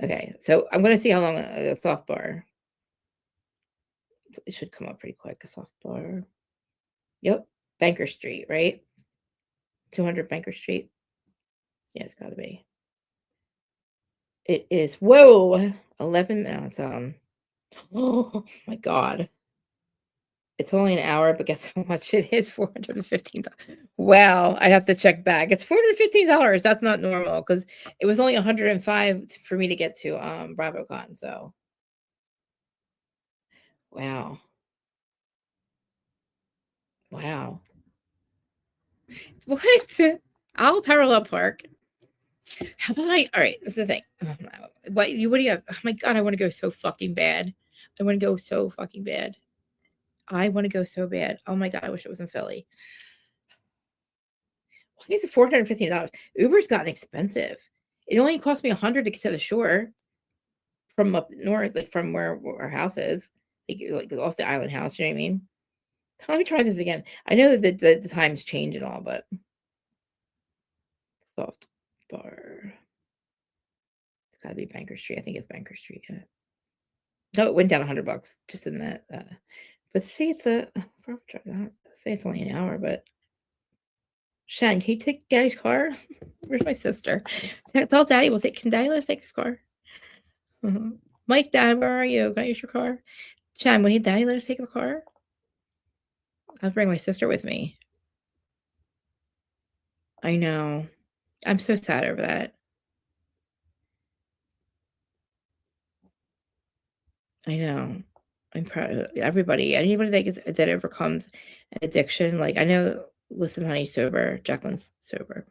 Okay, so I'm going to see how long a soft bar. It should come up pretty quick, a soft bar. Yep, Banker Street, right? 200 Banker Street. Yeah, it's got to be. It is, whoa, 11 minutes. Oh my God. It's only an hour, but guess how much it is? $415. Wow, I have to check back. It's $415. That's not normal because it was only 105 for me to get to BravoCon. So, wow, wow. What? I'll parallel park. How about all right, this is the thing. What do you have? Oh my God, I want to go so fucking bad. I want to go so fucking bad. I want to go so bad. Oh my God, I wish it was in Philly. Why is it $415? Uber's gotten expensive. It only cost me $100 to get to the shore from up north, like from where our house is, like off the island house. You know what I mean? Let me try this again. I know that the times change and all, but soft bar. It's got to be Banker Street. I think it's Banker Street. Yeah. No, it went down $100 just in that. But see, it's a. Say it's only an hour, but Shan, can you take Daddy's car? Where's my sister? Tell Daddy we'll take. Can Daddy let us take his car? Mike, Dad, where are you? Can I use your car? Shan, will Daddy let us take the car? I'll bring my sister with me. I know. I'm so sad over that. I know. I'm proud of everybody. Anybody that overcomes an addiction. Like I know. Listen, honey, sober. Jacqueline's sober.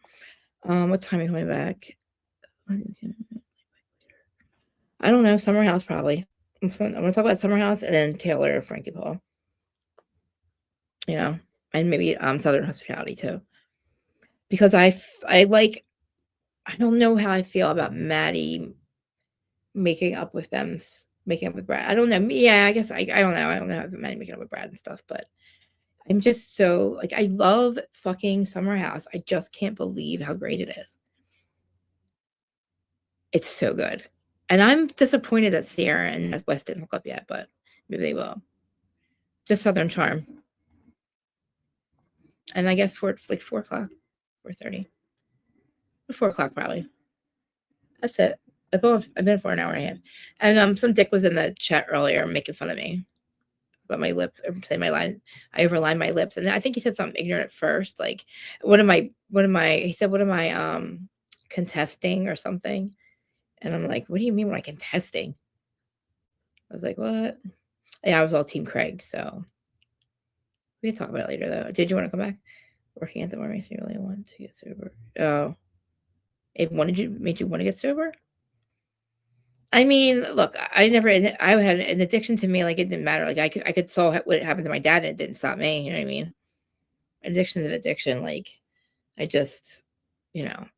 What time are you coming back? I don't know. Summer House probably. I'm gonna talk about Summer House and then Taylor, Frankie Paul. You know, and maybe Southern Hospitality too. Because I like. I don't know how I feel about Maddie making up with them. Making up with Brad. I don't know. Yeah, I guess I don't know. I don't know about Maddie making up with Brad and stuff, but I'm just so like I love fucking Summer House. I just can't believe how great it is. It's so good. And I'm disappointed that Sierra and West didn't hook up yet, but maybe they will. Just Southern Charm. And I guess for like 4 o'clock, 4:30. 4 o'clock probably. That's it. I've been for an hour and a half. And some dick was in the chat earlier making fun of me. About my lips, I overlined my lips, and I think he said something ignorant at first, like what am I contesting or something, and I'm like, what do you mean, what am I contesting? I was like, what? Yeah, I was all Team Craig, so we can talk about it later though. Did you want to come back? Working at the bar makes me really want to get sober. Oh, it made you want to get sober? I mean, look, I had an addiction to me. Like it didn't matter. Like I could saw what happened to my dad, and it didn't stop me. You know what I mean? Addiction is an addiction. Like I just,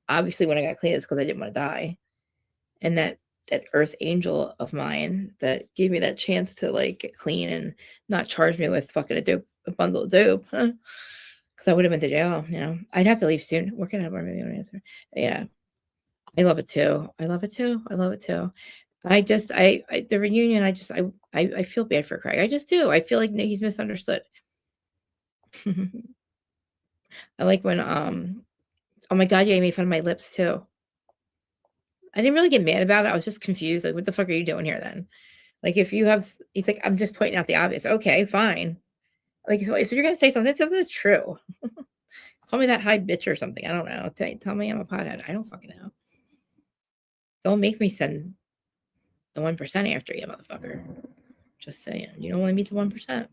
obviously when I got clean, it's because I didn't want to die, and that earth angel of mine that gave me that chance to like get clean and not charge me with fucking a bundle of dope. Because I would have been to jail, you know. I'd have to leave soon. Working at maybe don't answer. Yeah. I love it too. I love it too. I love it too. I the reunion, I feel bad for Craig. I just do. I feel like he's misunderstood. I like when oh my god, yeah, he made fun of my lips too. I didn't really get mad about it. I was just confused. Like, what the fuck are you doing here then? Like, if you have, he's like, I'm just pointing out the obvious. Okay, fine. Like, so if you're gonna say something that's true, call me that high bitch or something. I don't know. Tell me I'm a pothead. I don't fucking know. Don't make me send the 1% after you, motherfucker. Just saying. You don't want to meet the 1%,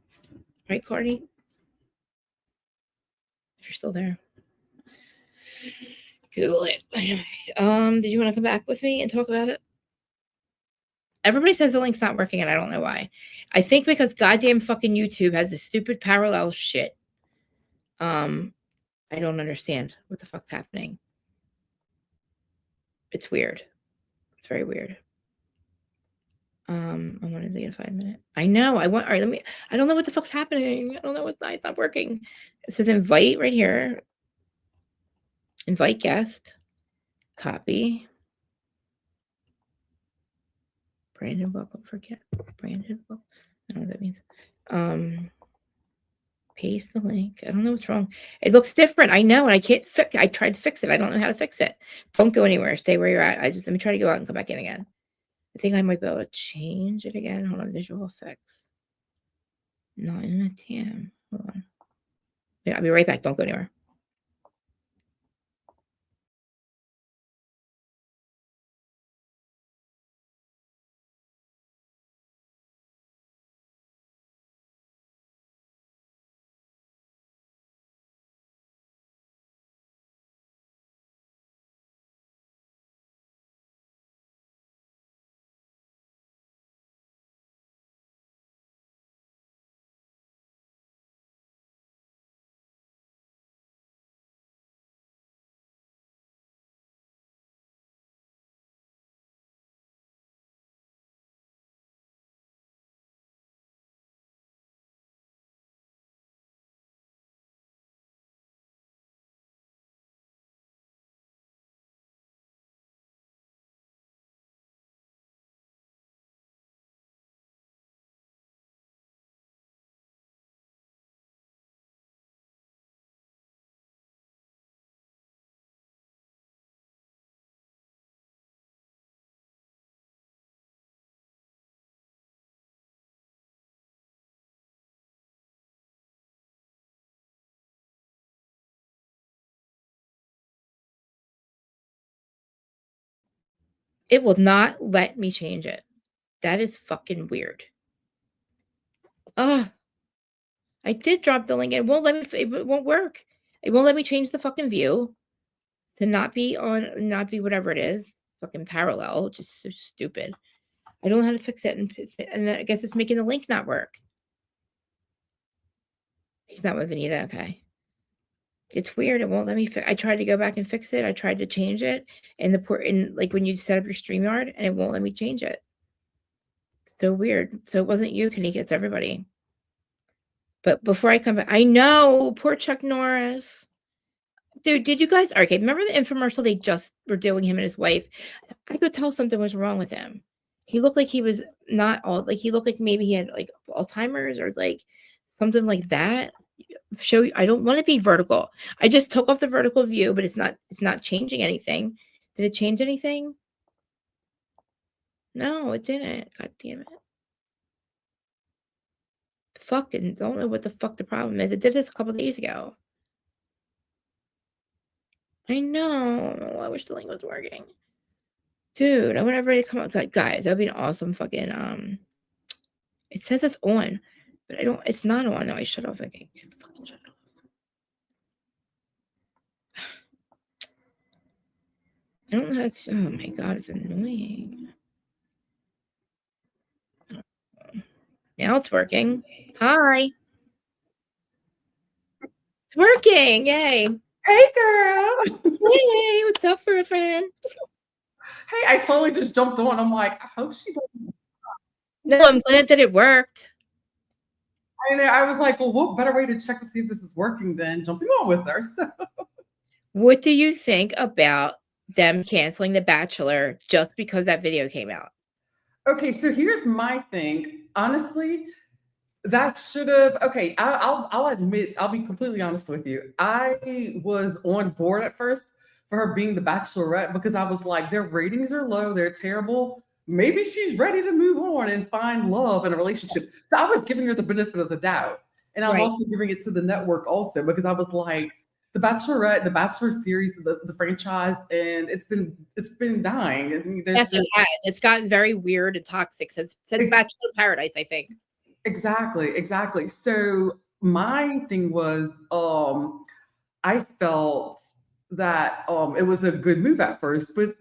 right, Cardi? If you're still there, Google it. Did you want to come back with me and talk about it? Everybody says the link's not working, and I don't know why. I think because goddamn fucking YouTube has this stupid parallel shit. I don't understand what the fuck's happening. It's weird. It's very weird. I wanted to get a 5-minute. I know. All right, I don't know what the fuck's happening. I don't know it's not working. It says invite right here. Invite guest. Copy. Brandon, welcome. Forget. Brandon, welcome. I don't know what that means. Paste the link. I don't know what's wrong. It looks different. I know, and I can't fix. I tried to fix it. I don't know how to fix it. Don't go anywhere. Stay where you're at. Let me try to go out and come back in again. I think I might be able to change it again. Hold on, visual effects. Not in a TM. Hold on. Yeah, I'll be right back. Don't go anywhere. It will not let me change it. That is fucking weird. Oh, I did drop the link. It won't let me. It won't work. It won't let me change the fucking view to not be whatever it is. Fucking parallel. Just so stupid. I don't know how to fix it, and I guess it's making the link not work. He's not with Vanita. Okay. It's weird. It won't let me. I tried to go back and fix it. I tried to change it in like when you set up your StreamYard, and it won't let me change it. So weird. So it wasn't you, Kanika. It's everybody. But before I come back, I know, poor Chuck Norris. Dude, did you guys? Okay, remember the infomercial they just were doing him and his wife? I could tell something was wrong with him. He looked like he was not all like he looked like maybe he had like Alzheimer's or like something like that. I don't want to be vertical. I just took off the vertical view, but it's not changing anything. Did it change anything? No, it didn't. God damn it. Fucking don't know what the fuck the problem is. It did this a couple days ago. I know. I wish the link was working. Dude, I want everybody to come up. Guys, that would be an awesome fucking it says it's on, but it's not on. No, I shut off again. Fucking shut off. I don't know how to, oh my god, it's annoying. Now it's working. Hi. It's working. Yay. Hey, girl. Yay. What's up, friend? Hey, I totally just jumped on. I'm like, I hope she doesn't. No, I'm glad that it worked. And I was like, well, what better way to check to see if this is working than jumping on with her? So What do you think about them canceling The Bachelor just because that video came out? okay, so here's my thing. Honestly, that should have okay. I'll admit I'll be completely honest with you. I was on board at first for her being the Bachelorette because I was like, their ratings are low, they're terrible. Maybe she's ready to move on and find love in a relationship. So I was giving her the benefit of the doubt, and I was Right. also giving it to the network also because I was like, the Bachelorette, the Bachelor series, the franchise, and it's been dying. I mean, there's Yes, it has. It's gotten very weird and toxic since Bachelor in Paradise, I think. exactly. So my thing was, I felt that it was a good move at first, but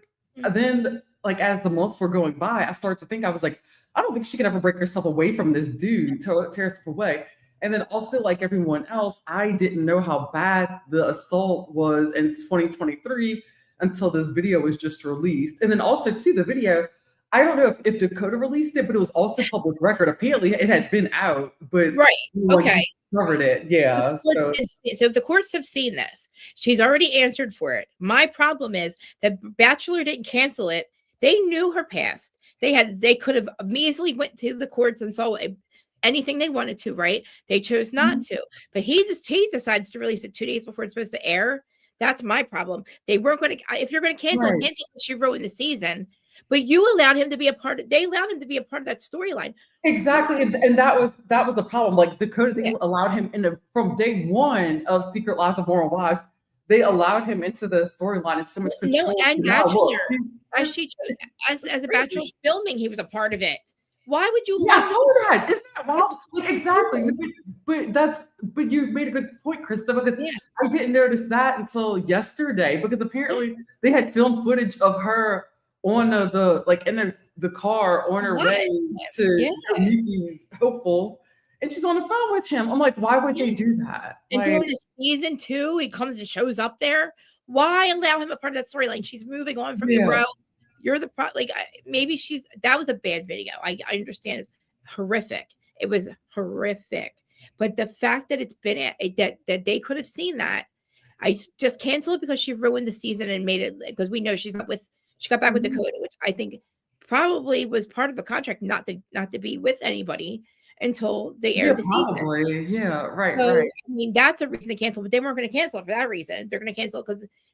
then like as the months were going by, I started to think I was like, I don't think she could ever break herself away from this dude, tear herself away. And then also like everyone else, I didn't know how bad the assault was in 2023 until this video was just released. And then also too, the video, I don't know if Dakota released it, but it was also public record. Apparently it had been out, but Right. no one Okay. covered it. Yeah. So if the courts have seen this, she's already answered for it. My problem is that Bachelor didn't cancel it. They knew her past. They could have easily went to the courts and saw anything they wanted to, right? They chose not to. But he decides to release it 2 days before it's supposed to air. That's my problem. They weren't going to, if you're going to cancel, Right. cancel she ruined the season. But you allowed him to be a part of, they allowed him to be a part of that storyline. Exactly, and that was the problem. Like Dakota, they allowed him from day one of Secret Lives of Moral Wives. They allowed him into the storyline and so much control. No, and Now, look, Bachelor, as a Bachelor filming, he was a part of it. Why would you? Yeah, I saw that. Isn't that wild? Like, exactly. But you made a good point, Krista, because I didn't notice that until yesterday because apparently they had film footage of her on in the car on her way to Miki's hopefuls, and she's on the phone with him. I'm like, why would they do that? And during the season 2, he comes and shows up there. Why allow him a part of that storyline? She's moving on from you, bro. You're the maybe that was a bad video. I understand it's horrific. It was horrific. But the fact that it's been that they could have seen that, I just canceled it because she ruined the season and made it because we know she got back with Dakota, which I think probably was part of the contract not to be with anybody until they air the season. Yeah, right. I mean, that's a reason to cancel, but they weren't going to cancel it for that reason. They're going to cancel it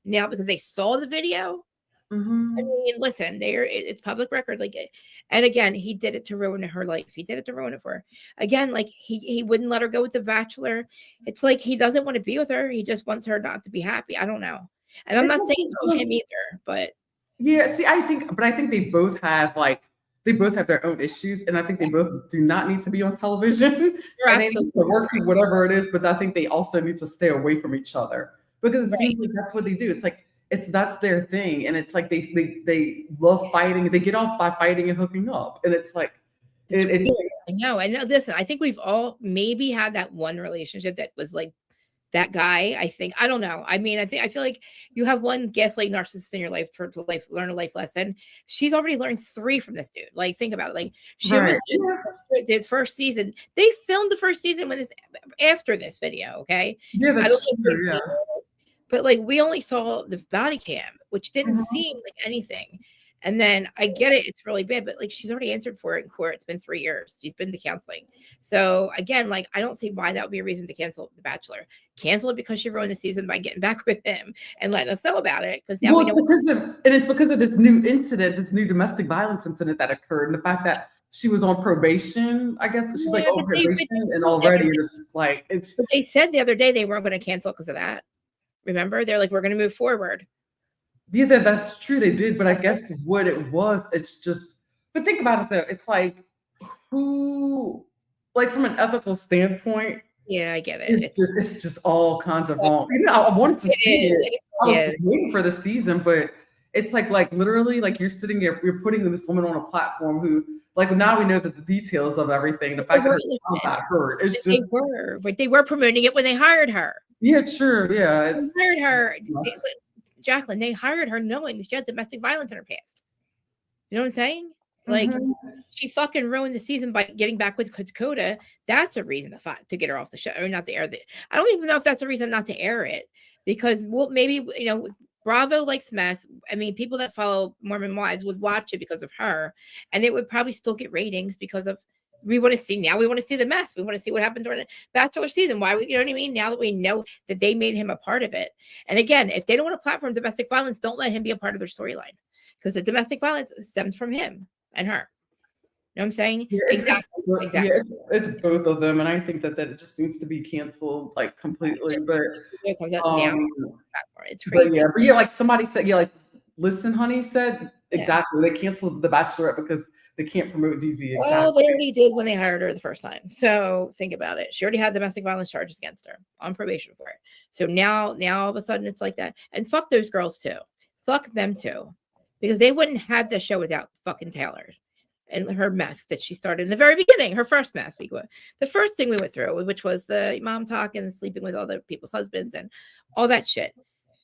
because they saw the video. I mean, listen, it's public record. And again, he did it to ruin her life. He did it to ruin it for her. Again, he wouldn't let her go with the Bachelor. It's like he doesn't want to be with her. He just wants her not to be happy. I don't know. And I'm not saying him either, but yeah. See, I think they both have their own issues, and I think they both do not need to be on television. And they need to work through whatever it is, but I think they also need to stay away from each other because it seems like that's what they do. It's like that's their thing, and it's like they love fighting. They get off by fighting and hooking up, and it's like I know. Listen, I think we've all maybe had that one relationship that was like that guy. I think I don't know. I mean, I feel like you have one gaslight narcissist in your life to learn a life lesson. She's already learned 3 from this dude. Like, think about it. Like, she was the first season. They filmed the first season after this video. Okay, that's true. But we only saw the body cam, which didn't seem like anything. And then I get it, it's really bad, but she's already answered for it in court. It's been 3 years. She's been to counseling. So again, I don't see why that would be a reason to cancel The Bachelor. Cancel it because she ruined the season by getting back with him and letting us know about it. Because now we know it's because of this new incident, this new domestic violence incident that occurred, and the fact that she was on probation. I guess she's on probation, and already it's. But they said the other day they weren't going to cancel because of that. Remember, they're like, we're going to move forward. Yeah, that's true. They did, but I guess what it was, it's just. But think about it though. It's who, from an ethical standpoint. Yeah, I get it. It's just all kinds of wrong. I wanted to see it. I was waiting for the season, but it's like literally you're sitting there, you're putting this woman on a platform who now we know that the details of everything, the fact that her got hurt. It's just they were promoting it when they hired her. Yeah, true. Yeah, they hired her. Jacqueline, they hired her knowing that she had domestic violence in her past. You know what I'm saying? Like, Mhm. she fucking ruined the season by getting back with Dakota. That's a reason to get her off the show, or not to air it. I don't even know if that's a reason not to air it, because well, maybe Bravo likes mess. I mean, people that follow Mormon Wives would watch it because of her, and it would probably still get ratings because of we want to see the mess. We want to see what happened during the Bachelor season. Why you know what I mean? Now that we know that they made him a part of it, and again, if they don't want to platform domestic violence, don't let him be a part of their storyline, because the domestic violence stems from him and her. You know what I'm saying? Yeah, Exactly. it's both of them, and I think that it just needs to be canceled like completely. Just But it comes out now. um, It's but crazy. yeah, like somebody said, yeah, like Listen Honey said Yeah. exactly. They canceled The Bachelorette because they can't promote DV. Well, Exactly. they already did when they hired her the first time. So think about it. She already had domestic violence charges against her on probation for it. So now all of a sudden it's like that. And fuck those girls too. Fuck them too. Because they wouldn't have the show without fucking Taylor and her mess that she started in the very beginning, her first mess. The first thing we went through, which was the mom talk and sleeping with other people's husbands and all that shit.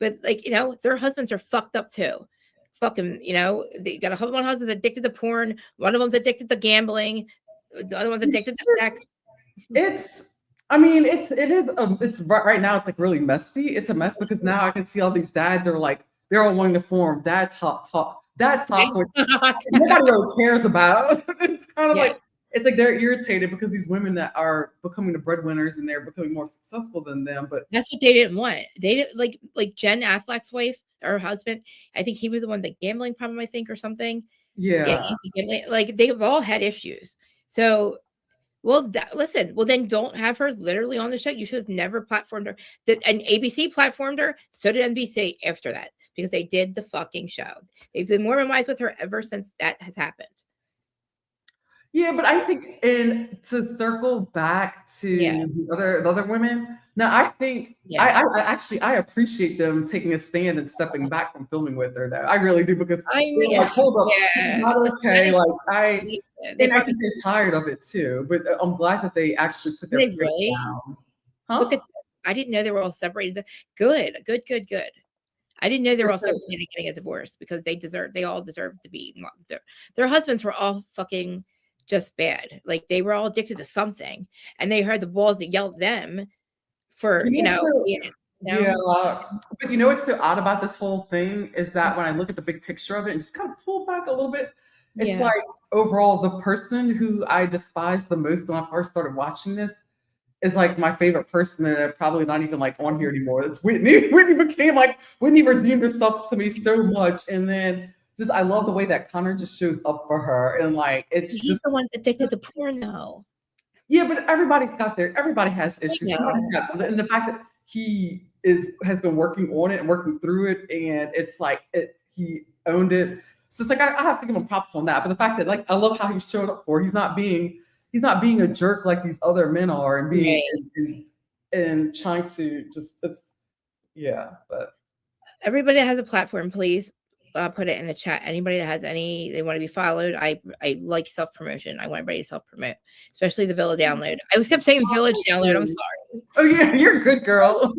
But like, their husbands are fucked up too. Fucking, they got one husband's addicted to porn, one of them's addicted to gambling, the other one's addicted to sex. It's right now it's like really messy. It's a mess because now I can see all these dads are like they're all wanting to form dad talk, which nobody really cares about. It's kind of like it's like they're irritated because these women that are becoming the breadwinners and they're becoming more successful than them. But that's what they didn't want. They didn't like Jen Affleck's wife or her husband. I think he was the one that gambling problem, I think, or something. Yeah, like they've all had issues. So, listen. Well, then don't have her literally on the show. You should have never platformed her. And ABC platformed her. So did NBC after that because they did the fucking show. They've been Mormon Wives with her ever since that has happened. Yeah, but I think, and to circle back to the other women, now I think I actually I appreciate them taking a stand and stepping back from filming with her. Though I really do because like, hold up, it's not okay. Like I think they're tired of it too. But I'm glad that they actually put their foot down. Huh? Look at I didn't know they were all separated. Good. I didn't know they were all separated getting a divorce because they all deserve to be. Their husbands were all fucking just bad. Like they were all addicted to something, and they heard the balls that yelled them for But you know what's so odd about this whole thing is that when I look at the big picture of it and just kind of pull back a little bit, it's like overall the person who I despised the most when I first started watching this is like my favorite person and probably not even like on here anymore. It's Whitney. Whitney redeemed herself to me so much, and then. I love the way that Connor just shows up for her, and like he's just the one addicted to porno. Yeah, but everybody has issues. And the fact that he has been working on it and working through it, and he owned it. So it's like I have to give him props on that. But the fact that like I love how he showed up for. He's not being a jerk like these other men are, and being and trying to just But everybody that has a platform, please. Put it in the chat. Anybody that has they want to be followed. I like self-promotion. I want everybody to self-promote, especially the Villa download. I kept saying Village download. I'm sorry. Oh yeah, you're a good girl.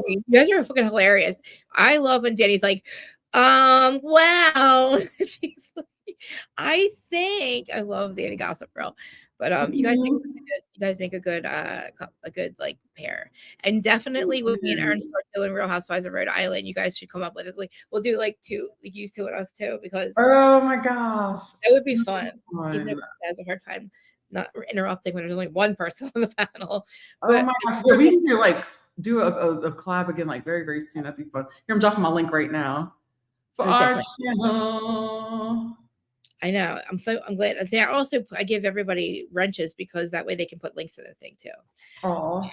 You guys are fucking hilarious. I love when Danny's like, well, she's like, I think I love Danny Gossip Girl. But you guys make a good like pair, and definitely with me and Aaron start doing Real Housewives of Rhode Island, you guys should come up with it. We'll do like use two and us too because oh my gosh, that would be fun. Even if it has a hard time not interrupting when there's only one person on the panel. Oh my gosh, yeah, we need to like do a collab again like very very soon. That'd be fun. Here, I'm dropping my link right now for our channel. I know. I'm glad. I give everybody wrenches because that way they can put links to the thing too. Oh,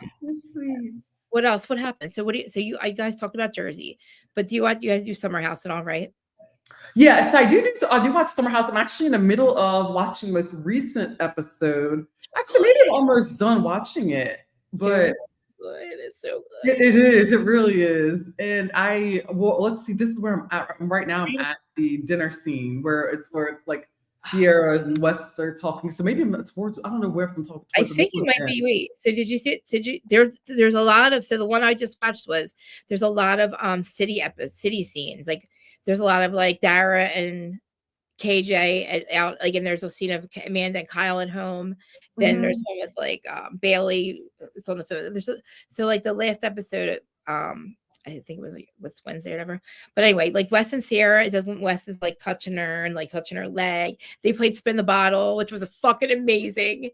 sweet. What else? What happened? So you guys talked about Jersey, but you guys do Summer House and all, right? Yes, I do. I do watch Summer House. I'm actually in the middle of watching the most recent episode. Actually, maybe I'm almost done watching it, but it's so good. It is. It really is. And let's see. This is where I'm at right now. I'm at the dinner scene where like Sierra and West are talking. So maybe I'm towards. I don't know where I'm talking. I think you might be. Wait. So did you see? There's a lot of. So the one I just watched there's a lot of city scenes. Like there's a lot of like Dara and KJ out, like, and there's a scene of Amanda and Kyle at home. Then there's one with like Bailey is on the phone. So like the last episode, I think it was like with Wednesday or whatever. But anyway, like Wes and Sierra is when Wes is like touching her and like touching her leg. They played Spin the Bottle, which was a fucking amazing.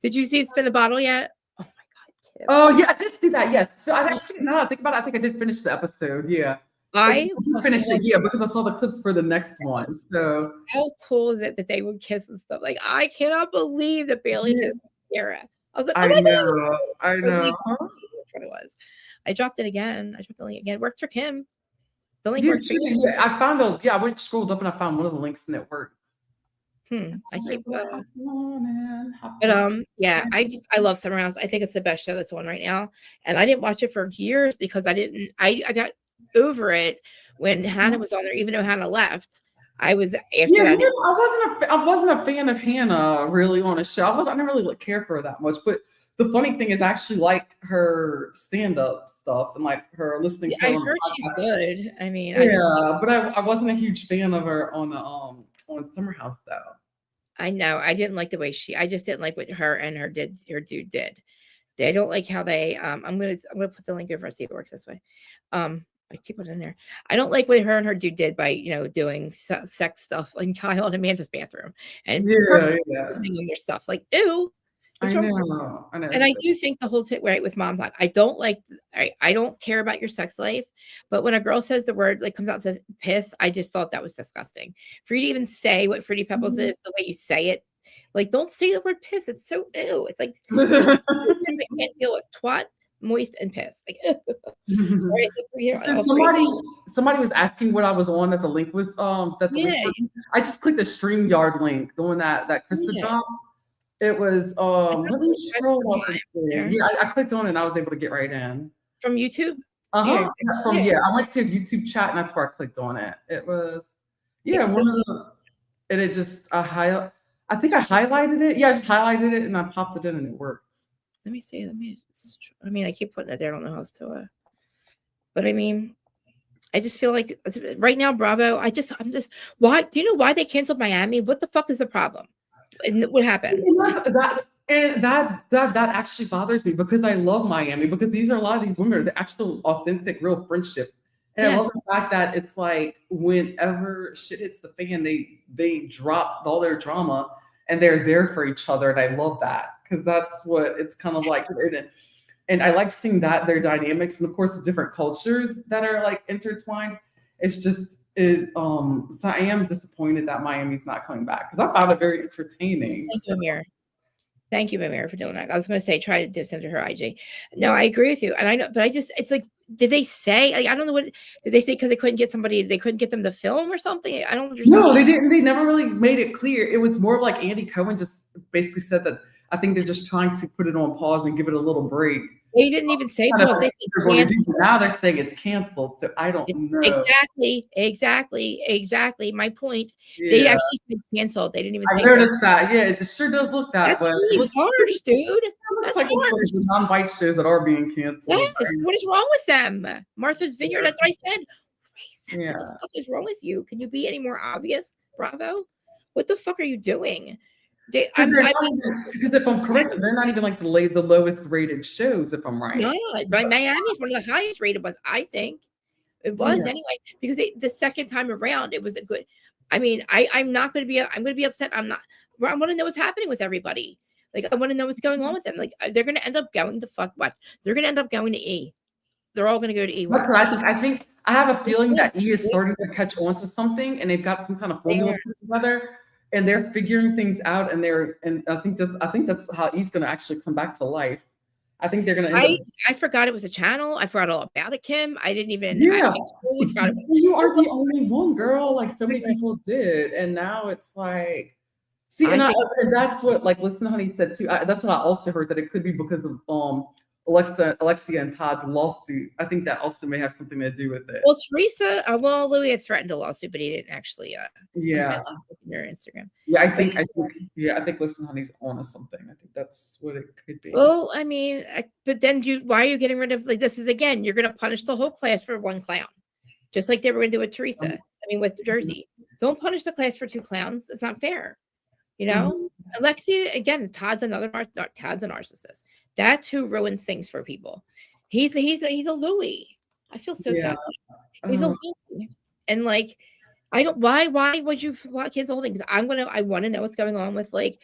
Did you see Spin the Bottle yet? Oh my god, Kim. Oh yeah, I did see that. Yes. So I actually, now I think about it, I think I did finish the episode. Yeah. I finished it, yeah, because I saw the clips for the next one. So how cool is it that they would kiss and stuff? Like, I cannot believe that Bailey kissed Sierra. I was like, oh my god. I know. Which one it was. I dropped it again. I dropped the link again. It worked for Kim. The link Yeah, worked for you. yeah, I found a, yeah, I went scrolled up and I found one of the links and it worked. I keep but yeah, I love Summer House. I think it's the best show that's on right now. And I didn't watch it for years because I got over it when Hannah was on there, even though Hannah left. I was after that. I wasn't a fan of Hannah really on a show. I didn't really care for her that much. But the funny thing is, I actually like her stand-up stuff and like her listening to. I heard she's good. I mean, but I wasn't a huge fan of her on the Summer House though. I know. I didn't like the way I just didn't like what her and her dude did. I don't like how they I'm gonna put the link over and see if it works this way. I keep it in there. I don't like what her and her dude did by doing sex stuff like Kyle and Amanda's bathroom and their stuff. Like, ew. I know. And I do think the whole right with mom talk. I don't care about your sex life, but when a girl says the word, like comes out and says piss, I just thought that was disgusting. For you to even say what Fruity Pebbles is, the way you say it, like don't say the word piss. It's so ew. It's like I can't deal with twat, moist, and piss. Like so somebody was asking what I was on that the link was I just clicked the StreamYard link, the one that Krista dropped. It was let me scroll up I clicked on it and I was able to get right in. From YouTube? I went to a YouTube chat and that's where I clicked on it. It was and it just I think I highlighted it. Yeah, I just highlighted it and I popped it in and it worked. Let me see. I mean, I keep putting it there. I don't know how else to but I mean, I just feel like right now, Bravo. I'm just why do you know why they canceled Miami? What the fuck is the problem? And what happened? That actually bothers me because I love Miami because these are a lot of these women are the actual authentic, real friendship. And I love the fact that it's like whenever shit hits the fan, they drop all their drama and they're there for each other. And I love that because that's what it's kind of like. And I like seeing that their dynamics and of course the different cultures that are like intertwined. It's just so I am disappointed that Miami's not coming back because I found it very entertaining. Thank you, Amir, for doing that. I was going to say try to send to her IG. No, I agree with you, and I know, but it's like, did they say? Like, I don't know what did they say because they couldn't get somebody, they couldn't get them to film or something. I don't understand. No, they didn't. They never really made it clear. It was more of like Andy Cohen just basically said that I think they're just trying to put it on pause and give it a little break. They didn't even say pause. They said now they're saying it's canceled. So I don't know. Exactly. My point. Yeah. They actually said canceled. They didn't even say. I noticed that. Yeah, it sure does look that way. That's really harsh, dude. That's like harsh. Non-white shows that are being canceled. Yes. Right? What is wrong with them? Martha's Vineyard. That's what I said. Racist. Yeah. What the fuck is wrong with you? Can you be any more obvious? Bravo. What the fuck are you doing? Because if I'm correct, they're not even like the lowest rated shows, if I'm right. No, but Miami's one of the highest rated ones, I think. It was anyway, because the second time around, it was a good. I mean, I'm not going to be. I'm going to be upset. I want to know what's happening with everybody. Like, I want to know what's going on with them. Like, they're going to end up going to fuck what? They're going to end up going to E. They're all going to go to E. That's what I think. I think I have a feeling that E is starting to catch on to something, and they've got some kind of formula put together. And they're figuring things out, and I think that's how E's going to actually come back to life. I think they're going to. I forgot it was a channel. I forgot all about it, Kim. I didn't even. Yeah, you are the only one, girl. Like so many people did, and now it's like. See, and that's what like Listen Honey said too. That's what I also heard that it could be because of Alexia and Todd's lawsuit. I think that also may have something to do with it. Well, Teresa, Louis had threatened a lawsuit, but he didn't actually. Their Instagram. Yeah, I think Listen Honey's on to something. I think that's what it could be. Well, I mean, but then why are you getting rid of like this? Is again, you're going to punish the whole class for one clown, just like they were going to do with Teresa. With Jersey. Don't punish the class for two clowns. It's not fair. You know, Alexia, again, Todd's a narcissist. That's who ruins things for people. He's a Louis. I feel so Yeah. sad. He's a Louis. And like, I don't, why would you want kids holding? Because I want to know what's going on with like,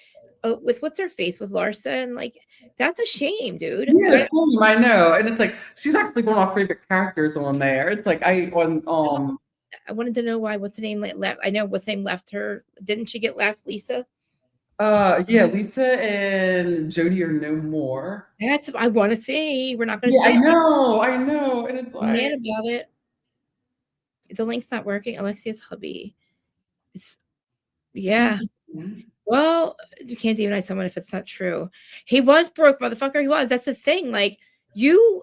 with what's her face with Larsa, and like, that's a shame, dude. Yeah, same, I know. And it's like, she's actually one of my favorite characters on there. It's like, I wanted to know why, what's the name left? I know what's the name left her. Didn't she get left, Lisa? Yeah, Lisa and Jody are no more. That's I want to see. We're not going to Yeah, see. I know. And it's I'm like, mad about it. The link's not working. Alexia's hubby. Yeah. Well, you can't demonize someone if it's not true. He was broke, motherfucker. He was. That's the thing. Like, you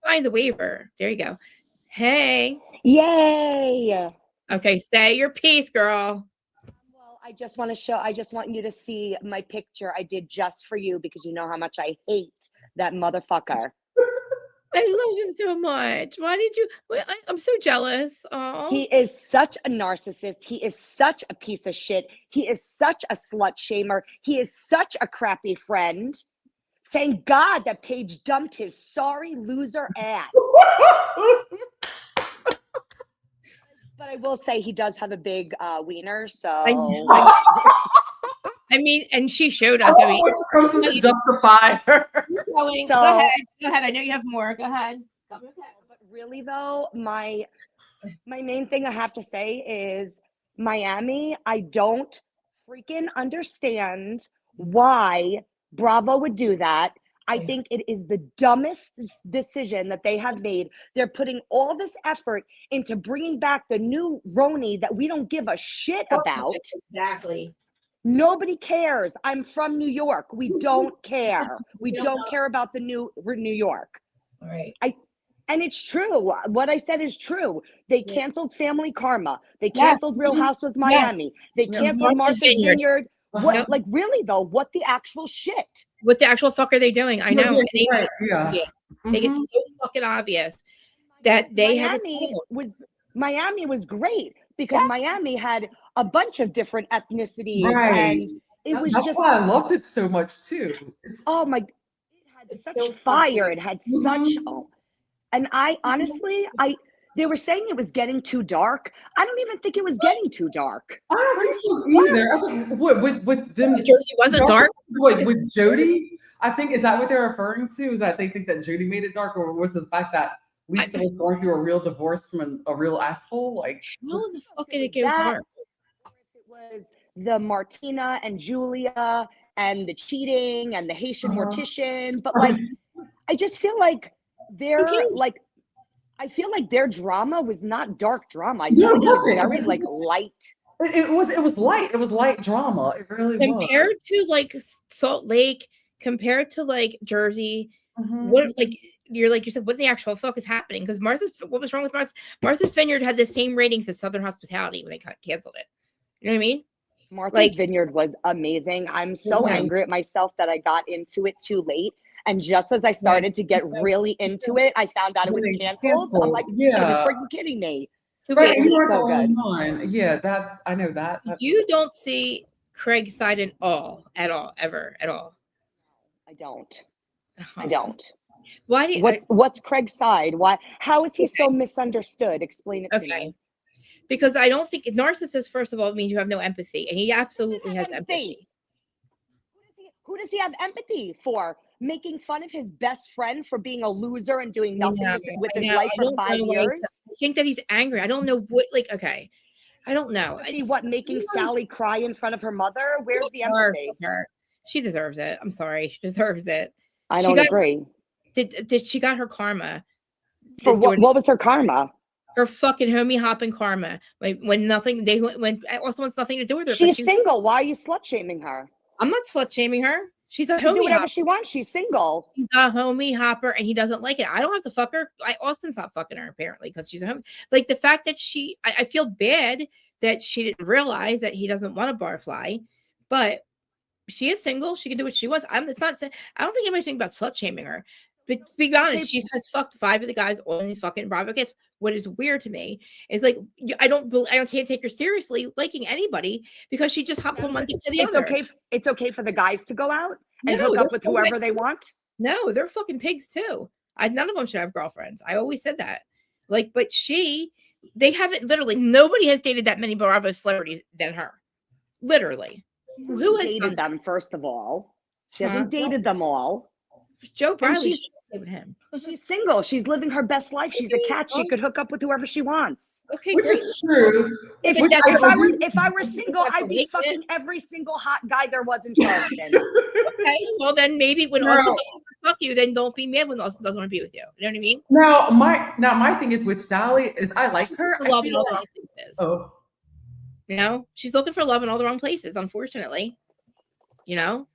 signed the waiver. There you go. Hey. Yay. Okay, say your piece, girl. Well, I just want you to see my picture I did just for you because you know how much I hate that motherfucker. I love him so much. Why did you? I'm so jealous. Oh, He is such a narcissist. He is such a piece of shit. He is such a slut shamer. He is such a crappy friend. Thank God that Paige dumped his sorry loser ass. But I will say he does have a big wiener, so I mean, and she showed us. I mean, she comes to justify her. go ahead. Go ahead. I know you have more. Go ahead. But really, though, my main thing I have to say is Miami. I don't freaking understand why Bravo would do that. I think it is the dumbest decision that they have made. They're putting all this effort into bringing back the new Roni that we don't give a shit about. Exactly. Nobody cares. I'm from New York. We don't care. We don't care about the new New York. All right. And it's true. What I said is true. They canceled Family Karma. They canceled Real Housewives Miami. They canceled Martha's Vineyard. What, like, really though? What the actual shit? What the actual fuck are they doing? I know. Yeah. They get so fucking obvious that they Miami was great because Miami had a bunch of different ethnicities, and it was That's just why I loved it so much too. Oh my! It had such fire. It had such. And I honestly, they were saying it was getting too dark. I don't even think it was getting too dark. I don't think so either. I think with them, Jersey wasn't dark. With Jody, I think is that what they're referring to? Is that they think that Jody made it dark, or was the fact that Lisa was going through a real divorce from a real asshole? Like, how the fuck did it get dark? It was the Martina and Julia and the cheating and the Haitian mortician, but like, I just feel like they're like. I feel like their drama was not dark drama. I feel like it was very like light. It was light. It was light drama. It really was. Compared to like Salt Lake, compared to like Jersey, what like you said, what the actual fuck is happening? Because what was wrong with Martha's Vineyard had the same ratings as Southern Hospitality when they canceled it. You know what I mean? Martha's Vineyard was amazing. I'm so angry at myself that I got into it too late. And just as I started to get really into it, I found out it was canceled. So I'm like, you're freaking kidding me. So right, it was so good. Yeah, I know that. You don't see Craig's side at all, ever. I don't. I don't. Why do you, what's Craig's side? Why? How is he so misunderstood? Explain it to me. Because I don't think narcissist, first of all, means you have no empathy, and he absolutely has empathy. Who does he have empathy for? Making fun of his best friend for being a loser and doing nothing with his life for 5 years? I think that he's angry. I don't know what, like, okay. I don't know. Making Sally cry in front of her mother? Where's the empathy? She deserves it. I'm sorry. She deserves it. I don't agree. Did she got her karma? For what was her karma? Her fucking homie hopping karma. Like when also wants nothing to do with her. She's single. Why are you slut shaming her? I'm not slut shaming her. She's a homie. Do whatever she wants. She's single. She's a homie hopper, and he doesn't like it. I don't have to fuck her. Austin's not fucking her apparently because she's a homie. Like the fact that I feel bad that she didn't realize that he doesn't want a barfly, but she is single. She can do what she wants. I don't think anybody's thinking about slut shaming her. But to be honest, she has fucked 5 of the guys on these fucking Bravo kids. What is weird to me is like I can't take her seriously liking anybody because she just hops from one thing to the other. It's okay for the guys to go out and No, hook up they're with so whoever nice they to- want. No, they're fucking pigs too. None of them should have girlfriends. I always said that. Like, but they haven't literally. Nobody has dated that many Bravo celebrities than her. Literally, who has dated them? First of all, she hasn't dated them all. Joe Bradley she's- with him. She's single. She's living her best life. She's a cat. She could hook up with whoever she wants. Okay, Which great. is true. If Which I were single, I'd be fucking every single hot guy there was in Charleston. Okay, well then maybe when Austin doesn't fuck you, then don't be mad when Austin doesn't want to be with you. You know what I mean? Now my thing is with Sally is I like her. I Love in feel all the like- wrong places. oh, You know, she's looking for love in all the wrong places. Unfortunately, you know.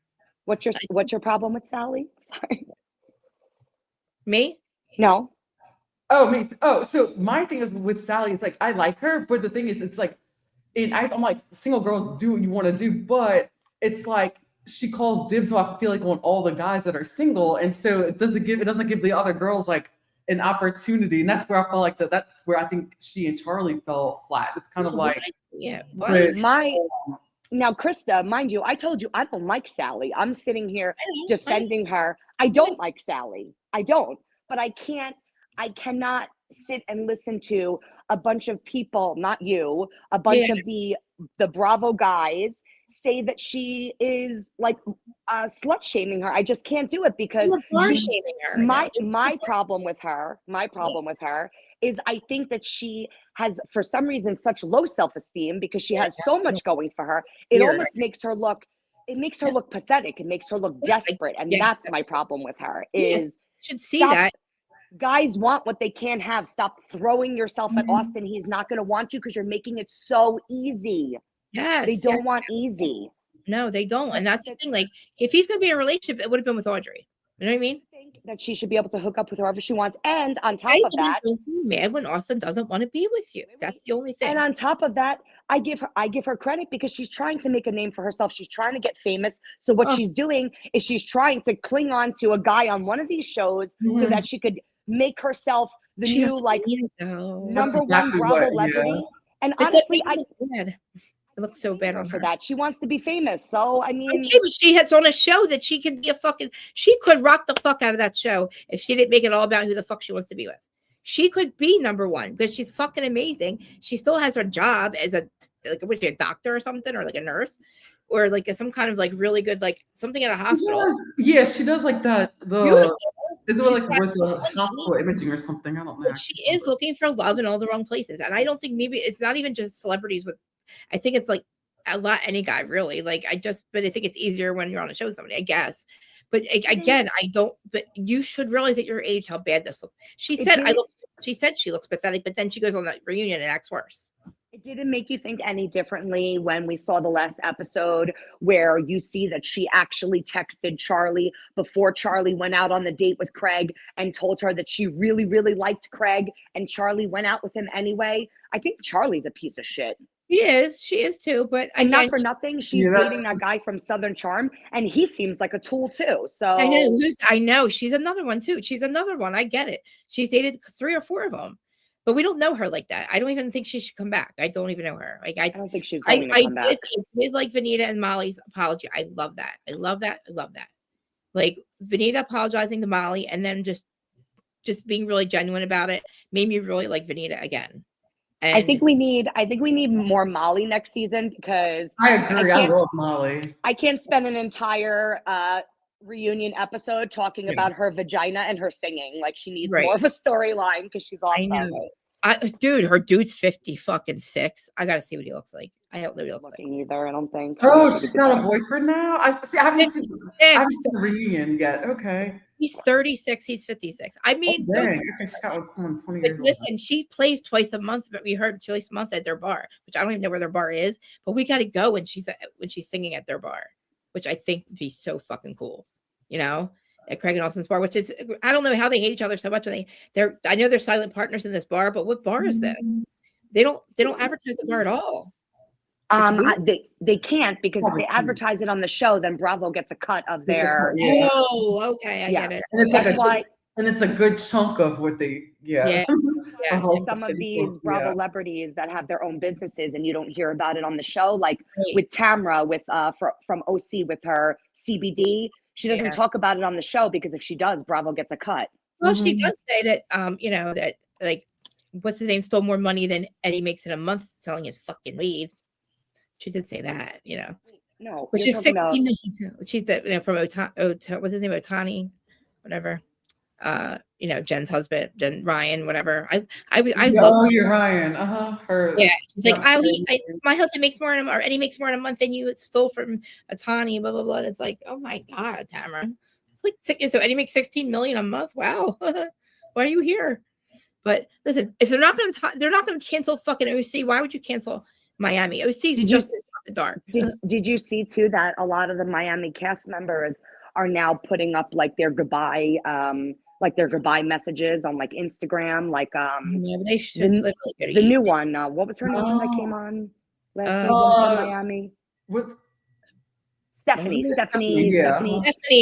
What's your problem with Sally? Sorry. Me? No. me. Oh, so my thing is with Sally, it's like I like her, but the thing is, it's like, I'm like single girl, do what you want to do, but it's like she calls dibs. I feel like on all the guys that are single, and so it doesn't give the other girls like an opportunity, and that's where I felt like that's where I think she and Charlie fell flat. It's kind of like yeah. but- Now, Krista, mind you, I told you I don't like Sally. I'm sitting here defending her. I don't like Sally. I don't. But I cannot sit and listen to a bunch of people, not you, a bunch of the Bravo guys say that she is like slut shaming her. I just can't do it because shaming her. my problem with her is I think that she has, for some reason, such low self-esteem because she has so much going for her. It almost makes her look, look pathetic. It makes her look desperate. And that's my problem with her is should see that. Guys want what they can't have. Stop throwing yourself at Austin. He's not going to want you because you're making it so easy. Yes. They don't want easy. No, they don't. And that's the thing. Like, if he's going to be in a relationship, it would have been with Audrey. You know what I mean? I think that she should be able to hook up with whoever she wants. And on top of that, don't be mad when Austin doesn't want to be with you. That's the only thing. and on top of that, I give her credit because she's trying to make a name for herself. She's trying to get famous. So what she's doing is she's trying to cling on to a guy on one of these shows so that she could make herself the new like number one Bravo celebrity. And honestly, it looks so bad on her for that. She wants to be famous. So I mean, okay, but she has on a show that she could be she could rock the fuck out of that show if she didn't make it all about who the fuck she wants to be with. She could be number one because she's fucking amazing. She still has her job as a doctor or something, or like a nurse, or like some kind of like really good like something at a hospital. Yeah, she does like the is it like with the hospital imaging or something? I don't know. But she is looking for love in all the wrong places, and I don't think maybe it's not even just celebrities with. I think it's like any guy really. Like but I think it's easier when you're on a show with somebody, I guess. But again, I don't. But you should realize at your age how bad this looks. She said she said she looks pathetic, but then she goes on that reunion and acts worse. It didn't make you think any differently when we saw the last episode where you see that she actually texted Charlie before Charlie went out on the date with Craig and told her that she really, really liked Craig, and Charlie went out with him anyway. I think Charlie's a piece of shit. She is too, but and not for nothing, she's dating that guy from Southern Charm, and he seems like a tool too. So I know she's another one too. She's another one. I get it. She's dated 3 or 4 of them, but we don't know her like that. I don't even think she should come back. I don't even know her. Like I don't think she's going to come back. I did like Venita and Molly's apology. I love that. I love that. Like Venita apologizing to Molly and then just being really genuine about it made me really like Venita again. And I think we need more Molly next season because I agree. I love Molly. I can't spend an entire reunion episode talking about her vagina and her singing. Like she needs more of a storyline because she's awesome. I know. Dude, her dude's 56. I gotta see what he looks like. I don't know what he looks like either. I don't think. Oh, she's got a boyfriend now. I haven't seen the reunion yet. Okay. He's 36. He's 56. I mean, she's got like someone 20 years old. Listen, she plays twice a month, but we heard twice a month at their bar, which I don't even know where their bar is. But we got to go when she's singing at their bar, which I think would be so fucking cool. You know, at Craig and Austin's bar, which is I don't know how they hate each other so much. When I know they're silent partners in this bar, but what bar is this? They don't advertise the bar at all. They can't, because if Probably they can't. advertise it on the show, then Bravo gets a cut of their. Yeah. Oh, okay, I Yeah. get it. And it's like That's why- and it's a good chunk of what they, Yeah. Yeah, of all Some the of things, these so, Bravo yeah. celebrities that have their own businesses and you don't hear about it on the show, like Right. with Tamra from OC with her CBD, she doesn't Yeah. talk about it on the show, because if she does, Bravo gets a cut. Well, she does say that, that like, what's his name stole more money than Eddie makes in a month selling his fucking weed. She did say that, No, which you're is talking 60 about- million. She's the from what's his name, Otani, whatever. Jen's husband, Jen Ryan, whatever. I love. Oh, you're Ryan. Her. Yeah, she's like, Yeah. my husband makes more or Eddie makes more in a month than you stole from Otani, blah blah blah. And it's like, oh my god, Tamara. Like, so Eddie makes 16 million a month. Wow, why are you here? But listen, if they're not going to cancel fucking OC, why would you cancel Miami? OC's just as dark. Did you see too that a lot of the Miami cast members are now putting up like their goodbye messages on like Instagram, like Yeah, but they should the- literally go to the eat. new one. What was her name that came on last season from Miami? What's Stephanie. Yeah. Stephanie,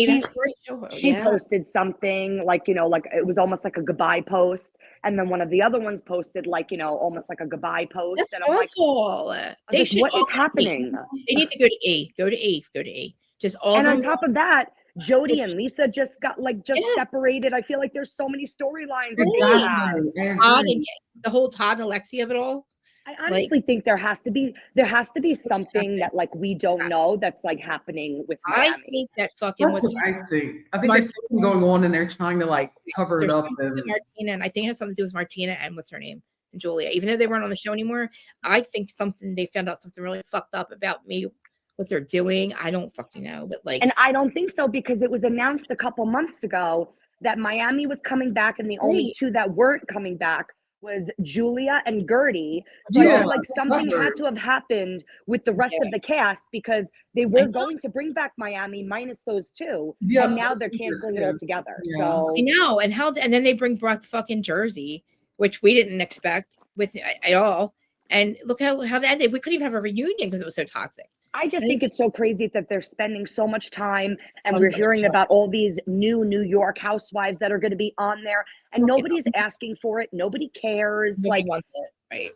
that's right. She posted something like it was almost like a goodbye post, and then one of the other ones posted almost like a goodbye post. That's and I'm like, awful. They should. what is all happening? They need to go to E. Go to E. Go to E. Just all. And of on them. top of that, Jody and Lisa just got Yes. separated. I feel like there's so many storylines. exactly. I Todd agree. and the whole Todd and Alexia of it all. I honestly think there has to be something that like we don't know that's like happening with I Miami. think that fucking That's what's what I think. I think there's something going on, and they're trying to like cover it there's up. something with And Martina, and I think it has something to do with Martina and what's her name and Julia. Even though they weren't on the show anymore, I think they found out something really fucked up about me, what they're doing. I don't fucking know, but like, And I don't think so, because it was announced a couple months ago that Miami was coming back, and the only Right. two that weren't coming back was Julia and Gertie. So I Yeah, feel like something had to have happened with the rest of the cast, because they were know. going to bring back Miami minus those two, yeah, and now that's they're what it canceling is, it all together. Yeah. So I know, and then they bring back fucking Jersey, which we didn't expect at all. And look how it ended. We couldn't even have a reunion because it was so toxic. I just think it's so crazy that they're spending so much time, and Oh we're my hearing God. about all these new New York housewives that are going to be on there, and Look it nobody's asking for it. Nobody cares. Nobody Like, wants it, right?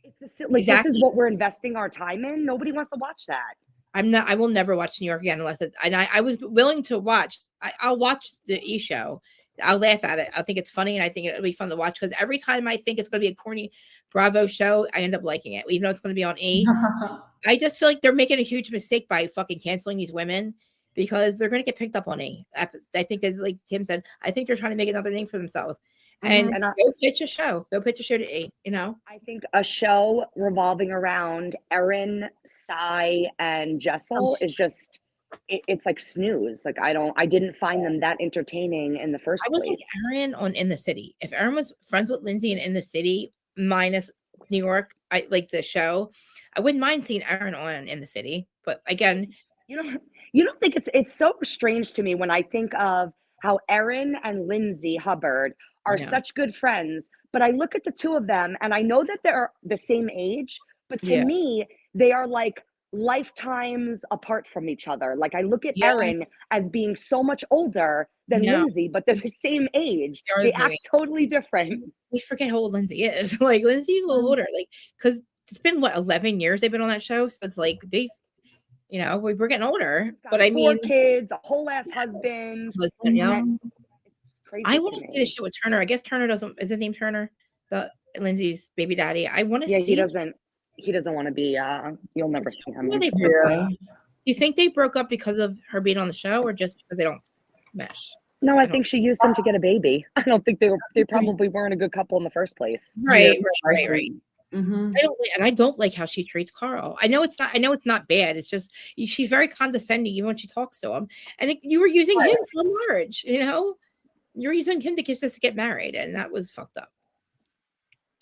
it's like this Exactly. is what we're investing our time in. Nobody wants to watch that. I will never watch New York again unless I was willing to watch. I'll watch the E show. I'll laugh at it. I think it's funny, and I think it'll be fun to watch, because every time I think it's going to be a corny Bravo show, I end up liking it, even though it's going to be on E. I just feel like they're making a huge mistake by fucking canceling these women, because they're going to get picked up on E. I think, as like Kim said, I think they're trying to make another name for themselves. And And go pitch a show. Go pitch a show to E. I think a show revolving around Erin, Sai, and Jessel is just it's like snooze. Like I didn't find them that entertaining in the first I was place. like Erin on In the City. If Erin was friends with Lindsay and In the City minus New York, I like the show. I wouldn't mind seeing Erin on In the City, but again, You don't think it's so strange to me when I think of how Erin and Lindsay Hubbard are know. such good friends, but I look at the two of them and I know that they're the same age, but to Yeah. me, they are like lifetimes apart from each other. Like I look at Yeah. Erin as being so much older than No. Lindsay, but they're the same age. They are They the same act age. totally different. we forget how old Lindsay is. Like Lindsay's a little older, like because it's been 11 years they've been on that show, so it's like we're getting older. Got But I 4 mean, kids, a whole ass husband. husband, It's crazy. I to want to see me. the show with Turner. I guess Turner doesn't. Is his name Turner? The Lindsay's baby daddy. I want to Yeah, see. he doesn't want to be you'll never see him. Why they broke up. Yeah. Do you think they broke up because of her being on the show, or just because they don't mesh? No, I think she used him to get a baby. I don't think they probably weren't a good couple in the first place. Right. Mhm. I don't like how she treats Carl. I know it's not bad. It's just she's very condescending even when she talks to him. And you were using him for marriage. You're using him to get married, and that was fucked up.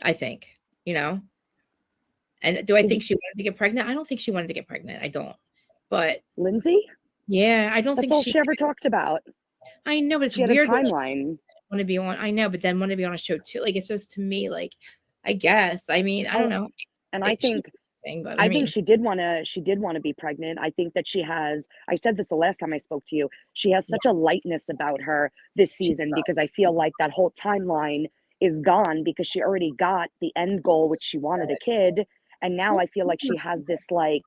I think. And do I think she wanted to get pregnant? I don't think she wanted to get pregnant. I don't. But Lindsay? yeah, I don't That's think all she ever talked about. I know, but it's She had a weird. that, like, timeline. want to be on. I know, but then want to be on a show too. Like it's just to me, like I guess. I mean, I don't know. And I Like, she- think thing, but I I mean, think she did want to be pregnant. I think that I said this the last time I spoke to you. She has yeah, such a lightness about her this she season because I feel like that whole timeline is gone because she already got the end goal, which she wanted a kid. And now I feel like she has this like,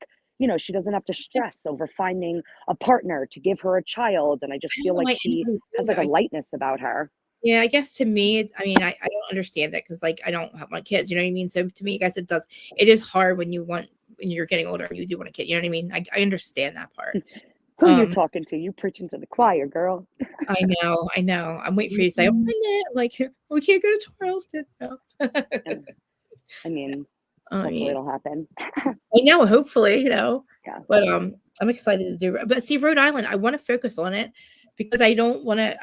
she doesn't have to stress over finding a partner to give her a child. And I just I don't feel know like why she anybody has feels like that a way. lightness about her. Yeah, I guess to me, I mean, I don't understand that because like I don't have my kids, you know what I mean? So to me, I guess it is hard when you're getting older, you do want a kid, you know what I mean? I understand that part. Who you Um, talking to? You preaching to the choir, girl. I know. I'm waiting for you to say, oh, I'm like, we can't go to Charleston now. And I mean, I hopefully mean, it'll happen. I know, hopefully, Yeah. but I'm excited to do. But see, Rhode Island, I want to focus on it because I don't want to.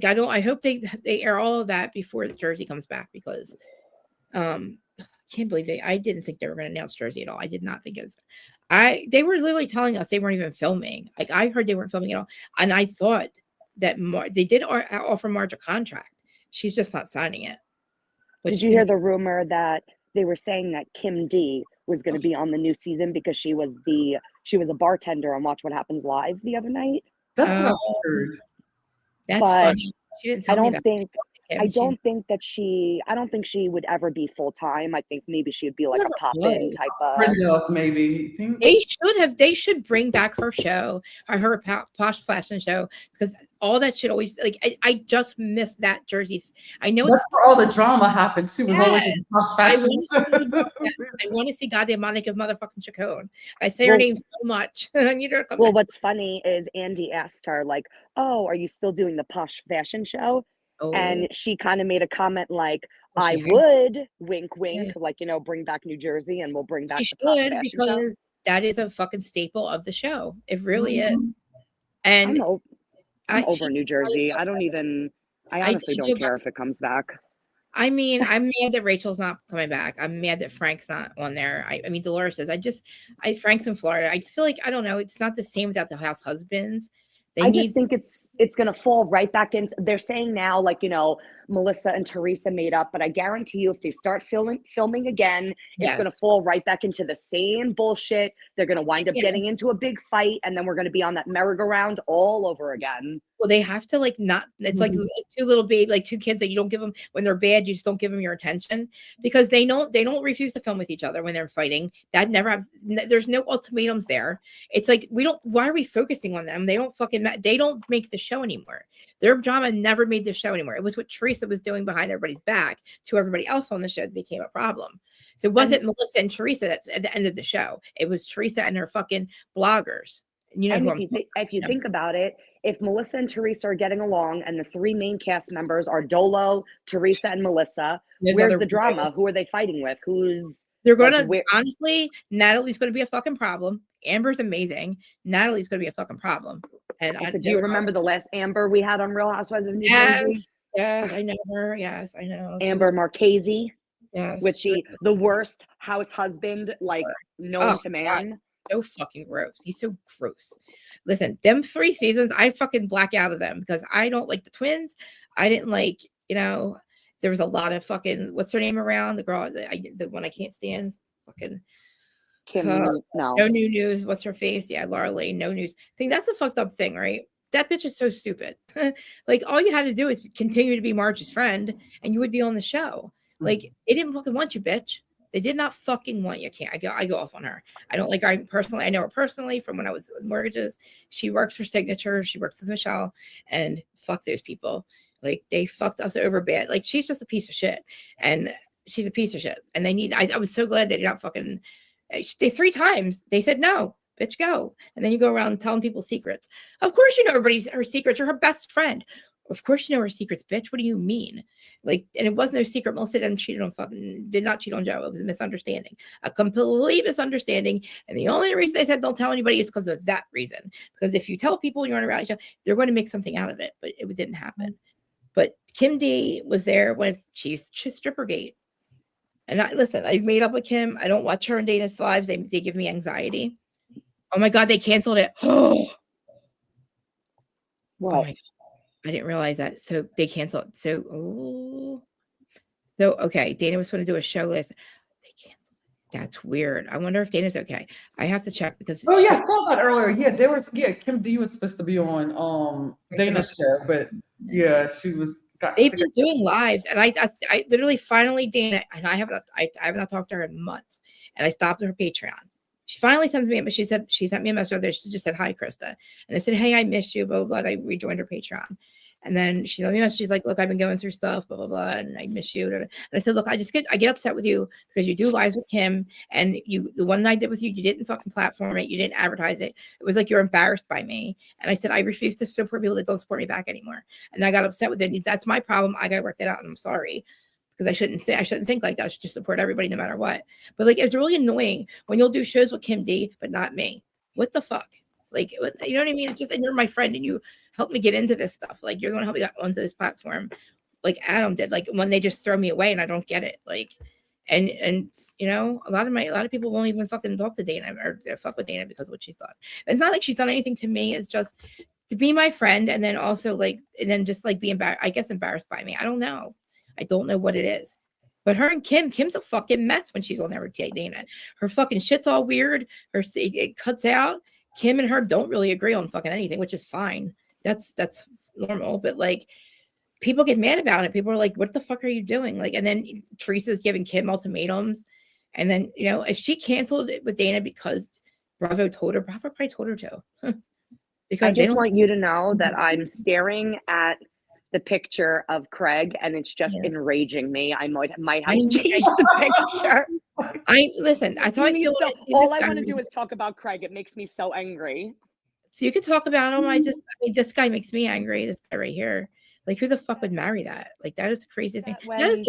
I don't. I hope they air all of that before Jersey comes back because I can't believe I didn't think they were going to announce Jersey at all. I did not think it was. They were literally telling us they weren't even filming. Like I heard they weren't filming at all, and I thought that they did offer Marge a contract. She's just not signing it. Did you hear the rumor that they were saying that Kim D was going to be on the new season because she was a bartender on Watch What Happens Live the other night? That's what I Oh, heard. that's But funny. She didn't I tell me don't that. think I Kim, don't think that I don't think she would ever be full time. I think maybe she would be like a never pop in was. type of. Brenda, maybe. Think They should bring back her show, her posh fashion show, because all that should always like I just missed that Jersey. I know that's where all the drama happened too. Was always Yes. in the I fashion show. want to see goddamn Monica motherfucking Chacon. I say her Well- name so much. I need her to come Well, back. what's funny is Andy asked her like, "Oh, are you still doing the posh fashion show?" Oh, And she kind of made a comment like, well, "I she would, wink, wink, Yeah. like bring back New Jersey and we'll bring back she the posh should fashion show." because that is a fucking staple of the show. It really is. Mhm. And I'm over she- New Jersey. I honestly do, don't but- care if it comes back. I mean, I'm mad that Rachel's not coming back. I'm mad that Frank's not on there. I mean, Dolores says, Frank's in Florida. I just feel like, I don't know. It's not the same without the house husbands. I just think it's gonna fall right back into. They're saying now, like Melissa and Teresa made up, but I guarantee you, if they start filming again, it's gonna Yes. fall right back into the same bullshit. They're gonna wind up Yeah. getting into a big fight, and then we're gonna be on that merry-go-round all over again. Well, they have to like not. It's like two little baby, like two kids that you don't give them when they're bad. You just don't give them your attention because they don't refuse to film with each other when they're fighting. That never happens. There's no ultimatums there. It's like we don't. Why are we focusing on them? They don't fucking. They don't make the show anymore. Their drama never made the show anymore. It was what Teresa was doing behind everybody's back to everybody else on the show that became a problem. So it wasn't Melissa and Teresa that's at the end of the show. It was Teresa and her fucking bloggers. You know And who if you think about it, if Melissa and Teresa are getting along and the three main cast members are Dolo, Teresa, and Melissa, There's where's other the drama? girls. Who are they fighting with? They're gonna where- honestly, Natalie's gonna be a fucking problem. Amber's amazing. Natalie's gonna be a fucking problem. And I said, do you remember the last Amber we had on Real Housewives of New Jersey? Yes, I know her. Yes, I know. Amber Marchese, Yes. which the worst house husband known to man. So fucking gross. He's so gross. Listen, them 3 seasons, I fucking black out of them because I don't like the twins. I didn't like, there was a lot of fucking what's her name around the girl, the one I can't stand. Fucking Kim, no new news. What's her face? Yeah, Laura Lane. No news. I think that's a fucked up thing, right? That bitch is so stupid. Like all you had to do is continue to be Marge's friend, and you would be on the show. Like they didn't fucking want you, bitch. They did not fucking want you. I go off on her. I don't like her personally. I know her personally from when I was with mortgages. She works for Signature. She works with Michelle, and fuck those people. Like they fucked us over bad. Like she's just a piece of shit, and she's a piece of shit. And they need. I was so glad they did not fucking. They 3 times they said no, bitch, go. And then you go around telling people secrets. Of course you know her secrets. You're her best friend. Of course you know her secrets, bitch. What do you mean? Like, and it was no secret. Melissa did not cheat on Joe. It was a misunderstanding, a complete misunderstanding. And the only reason they said don't tell anybody is because of that reason. Because if you tell people you're on a reality show, they're going to make something out of it. But it didn't happen. But Kim D was there when she's Strippergate. And I made up with Kim. I don't watch her and Dana's lives. They give me anxiety. Oh my God, they canceled it. Oh my God. I didn't realize that. So they canceled. So okay. Dana was going to do a show list. They canceled. That's weird. I wonder if Dana's okay. I have to check because Oh yeah, I shit, saw that earlier. Yeah, there was Kim D was supposed to be on Dana's show, but yeah, she got they've sick. been doing lives, and I literally finally Dana, and I have not talked to her in months, and I stopped her Patreon. She finally sends me, but she sent me a message there. She just said, "Hi, Krista," and I said, "Hey, I missed you." Blah blah blah. I rejoined her Patreon, and then she let me know. She's like, "Look, I've been going through stuff, blah blah blah, and I miss you." And I said, "Look, I get upset with you because you do lives with Kim, and the one I did with you, you didn't fucking platform it, you didn't advertise it. It was like you're embarrassed by me." And I said, "I refuse to support people that don't support me back anymore." And I got upset with it. That's my problem. I got to work that out, and I'm sorry. Because I shouldn't think like that. I should just support everybody no matter what. But like, it's really annoying when you'll do shows with Kim D, but not me. What the fuck? Like, you know what I mean? It's just, and you're my friend, and you helped me get into this stuff. Like, you're the one who helped me get onto this platform, like Adam did. Like, when they just throw me away, and I don't get it. Like, and you know, a lot of people won't even fucking talk to Dana or fuck with Dana because of what she's done. It's not like she's done anything to me. It's just to be my friend, and then also like, and then just like be embarrassed by me. I don't know. I don't know what it is. But her and Kim's a fucking mess when she's on there with Dana. Her fucking shit's all weird. It cuts out. Kim and her don't really agree on fucking anything, which is fine. That's normal. But like, people get mad about it. People are like, "What the fuck are you doing?" Like, and then Teresa's giving Kim ultimatums. And then, you know, if she canceled it with Dana because Bravo probably told her to. Because I just want you to know that I'm staring at the picture of Craig, and it's just enraging me. I might have to change the picture. That's how I feel. All I want to do is talk about Craig. It makes me so angry. So you could talk about him. This guy makes me angry. This guy right here. Like, who the fuck would marry that? Like, that is the craziest thing. That's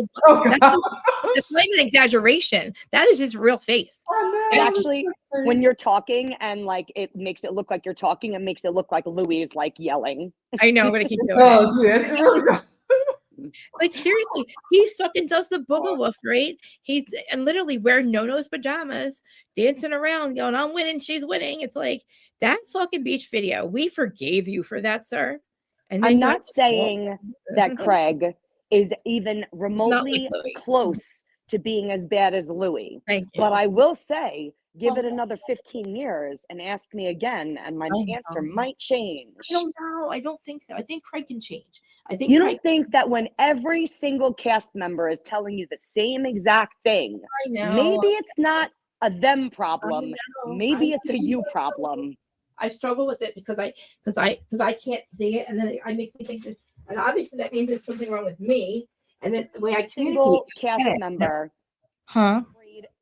not even an exaggeration. That is his real face. Oh, no. Actually, when you're talking and like it makes it look like you're talking, it makes it look like Louis is like yelling. I know. I'm gonna keep doing it. Like, seriously, he fucking does the booger wolf, right? He's and literally wearing no-nos pajamas, dancing around, going, "I'm winning, she's winning." It's like that fucking beach video. We forgave you for that, sir. And I'm not saying that Craig is even remotely close to being as bad as Louis. But I will say, give it another 15 years and ask me again, and my answer might change. I don't know. I don't think so. I think Craig can change. I think you don't think that when every single cast member is telling you the same exact thing, maybe it's not a them problem. Maybe it's a you problem. I struggle with it because I can't see it, and then it makes me think that, and obviously that means there's something wrong with me, and then the way I communicate. Cast member,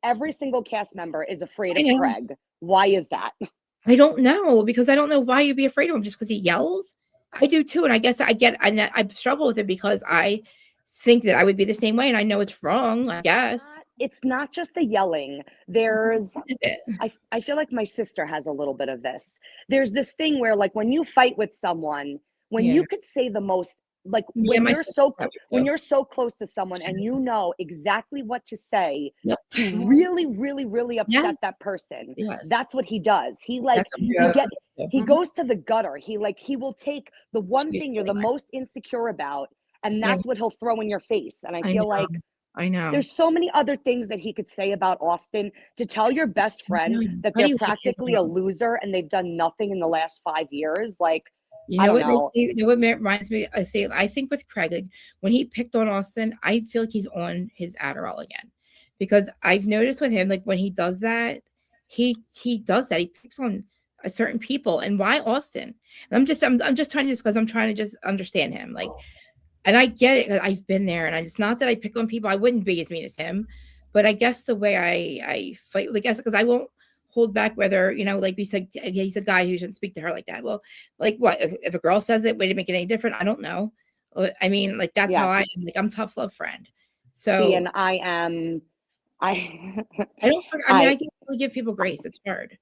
every single cast member is afraid of Craig. Why is that? I don't know, because I don't know why you'd be afraid of him just because he yells. I do too, and I guess I struggle with it because I think that I would be the same way, and I know it's wrong. I guess it's not just the yelling. There's, I feel like my sister has a little bit of this. There's this thing where, like, when you fight with someone, when you could say the most, like, when you're so close to someone and you know exactly what to say to really, really, really upset that person. That's what he does. He he goes to the gutter. He will take the one thing you're the most insecure about, and that's what he'll throw in your face. And I feel like there's so many other things that he could say about Austin. To tell your best friend that they're practically a loser and they've done nothing in the last 5 years, like, I don't know. What reminds me, I think with Craig, like, when he picked on Austin, I feel like he's on his Adderall again, because I've noticed with him, like, when he does that, he does that. He picks on certain people, and why Austin? And I'm just trying to, because I'm trying to just understand him, like, and I get it. I've been there, and it's not that I pick on people. I wouldn't be as mean as him, but I guess the way I fight, I guess, because I won't hold back whether, you know, like we said, he's a guy who shouldn't speak to her like that. Well, like, what if a girl says it, would it make it any different? I don't know. I mean, like, that's how I am. Like, I'm tough love friend. So see, and I don't I don't really give people grace. It's hard.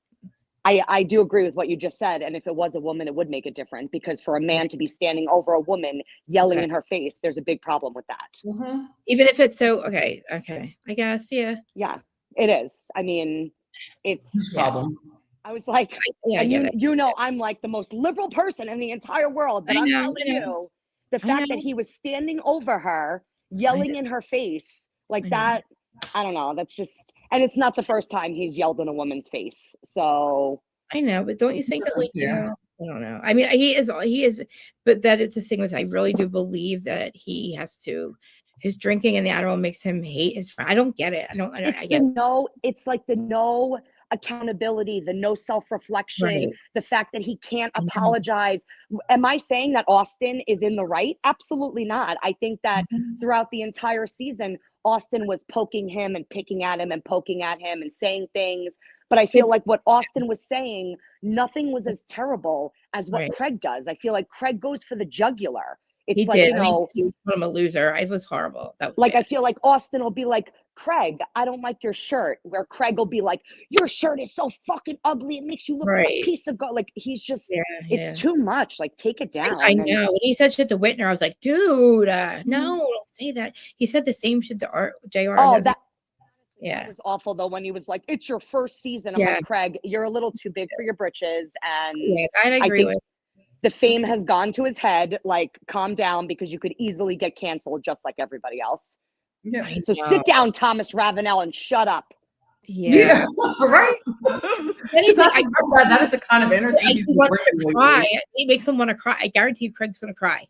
I do agree with what you just said. And if it was a woman, it would make it different, because for a man to be standing over a woman yelling in her face, there's a big problem with that. Even if it's so, okay. I guess, yeah, it is. I mean, it's a problem. I was like, you know, I'm like the most liberal person in the entire world, but I'm telling you, the fact that he was standing over her, yelling in her face like that, I don't know. That's just, And it's not the first time he's yelled in a woman's face. So I know, but don't you think that, like, Yeah. I don't know. I mean, he is, but that it's a thing with, I really do believe that he has to, his drinking and the Adderall makes him hate his friend. I don't get it. I get it. it's like the no accountability, the no self-reflection, Right. the fact that he can't I know. apologize. Am I saying that Austin is in the right? Absolutely not. I think that Mhm. throughout the entire season, Austin was poking him and picking at him and poking at him and saying things. But I feel like what Austin was saying, nothing was as terrible as what Right. Craig does. I feel like Craig goes for the jugular. He It's like, did. you know, He called him a loser. It was horrible. That was like I bad. feel like Austin will be like, Craig, I don't like your shirt. Where Craig will be like, your shirt is so fucking ugly. It makes you look like a Right. piece of God. Like he's just, Yeah, yeah. it's too much. Like take it down. I know. When he said shit to Whitner, I was like, dude, Mhm. no, don't say that. He said the same shit to JR. Oh, That that yeah. was awful though. When he was like, it's your first season. I'm Yeah. like, Craig, you're a little too big for your britches. And Yeah, I I agree think with. the fame has gone to his head. Like, calm down because you could easily get canceled just like everybody else. Yeah. I So know. sit down, Thomas Ravenel, and shut up. Yeah. Right. Anything, That is the kind of energy he he's been wants bringing to lately. cry. He makes him want to cry. I guarantee you Craig's gonna cry.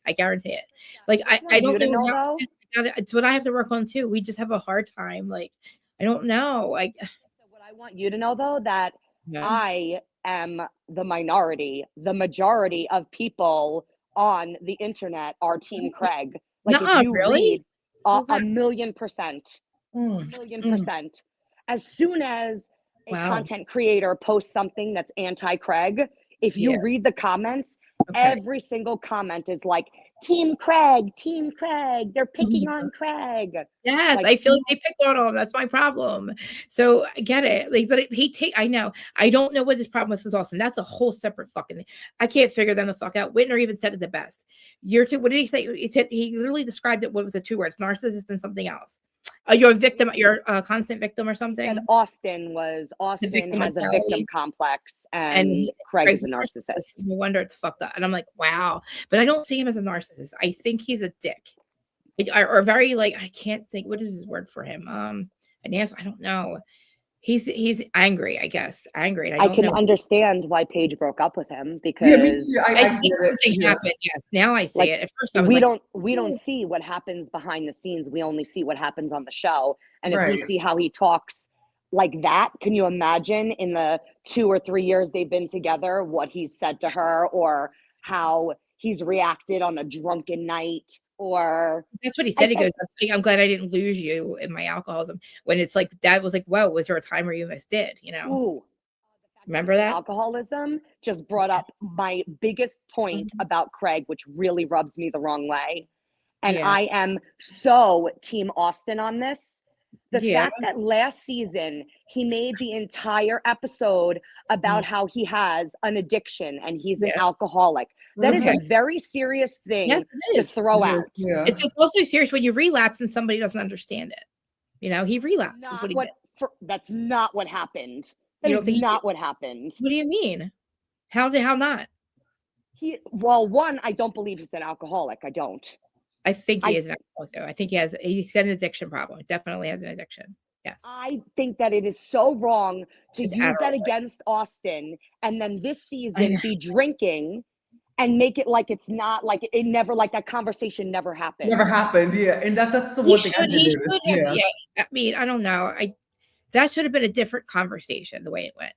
I guarantee it. Like I want don't you to know know, how, though. it's what I have to work on too. We just have a hard time. Like, I don't know. Like, So what I want you to know though, that yeah. I am the minority. The majority of people on the internet are Team Craig. Like Nuh-uh, if you really? read Okay. 1,000,000%, Mm, 1,000,000%. As soon as a Wow. content creator posts something that's anti-Craig, if you Yeah. read the comments, Okay. every single comment is like, Team Craig, they're picking Mhm. on Craig. Yes, Like- I feel like they pick on him. That's my problem. So I get it. Like, but I know. I don't know what his problem with is Austin. That's a whole separate fucking thing. I can't figure them the fuck out. Whitner even said it the best. You're too, what did he say? He said he literally described it with the two words, narcissist and something else. You're a victim, you're a constant victim or something. And Austin victim has a mentality. victim complex and And Craig Craig's is a narcissist. No wonder it's fucked up. And I'm like, wow. But I don't see him as a narcissist. I think he's a dick. Or very, like, I can't think, what is his word for him? An ass, I don't know. He's angry, I guess. Angry. And I don't can know. understand why Paige broke up with him because Yeah, me too. I I think get it. something Yeah. happened. Yes. Now I see Like, it. At first I was we like, don't see what happens behind the scenes. We only see what happens on the show. And if we Right. see how he talks like that, can you imagine in the 2 or 3 years they've been together, what he's said to her or how he's reacted on a drunken night or that's what he said. He goes, I'm glad I didn't lose you in my alcoholism. When it's like, Dad was like, whoa, was there a time where you almost did? You know? ooh. Remember that? Alcoholism just brought up my biggest point about Craig, which really rubs me the wrong way. And Yeah. I am so Team Austin on this. The Yeah. fact that last season he made the entire episode about how he has an addiction and he's an Yeah. alcoholic. That is Okay. a very serious thing Yes, it to is. throw out. Yeah. It's just also serious when you relapse and somebody doesn't understand it. You know, he relapsed. Is what he did. That's not what happened. That You is don't think he not what happened. What do you mean? How not? One, I don't believe he's an alcoholic. I don't. I think he is an alcoholic, though. I think he's got an addiction problem. Definitely has an addiction. Yes. I think that it is so wrong to It's use that Adderall. against Austin and then this know. season be drinking and make it like it's not like it never like that conversation never happened. Never happened. Yeah. And that's the He one thing I should, did he notice. should have, Yeah. yeah. I mean, I don't know. That should have been a different conversation the way it went.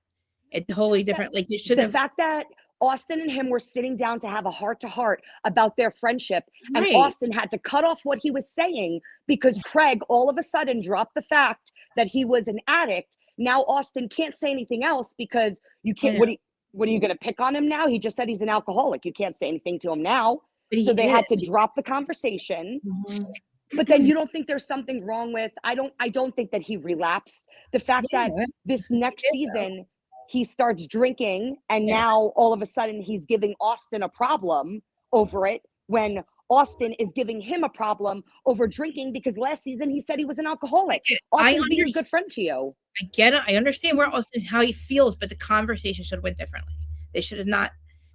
It's totally different. Like, you should The have. fact that Austin and him were sitting down to have a heart-to-heart about their friendship, and Right. Austin had to cut off what he was saying because Craig all of a sudden dropped the fact that he was an addict. Now Austin can't say anything else because you can't. Yeah. What are you going to pick on him now? He just said he's an alcoholic. You can't say anything to him now. But he So they did had it. to drop the conversation. Mhm. But then you don't think there's something wrong with? I don't think that he relapsed. The fact Yeah. that this next did, though. season he starts drinking and now all of a sudden he's giving Austin a problem over it when Austin is giving him a problem over drinking because last season he said he was an alcoholic. I Austin's being a good understand. friend to you. I get it. I understand where Austin, how he feels, but the conversation should have went differently. They should have not.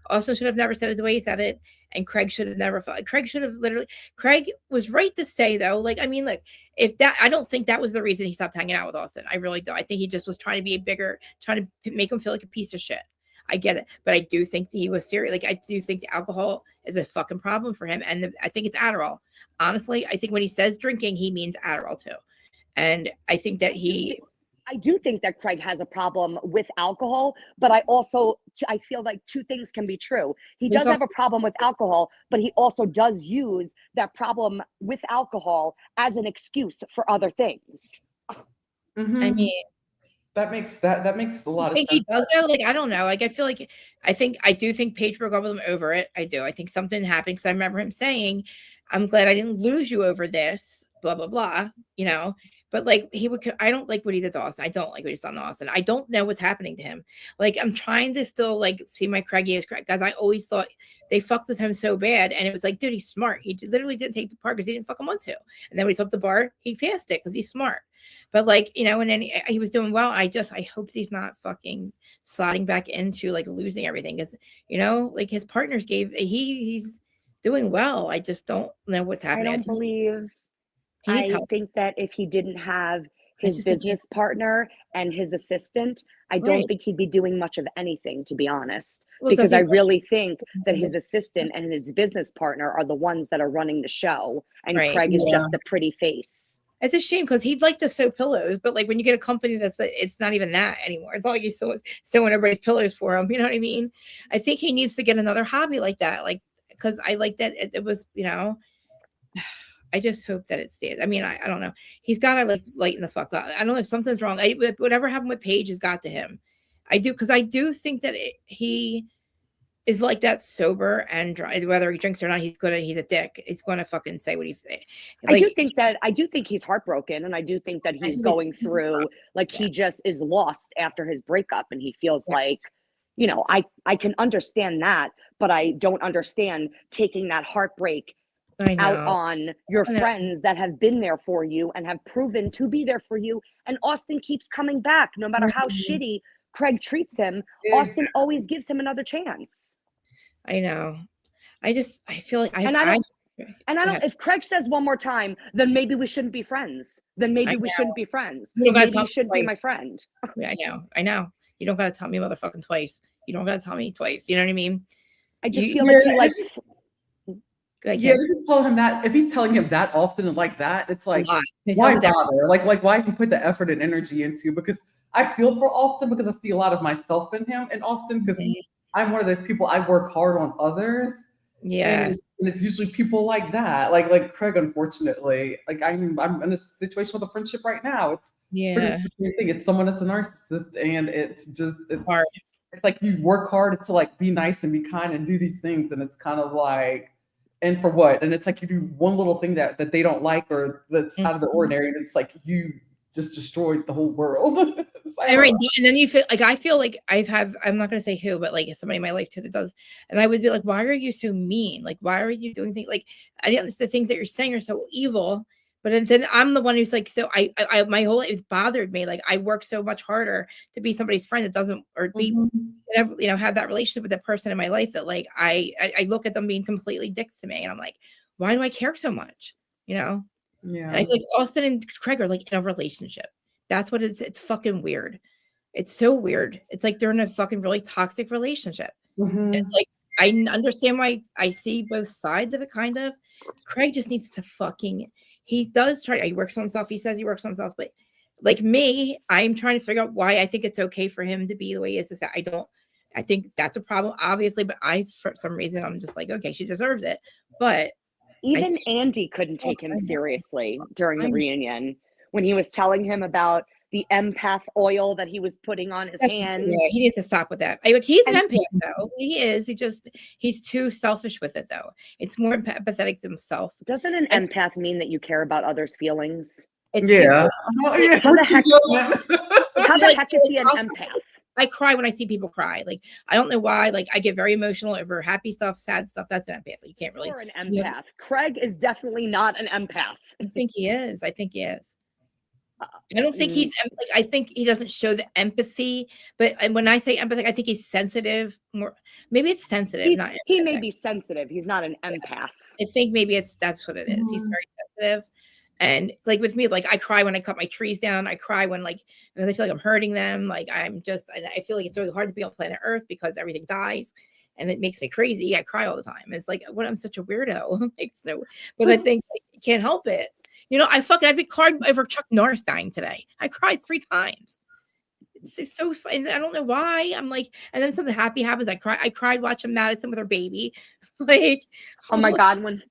Austin should have never said it the way he said it, and Craig should have never felt. Craig should have literally. Craig was right to say though. Like I mean, like if that, I don't think that was the reason he stopped hanging out with Austin. I really don't. I think he just was trying to be trying to make him feel like a piece of shit. I get it, but I do think he was serious. Like I do think the alcohol is a fucking problem for him, and I think it's Adderall. Honestly, I think when he says drinking, he means Adderall too, and I think that I do think that Craig has a problem with alcohol, but I feel like two things can be true. He does have a problem with alcohol, but he also does use that problem with alcohol as an excuse for other things. Mhm. I mean, that makes a lot of think sense. he does though? Like I don't know. Like I feel like I do think Paige broke up with him over it. I do. I think something happened because I remember him saying, "I'm glad I didn't lose you over this." Blah blah blah. You know. But like he would, I don't like what he did to Austin. I don't like what he's done to Austin. I don't know what's happening to him. Like I'm trying to still like see my Craigie as Craig, because I always thought they fucked with him so bad, and it was like, dude, he's smart. He literally didn't take the part because he didn't fucking want to. And then when he took the bar, he passed it because he's smart. But like and then he was doing well. I hope he's not fucking sliding back into like losing everything because like his partners he's doing well. I just don't know what's happening. I think that if he didn't have his business partner and his assistant, I don't think he'd be doing much of anything, to be honest. Because I really think that his assistant and his business partner are the ones that are running the show, and Craig is just the pretty face. It's a shame because he'd like to sew pillows, but like when you get a company it's not even that anymore. It's not like he's sewing everybody's pillows for him. You know what I mean? I think he needs to get another hobby like that, like because I like that it was I just hope that it stays. I mean, I don't know. He's got to like lighten the fuck up. I don't know if something's wrong. Whatever happened with Paige has got to him. I do because I do think that he is like that sober and dry. Whether he drinks or not, he's a dick. He's gonna fucking say what he thinks. Like, I do think he's heartbroken, and I do think that he's going through like he just is lost after his breakup, and he feels like. I can understand that, but I don't understand taking that heartbreak out on your friends that have been there for you and have proven to be there for you. And Austin keeps coming back no matter how shitty Craig treats him. Austin always gives him another chance. I know. I feel like if Craig says one more time, then maybe we shouldn't be friends. Maybe we shouldn't be my friend. Yeah, I know. You don't gotta tell me motherfucking twice. You don't gotta tell me twice. You know what I mean? I just feel like he like. Just tell him that if he's telling him that often and like that, it's like why bother? Like why even put the effort and energy into? Because I feel for Austin because I see a lot of myself in him in Austin because I'm one of those people. I work hard on others. Yeah, and it's usually people like that, like Craig. Unfortunately, like I'm in a situation with a friendship right now. It's pretty much the same thing. It's someone that's a narcissist, and it's hard. It's like you work hard to like be nice and be kind and do these things, and it's kind of like, and for what? And it's like you do one little thing that they don't like or that's out of the ordinary, and it's like you just destroyed the whole world. Right. And then you feel like I feel like I'm not gonna say who, but like somebody in my life too that does, and I would be like, why are you so mean? Like, why are you doing things like the things that you're saying are so evil? But then I'm the one who's like, so I my whole life bothered me. Like I work so much harder to be somebody's friend that doesn't or be have that relationship with that person in my life that like I look at them being completely dicks to me, and I'm like, why do I care so much? Yeah. And I feel like Austin and Craig are like in a relationship. That's what it's fucking weird. It's so weird. It's like they're in a fucking really toxic relationship. It's like I understand why I see both sides of it kind of. Craig just needs to he works on himself. He says he works on himself, but like me, I'm trying to figure out why I think it's okay for him to be the way he is. I think that's a problem, obviously, but for some reason, I'm just like, okay, she deserves it. But even Andy couldn't take him seriously during the reunion when he was telling him about the empath oil that he was putting on his hand. Yeah, he needs to stop with that. He's an empath, though. He is. He's too selfish with it, though. It's more empathetic to himself. Doesn't an empath mean that you care about others' feelings? How the heck is he an empath? I cry when I see people cry. Like, I don't know why. Like, I get very emotional over happy stuff, sad stuff. That's an empath. You can't really. You're an empath. Craig is definitely not an empath. I think he is. I don't think he's like, I think he doesn't show the empathy, but when I say empathy, I think he's sensitive more. Maybe it's sensitive, not he may empathetic. be sensitive. He's not an empath. I think maybe that's what it is. He's very sensitive. And like with me, like I cry when I cut my trees down. I cry when like because I feel like I'm hurting them. Like and I feel like it's really hard to be on planet Earth because everything dies. And it makes me crazy. I cry all the time. It's like, what? I'm such a weirdo. Like, so, but I think like, you can't help it. You know, I've been crying over Chuck Norris dying today. I cried 3 times. It's so fun. I don't know why. I'm like, and then something happy happens. I cried watching Madison with her baby. Like, Oh my God, when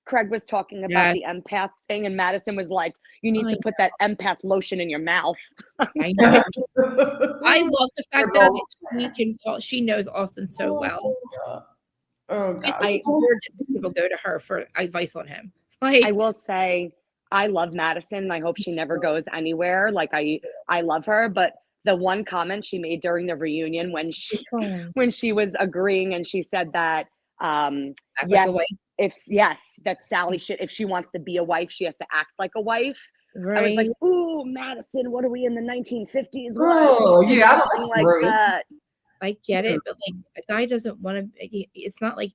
Craig was talking about the empath thing, and Madison was like, "You need to put that empath lotion in your mouth." I know. I love the fact that she knows Austin so well. Oh God. I heard people go to her for advice on him. Like, I will say, I love Madison. I hope she never goes anywhere. Like I love her, but the one comment she made during the reunion when she was agreeing and she said that that Sally should, if she wants to be a wife, she has to act like a wife. Right. I was like, ooh, Madison, what are we in the 1950s? Oh, yeah, like that. I get it, but like a guy doesn't want to. It's not like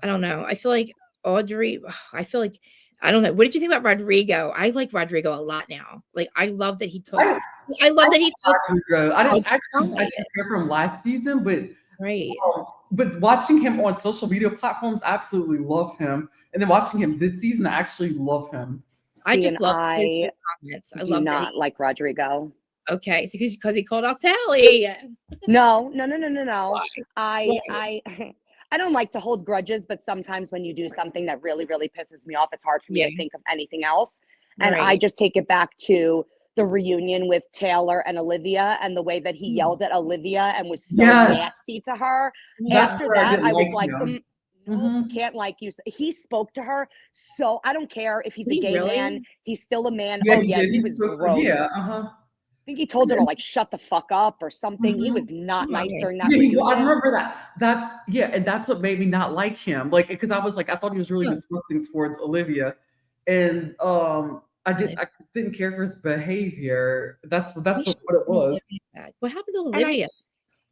I don't know. I feel like Audrey. I don't know. What did you think about Rodrigo? I like Rodrigo a lot now. Like I love that he took. I love that he took. Rodrigo. I didn't care for him last season, but right. But watching him on social media platforms, absolutely love him. And then watching him this season, I actually love him. I just love his comments. I love not like Rodrigo. Okay, so because he called out Tally. No. I don't like to hold grudges, but sometimes when you do something that really, really pisses me off, it's hard for me to think of anything else. And I just take it back to the reunion with Taylor and Olivia and the way that he yelled at Olivia and was so nasty to her. After that, I was like, can't like you. He spoke to her. So I don't care if he's a gay man. He's still a man. He was gross. Yeah. I think he told her to like shut the fuck up or something. He was not nice during that reunion. I remember that. And that's what made me not like him. Like, because I was like, I thought he was really disgusting towards Olivia, and I didn't care for his behavior. That's what it was. What happened to Olivia?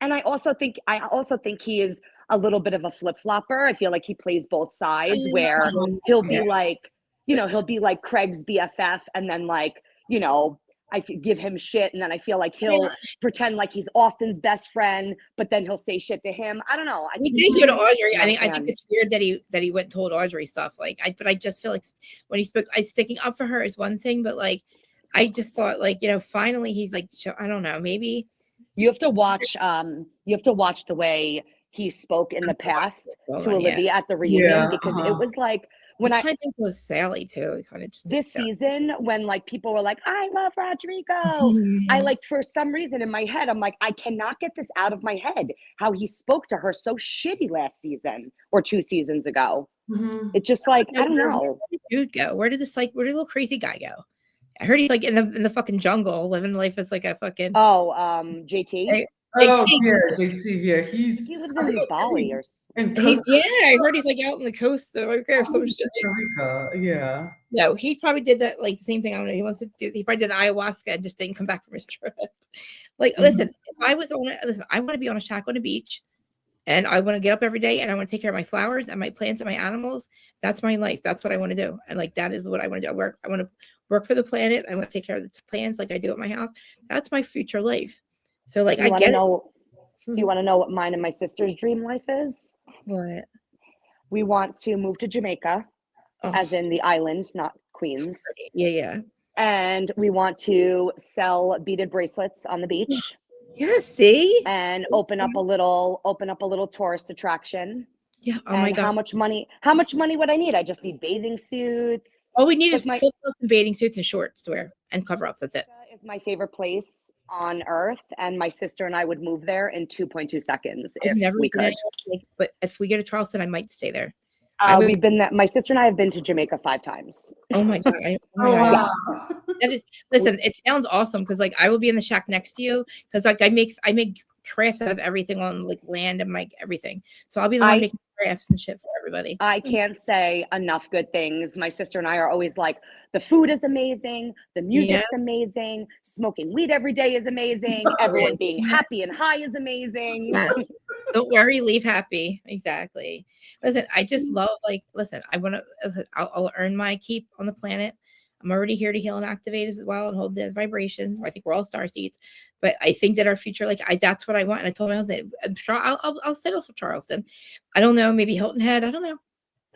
And I also think he is a little bit of a flip flopper. I feel like he plays both sides, where he'll be like, he'll be like Craig's BFF, and then like, I give him shit, and then I feel like he'll pretend like he's Austin's best friend, but then he'll say shit to him. I don't know. We did go to Audrey. I think it's weird that he went and told Audrey stuff. But I just feel like when he spoke, sticking up for her is one thing, but like I just thought like finally he's like, I don't know, maybe you have to watch. You have to watch the way he spoke in the past to Olivia at the reunion, because it was like. When I think it was Sally too, kind of just this season when like people were like, I love Rodrigo. I like, for some reason in my head, I'm like, I cannot get this out of my head. How he spoke to her so shitty last season or 2 seasons ago. It's just like, I don't know. Where did the dude go? Where did the little crazy guy go? I heard he's like in the fucking jungle, living life as like a fucking JT. JT. He lives in Bali or something. I heard he's like out on the coast or some shit. Yeah. No, he probably did that like the same thing. I don't know. He probably did ayahuasca and just didn't come back from his trip. Like, listen, if I was I want to be on a shack on a beach, and I want to get up every day and I want to take care of my flowers and my plants and my animals. That's my life. That's what I want to do. And like that is what I want to do. I want to work for the planet. I want to take care of the plants like I do at my house. That's my future life. So like, Do you want to know what mine and my sister's dream life is? What? We want to move to Jamaica, as in the island, not Queens. Yeah. And we want to sell beaded bracelets on the beach. Yeah, see? And open up a little tourist attraction. Yeah. Oh my God. How much money would I need? I just need bathing suits. All we need is flip-flops and bathing suits and shorts to wear and cover-ups. That's it. It's my favorite place on earth, and my sister and I would move there in 2.2 seconds if we could. But if we get to Charleston, I might stay there. We've been there. My sister and I have been to Jamaica 5 times. Oh my God. Wow. That is, listen, it sounds awesome because like I will be in the shack next to you because like I make crafts out of everything on like land and like everything. So I'll be the one making crafts and shit for everybody. I can't say enough good things. My sister and I are always like, the food is amazing, the music's amazing, smoking weed every day is amazing, everyone being happy and high is amazing. Yes. Don't worry, leave happy. Exactly. Listen, I just love I want to. I'll earn my keep on the planet. I'm already here to heal and activate as well and hold the vibration. I think we're all star seeds, but I think that our future, that's what I want. And I told my husband, I'll settle for Charleston. I don't know, maybe Hilton Head. I don't know.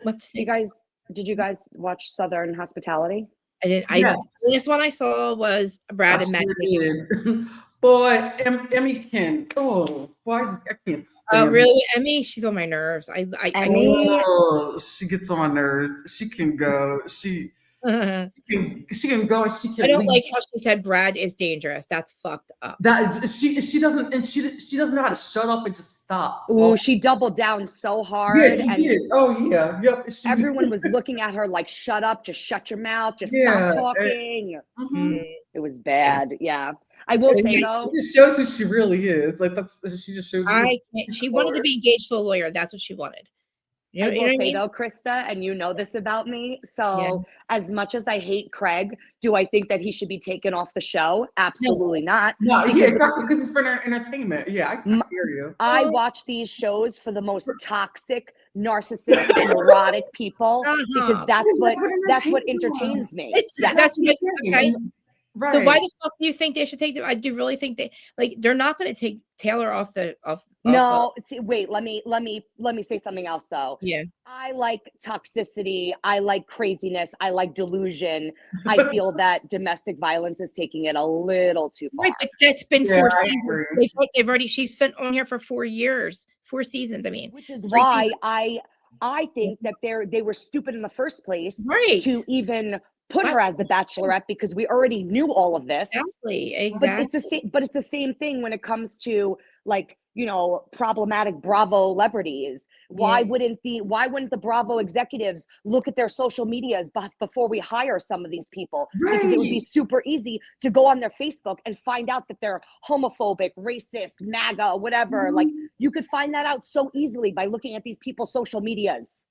What to say. Did you guys watch Southern Hospitality? I didn't. Yes. The last one I saw was Brad and Matt. Boy, Emmy Ken. Oh, boy, I can't. Oh, really? Emmy? She's on my nerves. I she gets on my nerves. She can go. She can go and she can. I don't leave. like how she said Brad is dangerous. That's fucked up. That is, she doesn't, and she doesn't know how to shut up and just stop. Oh, she doubled down so hard. Yeah, she did. Oh yeah, yep. Everyone was looking at her like, "Shut up! Just shut your mouth! Just stop talking." It was bad. Yes. Yeah, I will say though, it just shows who she really is. Like she just shows. She wanted to be engaged to a lawyer. That's what she wanted. I will say though, Krista, and you know this about me. So as much as I hate Craig, do I think that he should be taken off the show? Absolutely not. No, exactly, because it's for entertainment. Yeah, I hear you. I watch these shows for the most toxic, narcissistic, neurotic people because that's what entertains me. That's what. Okay. Right. So why the fuck do you think they should take them? I do really think they're not going to take Taylor off the No, see, wait, let me say something else though. Yeah. I like toxicity, I like craziness, I like delusion. I feel that domestic violence is taking it a little too far. Right, but that's been 4 seasons. They've already she's been on here for 4 years, 4 seasons, I mean. Which is why I think that they were stupid in the first place to even put her as the Bachelorette because we already knew all of this. Exactly. But it's the same thing when it comes to problematic Bravo celebrities. Why wouldn't the Bravo executives look at their social medias before we hire some of these people? Right. Because it would be super easy to go on their Facebook and find out that they're homophobic, racist, MAGA, whatever. Like you could find that out so easily by looking at these people's social medias.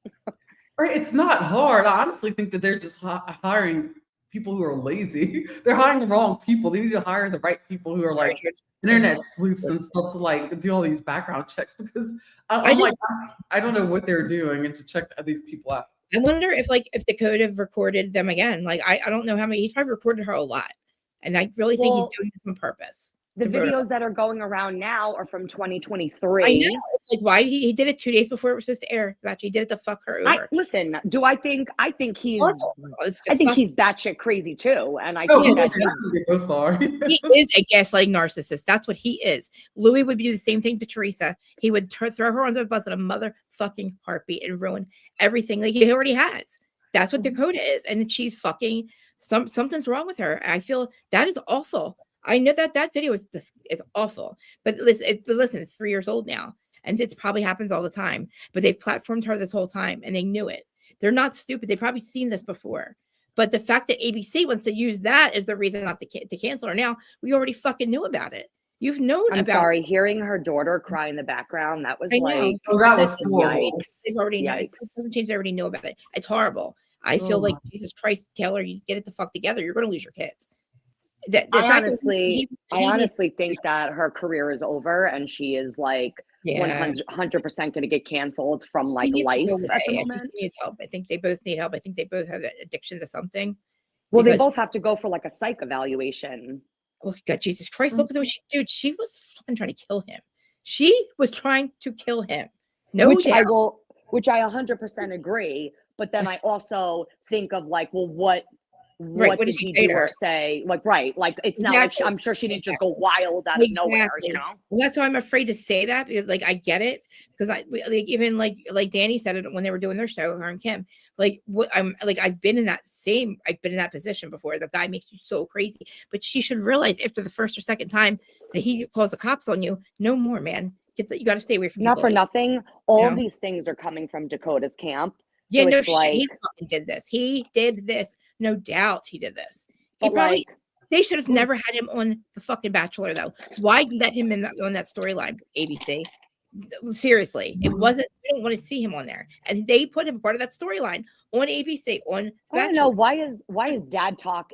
Right, it's not hard. I honestly think that they're just hiring people who are lazy. They're hiring the wrong people. They need to hire the right people who are like internet sleuths and stuff to do all these background checks because I don't know what they're doing and to check these people out. I wonder if Dakota recorded them again. I don't know how many. He's probably recorded her a lot, and I really think he's doing this on purpose. The videos that are going around now are from 2023. I know. It's like, why he did it 2 days before it was supposed to air. Actually, he did it to fuck her over. Listen, I think he's batshit crazy too. And I think he is a gaslighting narcissist. That's what he is. Louis would do the same thing to Teresa. He would throw her under the bus in a motherfucking heartbeat and ruin everything like he already has. That's what Dakota is. And she's fucking something's wrong with her. I feel that is awful. I know that video is awful, but listen, it's 3 years old now, and it probably happens all the time. But they've platformed her this whole time, and they knew it. They're not stupid. They've probably seen this before. But the fact that ABC wants to use that as the reason not to cancel her now, we already fucking knew about it. You've known I'm about sorry, hearing her daughter cry in the background, that was I know. That was yikes. They've already know. It doesn't change. They already know about it. It's horrible. I feel like Jesus Christ, Taylor, you get it the fuck together. You're going to lose your kids. I honestly think that her career is over and she is 100% going to get canceled from life at the moment. He needs help. I think they both need help. I think they both have an addiction to something. Well, they both have to go for a psych evaluation. Oh God, Jesus Christ! Look at what she was fucking trying to kill him. She was trying to kill him. No, which I 100% agree. But then I also think of what did he do or say? It's not like I'm sure she didn't just go wild out of nowhere, you know? Well, that's why I'm afraid to say that because, I get it because even Danny said it when they were doing their show, her and Kim. I've been in that position before. The guy makes you so crazy, but she should realize after the first or second time that he calls the cops on you, no more, man. You got to stay away from. Not for nothing. All these things are coming from Dakota's camp. Yeah, so he fucking did this. He did this. No doubt he did this. They should have never had him on the fucking Bachelor, though. Why let him on that storyline, ABC? Seriously, it wasn't. We don't want to see him on there, and they put him part of that storyline on ABC on I don't know why is dad talk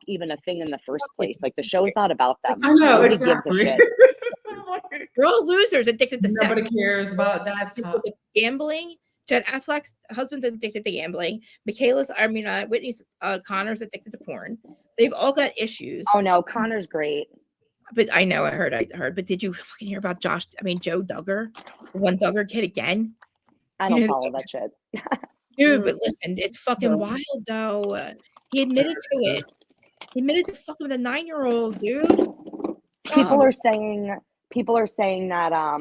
even a thing in the first place? Like the show's not about them. I know, Nobody exactly. gives a shit. We're all losers addicted to Nobody sex. cares about that. Gambling. Jen Affleck's husband's addicted to gambling. Whitney's Connor's addicted to porn. They've all got issues. Oh no, Connor's great. But I know, I heard. But did you fucking hear about Joe Duggar? One Duggar kid again? I don't follow that shit. Dude, but listen, it's fucking wild though. He admitted to it. He admitted to fucking with a 9-year-old, dude. People are saying that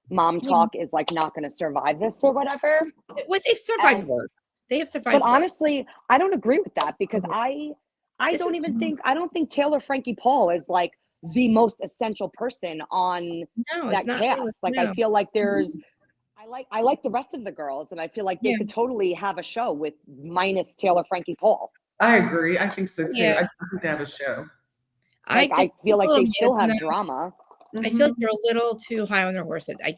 mom talk is like not going to survive this or whatever. What they've survived worse. They have survived. But honestly, I don't agree with that because I don't think Taylor Frankie Paul is like the most essential person on that cast. Like I feel like there's I like the rest of the girls, and I feel like they could totally have a show with minus Taylor Frankie Paul. I agree. I think so too. Yeah. I think they have a show. I feel like they still have drama. I feel like they're a little too high on their horse. I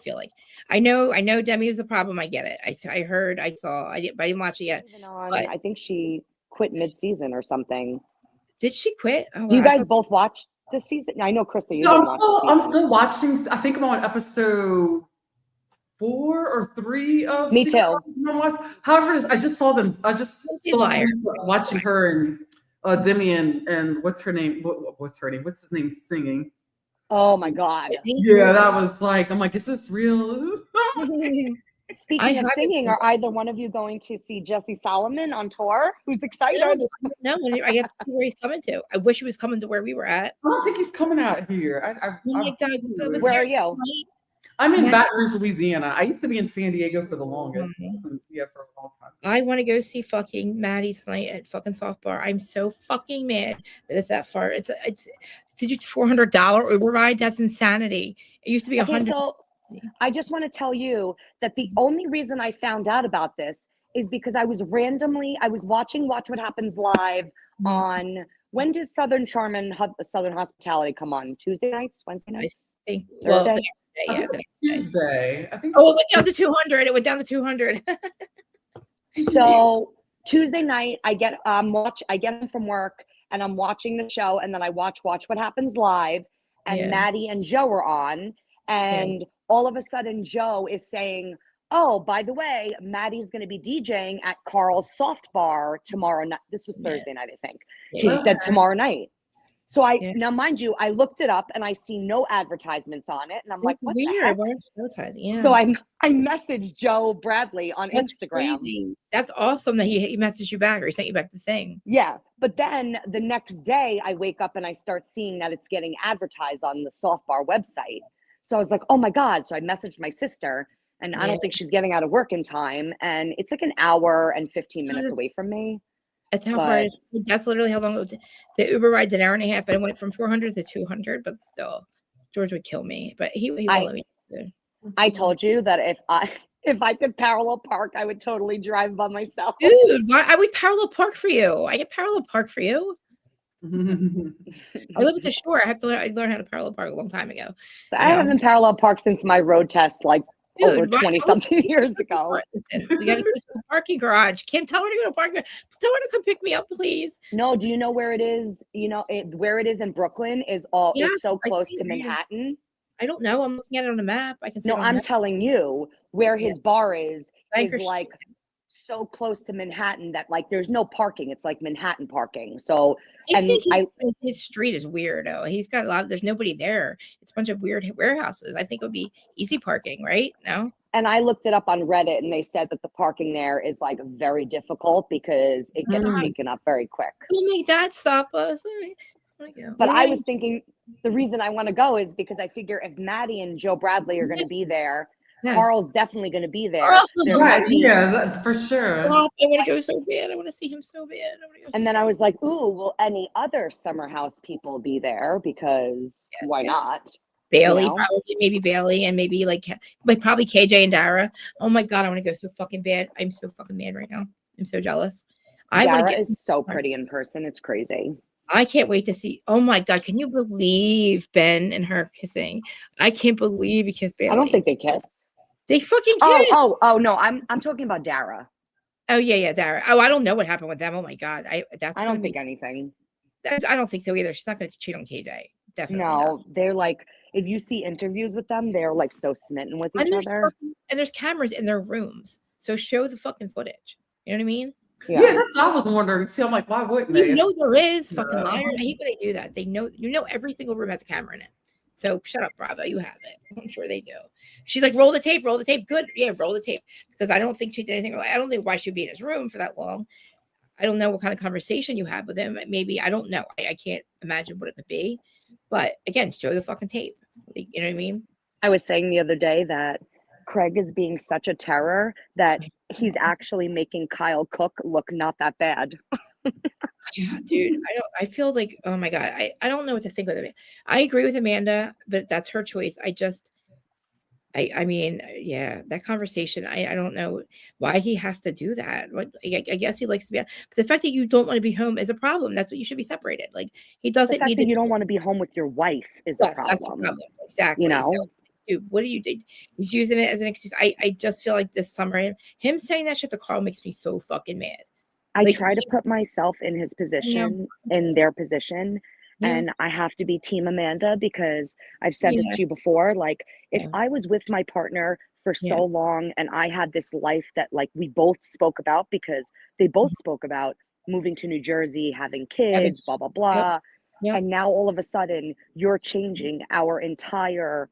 feel like I know Demi was the problem. I get it. I heard, I saw, but I didn't watch it yet. But I think she quit mid-season or something. Did she quit? Oh, Do you guys both watch this season? I know, Krista, you No, didn't watch this season. I'm still watching. I think I'm on episode 4 or 3 of. Me too. However, I just saw them. I just saw watching her and Demi and what's her name? What's her name? What's his name singing? Oh my God. Yeah, that was like, I'm like, is this real? Speaking of singing, are either one of you going to see Jesse Solomon on tour? Who's excited? No, I have to see where he's coming to. I wish he was coming to where we were at. I don't think he's coming out here. Oh my God. Where are you? I'm in Baton Rouge, Louisiana. I used to be in San Diego for the longest. Yeah, for a long time. I want to go see fucking Maddie tonight at fucking Soft Bar. I'm so fucking mad that it's that far. It's did you $400 Uber ride? That's insanity. It used to be $100. So I just want to tell you that the only reason I found out about this is because I was watching Watch What Happens Live on, when does Southern Charm and Southern Hospitality come on? Tuesday nights? Wednesday nights? Thursday? Yeah, Tuesday. I think. Oh, it went down to 200. It went down to 200. So Tuesday night, I get home from work and I'm watching the show, and then I watch What Happens Live, and Maddie and Joe are on, and all of a sudden Joe is saying, "Oh, by the way, Maddie's going to be DJing at Carl's Soft Bar tomorrow night." This was Thursday night, I think. She said tomorrow night. So now, mind you, I looked it up and I see no advertisements on it, and I'm like, "What the heck?" Yeah. So I messaged Joe Bradley on Instagram. Crazy. That's awesome that he messaged you back, or he sent you back the thing. Yeah, but then the next day I wake up and I start seeing that it's getting advertised on the Soft Bar website. So I was like, "Oh my God!" So I messaged my sister, and I don't think she's getting out of work in time, and it's like an hour and 15 minutes away from me. That's how far it is. That's literally how long it was. The Uber ride's an hour and a half, and it went from 400 to 200. But still, George would kill me. But he won't let me. I told you that if I could parallel park, I would totally drive by myself. Dude, why I would parallel park for you? I get parallel park for you. I live at the shore. I learned how to parallel park a long time ago. So I haven't parallel parked since my road test, like over 20-something years ago. We got to go to the parking garage. Kim, tell her to go to the parking garage. Tell her to come pick me up, please. No, do you know where it is? You know, where it is in Brooklyn is so close to Manhattan. I don't know. I'm looking at it on the map. I can see. No, I'm telling you where his bar is like so close to Manhattan that like there's no parking. It's like Manhattan parking. So his street is weird. He's got there's nobody there. It's a bunch of weird warehouses. I think it would be easy parking, right? No. And I looked it up on Reddit, and they said that the parking there is like very difficult because it gets taken up very quick. We'll make that stop us. But I was thinking the reason I want to go is because I figure if Maddie and Joe Bradley are going to be there, Carl's definitely going to be there. For sure. Oh, I want to go so bad. I want to see him so bad. And then I was like, "Ooh, will any other Summer House people be there? Because why not?" Bailey, probably, maybe Bailey, and maybe probably KJ and Dara. Oh my God, I want to go so fucking bad. I'm so fucking mad right now. I'm so jealous. Dara is so pretty in person. It's crazy. I can't wait to see. Oh my God, can you believe Ben and her kissing? I can't believe he kissed Bailey. I don't think they kissed. They fucking Oh, kissed. oh no, I'm talking about Dara. Oh yeah, Dara. Oh, I don't know what happened with them. Oh my God, I don't think anything. I don't think so either. She's not going to cheat on KJ. Definitely No, not. they're like, if you see interviews with them, they're like so smitten with each other. And there's cameras in their rooms, so show the fucking footage. You know what I mean? Yeah, that's what I was wondering too. I'm like, why wouldn't they? You know there is fucking liars. I hate when they do that. They know, every single room has a camera in it. So shut up, Bravo. You have it. I'm sure they do. She's like, roll the tape. Good. Yeah, roll the tape. Because I don't think she did anything. I don't think why she'd be in his room for that long. I don't know what kind of conversation you had with him. Maybe, I don't know. I can't imagine what it could be. But again, show the fucking tape. You know what I mean? I was saying the other day that Craig is being such a terror that he's actually making Kyle Cook look not that bad. Yeah, dude. I feel like, oh my God. I don't know what to think with it. I agree with Amanda, but that's her choice. I mean, yeah, that conversation, I don't know why he has to do that. I guess he likes to be, but the fact that you don't want to be home is a problem. That's what you should be separated. Like, he doesn't need that you don't want to be home with your wife is a problem. That's a problem. Exactly. You know, so, dude, what do you do? He's using it as an excuse. I just feel like this summer, him saying that shit to Carl makes me so fucking mad. I try to put myself in his position, in their position. And I have to be Team Amanda because I've said this to you before. Like, if I was with my partner for so long and I had this life that like we both spoke about, because they both spoke about moving to New Jersey, having kids, blah, blah, blah. And now all of a sudden you're changing our entire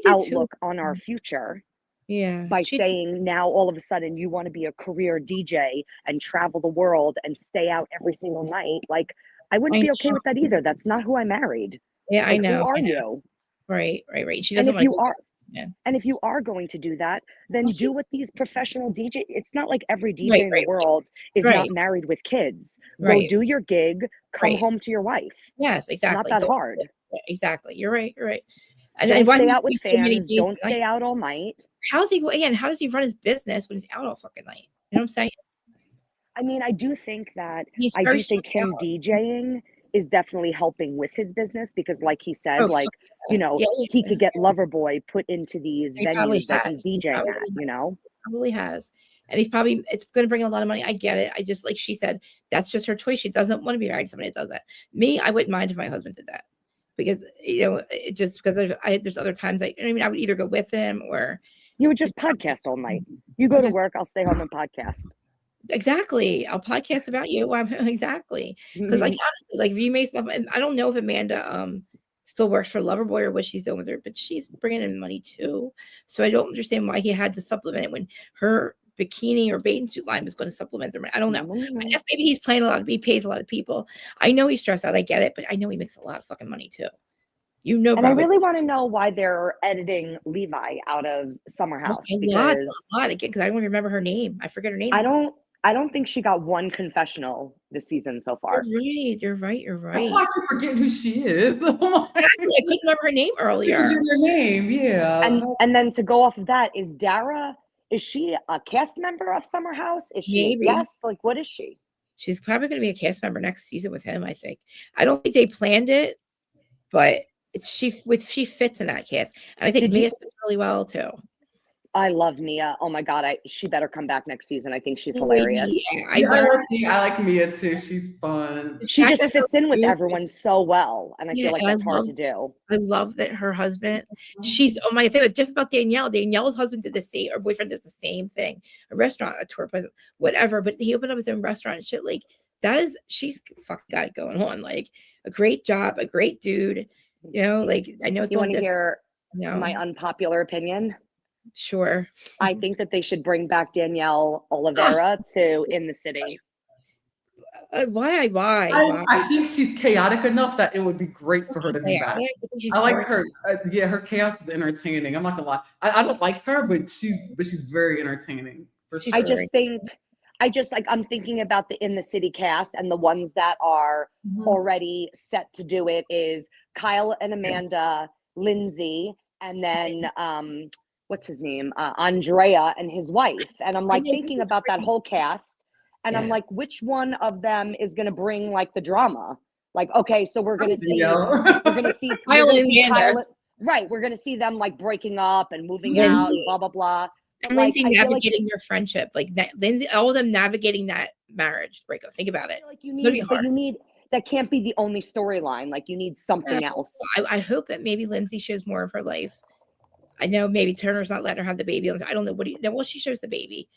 outlook on our future. By saying now all of a sudden you want to be a career DJ and travel the world and stay out every single night. Like, I wouldn't be okay with that either. That's not who I married. Yeah, like, I know. Who are you? Right. She doesn't want to. And if you are going to do that, then do what these professional DJ. It's not like every DJ in the world is not married with kids. Go do your gig, come home to your wife. Yes, exactly. Not that hard. Exactly. You're right. And don't stay out with fans. Don't stay out all night. How does he run his business when he's out all fucking night? You know what I'm saying? I mean, I do think him DJing is definitely helping with his business because, like he said, he could get Loverboy put into these venues that he's DJing at, you know? Probably has. And it's going to bring a lot of money. I get it. I just, like she said, that's just her choice. She doesn't want to be married to somebody that does that. Me, I wouldn't mind if my husband did that because, just because there's other times I would either go with him or. You would just podcast all night. You go to work, I'll stay home and podcast. Exactly. I'll podcast about you. Exactly. Because like honestly, like if you make stuff, and I don't know if Amanda still works for Loverboy or what she's doing with her, but she's bringing in money too. So I don't understand why he had to supplement it when her bikini or bathing suit line was going to supplement their money. I don't know. I guess maybe he's playing he pays a lot of people. I know he's stressed out. I get it, but I know he makes a lot of fucking money too. And I really want to know why they're editing Levi out of Summer House. A lot again, because I don't remember her name. I forget her name. I don't think she got one confessional this season so far. You're right. That's why I keep forgetting who she is. I couldn't remember her name earlier. Her name, yeah. And then to go off of that, is Dara, is she a cast member of Summer House? Is she a guest? Like, what is she? She's probably going to be a cast member next season with him, I think. I don't think they planned it, but she fits in that cast. And I think Mia fits really well too. I love Mia. Oh my God, she better come back next season. I think she's hilarious. I like Mia too. She's fun. She just fits in with everyone so well, and I feel like that's hard to do. I love that her husband. She's my thing. Just about Danielle. Danielle's husband did the same. Her boyfriend did the same thing. A restaurant, a tour place, whatever. But he opened up his own restaurant and shit. Like she's fucking got it going on. Like a great job, a great dude. You know, like I know. You want to hear my unpopular opinion? Sure. I think that they should bring back Danielle Oliveira to In the City. Why? I think she's chaotic enough that it would be great for her to be back. I like her. Her chaos is entertaining. I'm not gonna lie. I don't like her, but she's very entertaining. For sure. I'm thinking about the In the City cast, and the ones that are already set to do it is Kyle and Amanda, Lindsay, and then what's his name? Andrea and his wife. And I'm like thinking about that whole cast, and I'm like, which one of them is going to bring like the drama? Like, okay, so we're gonna see Yeah. Kyle and Amanda. right? We're gonna see them like breaking up and moving Lindsay. out, and blah blah blah. And Like, Lindsay I feel like navigating their friendship, like Lindsay, all of them navigating that marriage breakup. Think about it. like you It's gonna be need, but hard. you need that can't be the only storyline. Like you need something else. I hope that maybe Lindsay shows more of her life. I know maybe Turner's not letting her have the baby. I don't know what well, she shows the baby.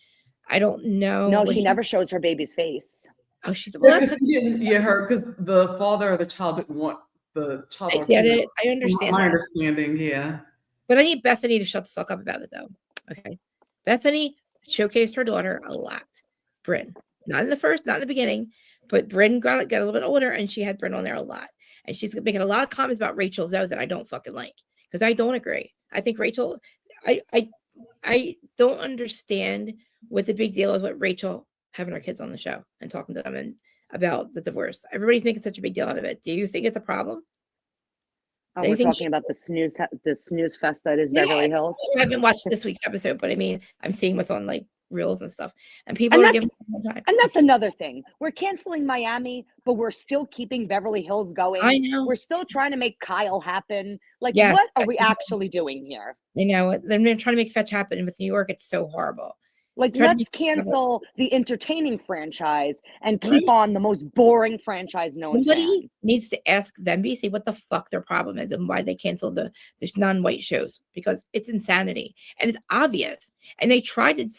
I don't know. No, what she never shows her baby's face. Oh, she's Well, well, because that's he didn't, her because the father of the child didn't want the child. I get it. I understand. My that. understanding, yeah. But I need Bethany to shut the fuck up about it, though. Okay, Bethany showcased her daughter a lot. Bryn, not in the beginning, but Bryn got a little bit older, and she had Bryn on there a lot, and she's making a lot of comments about Rachel Zoe that I don't fucking like because I don't agree. I think Rachel, I don't understand what the big deal is with Rachel having her kids on the show and talking to them and about the divorce. Everybody's making such a big deal out of it. Do you think it's a problem? Oh, we're talking about the snooze fest that is Beverly Hills. I haven't watched this week's episode, but I mean, I'm seeing what's on like reels and stuff, and people are giving them time. And that's another thing. We're canceling Miami, but we're still keeping Beverly Hills going. I know. We're still trying to make Kyle happen. Like, Yes, what are we actually doing here? You know, they're trying to make fetch happen, and with New York, it's so horrible. Like, Try to let's cancel the entertaining franchise and keep Right. on the most boring franchise no one's Somebody fan. needs to ask the NBC what the fuck their problem is and why they canceled the non-white shows, because it's insanity and it's obvious. And they tried to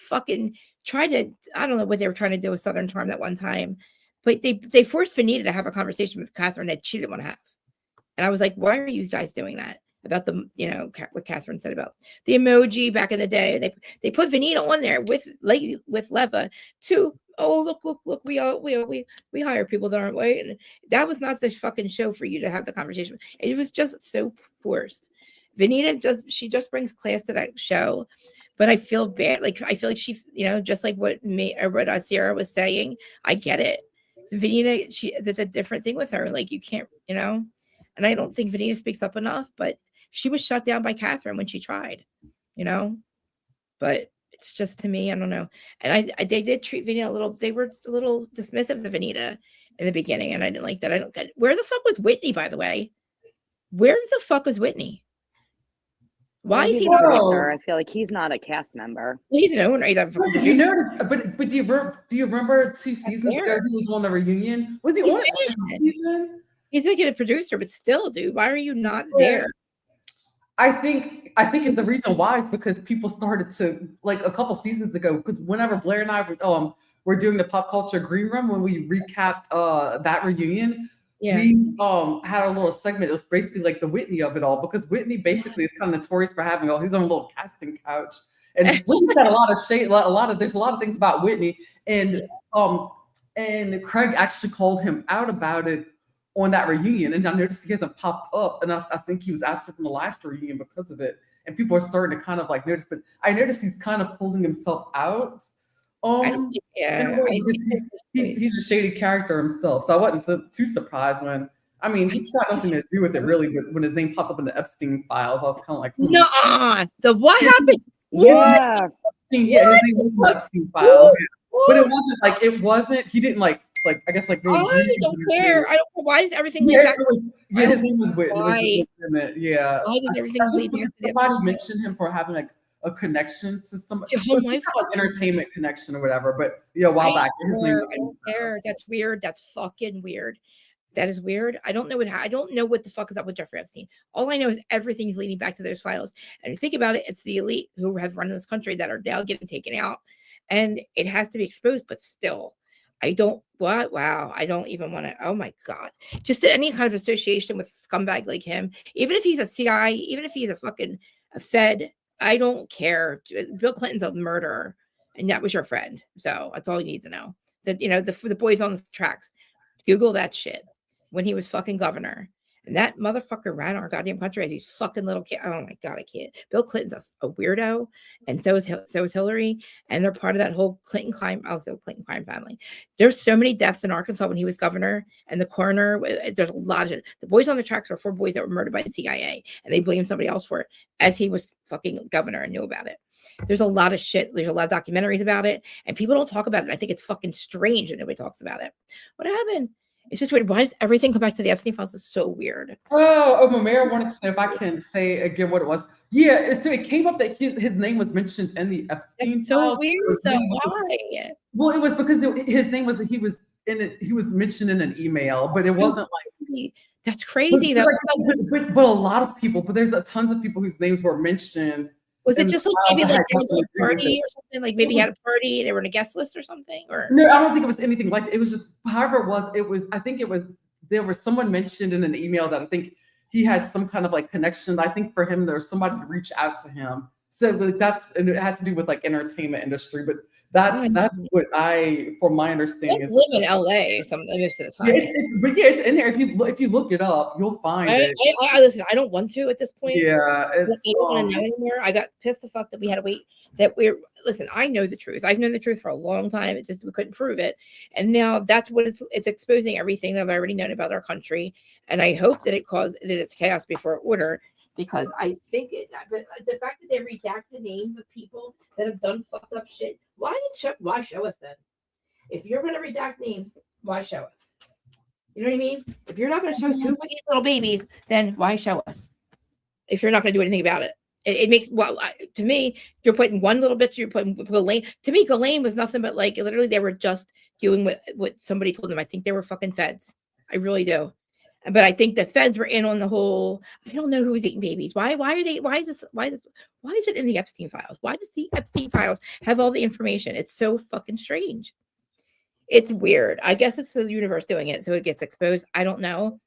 I don't know what they were trying to do with Southern Charm that one time, but they forced Vanita to have a conversation with Catherine that she didn't want to have. And I was like, why are you guys doing that? About the, what Catherine said about the emoji back in the day. They put Vanita on there with Leva to, oh, look, we hire people that aren't white. And that was not the fucking show for you to have the conversation. It was just so forced. Vanita she just brings class to that show. But I feel bad. Like, I feel like she, just like what Sierra was saying, I get it. Vanita, it's a different thing with her. Like, you can't, and I don't think Vanita speaks up enough, but she was shut down by Catherine when she tried, but it's just, to me, I don't know. And they did treat Vanita they were a little dismissive of Vanita in the beginning. And I didn't like that. I don't get it. Where the fuck was Whitney, by the way? Where the fuck was Whitney? Why is he a producer? I feel like he's not a cast member. He's an owner. He's You noticed, but do you remember 2 seasons ago he was on the reunion? Was he on the season? He's executive producer, but still, dude, why are you not there? I think the reason why is because people started to, like, a couple seasons ago, because whenever Blair and I were doing the pop culture green room, when we recapped that reunion, we had a little segment. It was basically like the Whitney of it all, because Whitney basically is kind of notorious for having his own little casting couch. And Whitney's had a lot of shade, there's a lot of things about Whitney. And Craig actually called him out about it on that reunion, and I noticed he hasn't popped up, and I think he was absent from the last reunion because of it, and people are starting to kind of like notice, but I noticed he's kind of pulling himself out. He's a shady character himself, so I wasn't too surprised when, he's got nothing to do with it really, but when his name popped up in the Epstein files, I was kind of like, no, the what happened? Yeah, his name was in the Epstein files, but it wasn't, he didn't like I guess like really. I don't care. I don't know. Why does everything lead back? His name was Whitney. Why? Yeah. Why does everything lead back to somebody mentioned him for having like a connection to some entertainment connection or whatever. But a while back, his name was. I don't care. That's weird. That's fucking weird. That is weird. I don't know what the fuck is up with Jeffrey Epstein. All I know is everything's leading back to those files. And if you think about it, it's the elite who have run this country that are now getting taken out, and it has to be exposed. But still, I don't even want to, oh my God. Just any kind of association with a scumbag like him, even if he's a CI, even if he's a Fed, I don't care. Bill Clinton's a murderer, and that was your friend. So that's all you need to know. That, the boys on the tracks, Google that shit when he was fucking governor. And that motherfucker ran our goddamn country as these fucking little kids. Oh my God, I can't. Bill Clinton's a weirdo, and so is Hillary, and they're part of that whole Clinton crime family. There's so many deaths in Arkansas when he was governor, and the coroner. There's a lot of it. The boys on the tracks are 4 boys that were murdered by the CIA, and they blame somebody else for it, as he was fucking governor and knew about it. There's a lot of shit. There's a lot of documentaries about it, and people don't talk about it. I think it's fucking strange that nobody talks about it. What happened? It's just weird. Why does everything come back to the Epstein files? It's so weird. Oh, Mamera wanted to know if I can say again what it was. Yeah, so it came up that his name was mentioned in the Epstein It's so files. weird though. Why? Well, it was because his name was he was mentioned in an email, but it wasn't like that's crazy though. But a lot of people, but there's tons of people whose names were mentioned. Was it just like maybe like they went to a nothing to do with party it. or something? Like maybe he had a party and they were on a guest list or something? Or No, I don't think it was anything like that. It was just however it was. I think it was there was someone mentioned in an email that I think he had some kind of like connection. I think for him there was somebody to reach out to him. So like and it had to do with like entertainment industry, but that's what from my understanding, live in LA most of the time. Yeah, it's in there. If you look it up, you'll find it. I listen. I don't want to at this point. Yeah, I don't want to know anymore. I got pissed the fuck that we had to wait. Listen. I know the truth. I've known the truth for a long time. It just we couldn't prove it, and now that's what it's exposing everything that I've already known about our country. And I hope that it's chaos before order. Because I think but the fact that they redact the names of people that have done fucked up shit, why show us then? If you're going to redact names, why show us? You know what I mean? If you're not going to show us who were these little babies, then why show us? If you're not going to do anything about it, it makes to me, you're putting one little bitch. You're putting Ghislaine. To me, Ghislaine was nothing but like literally they were just doing what somebody told them. I think they were fucking feds. I really do. But I think the feds were in on the whole. I don't know who was eating babies. Why is it in the Epstein files? Why does the Epstein files have all the information? It's so fucking strange. It's weird. I guess it's the universe doing it, so it gets exposed. I don't know.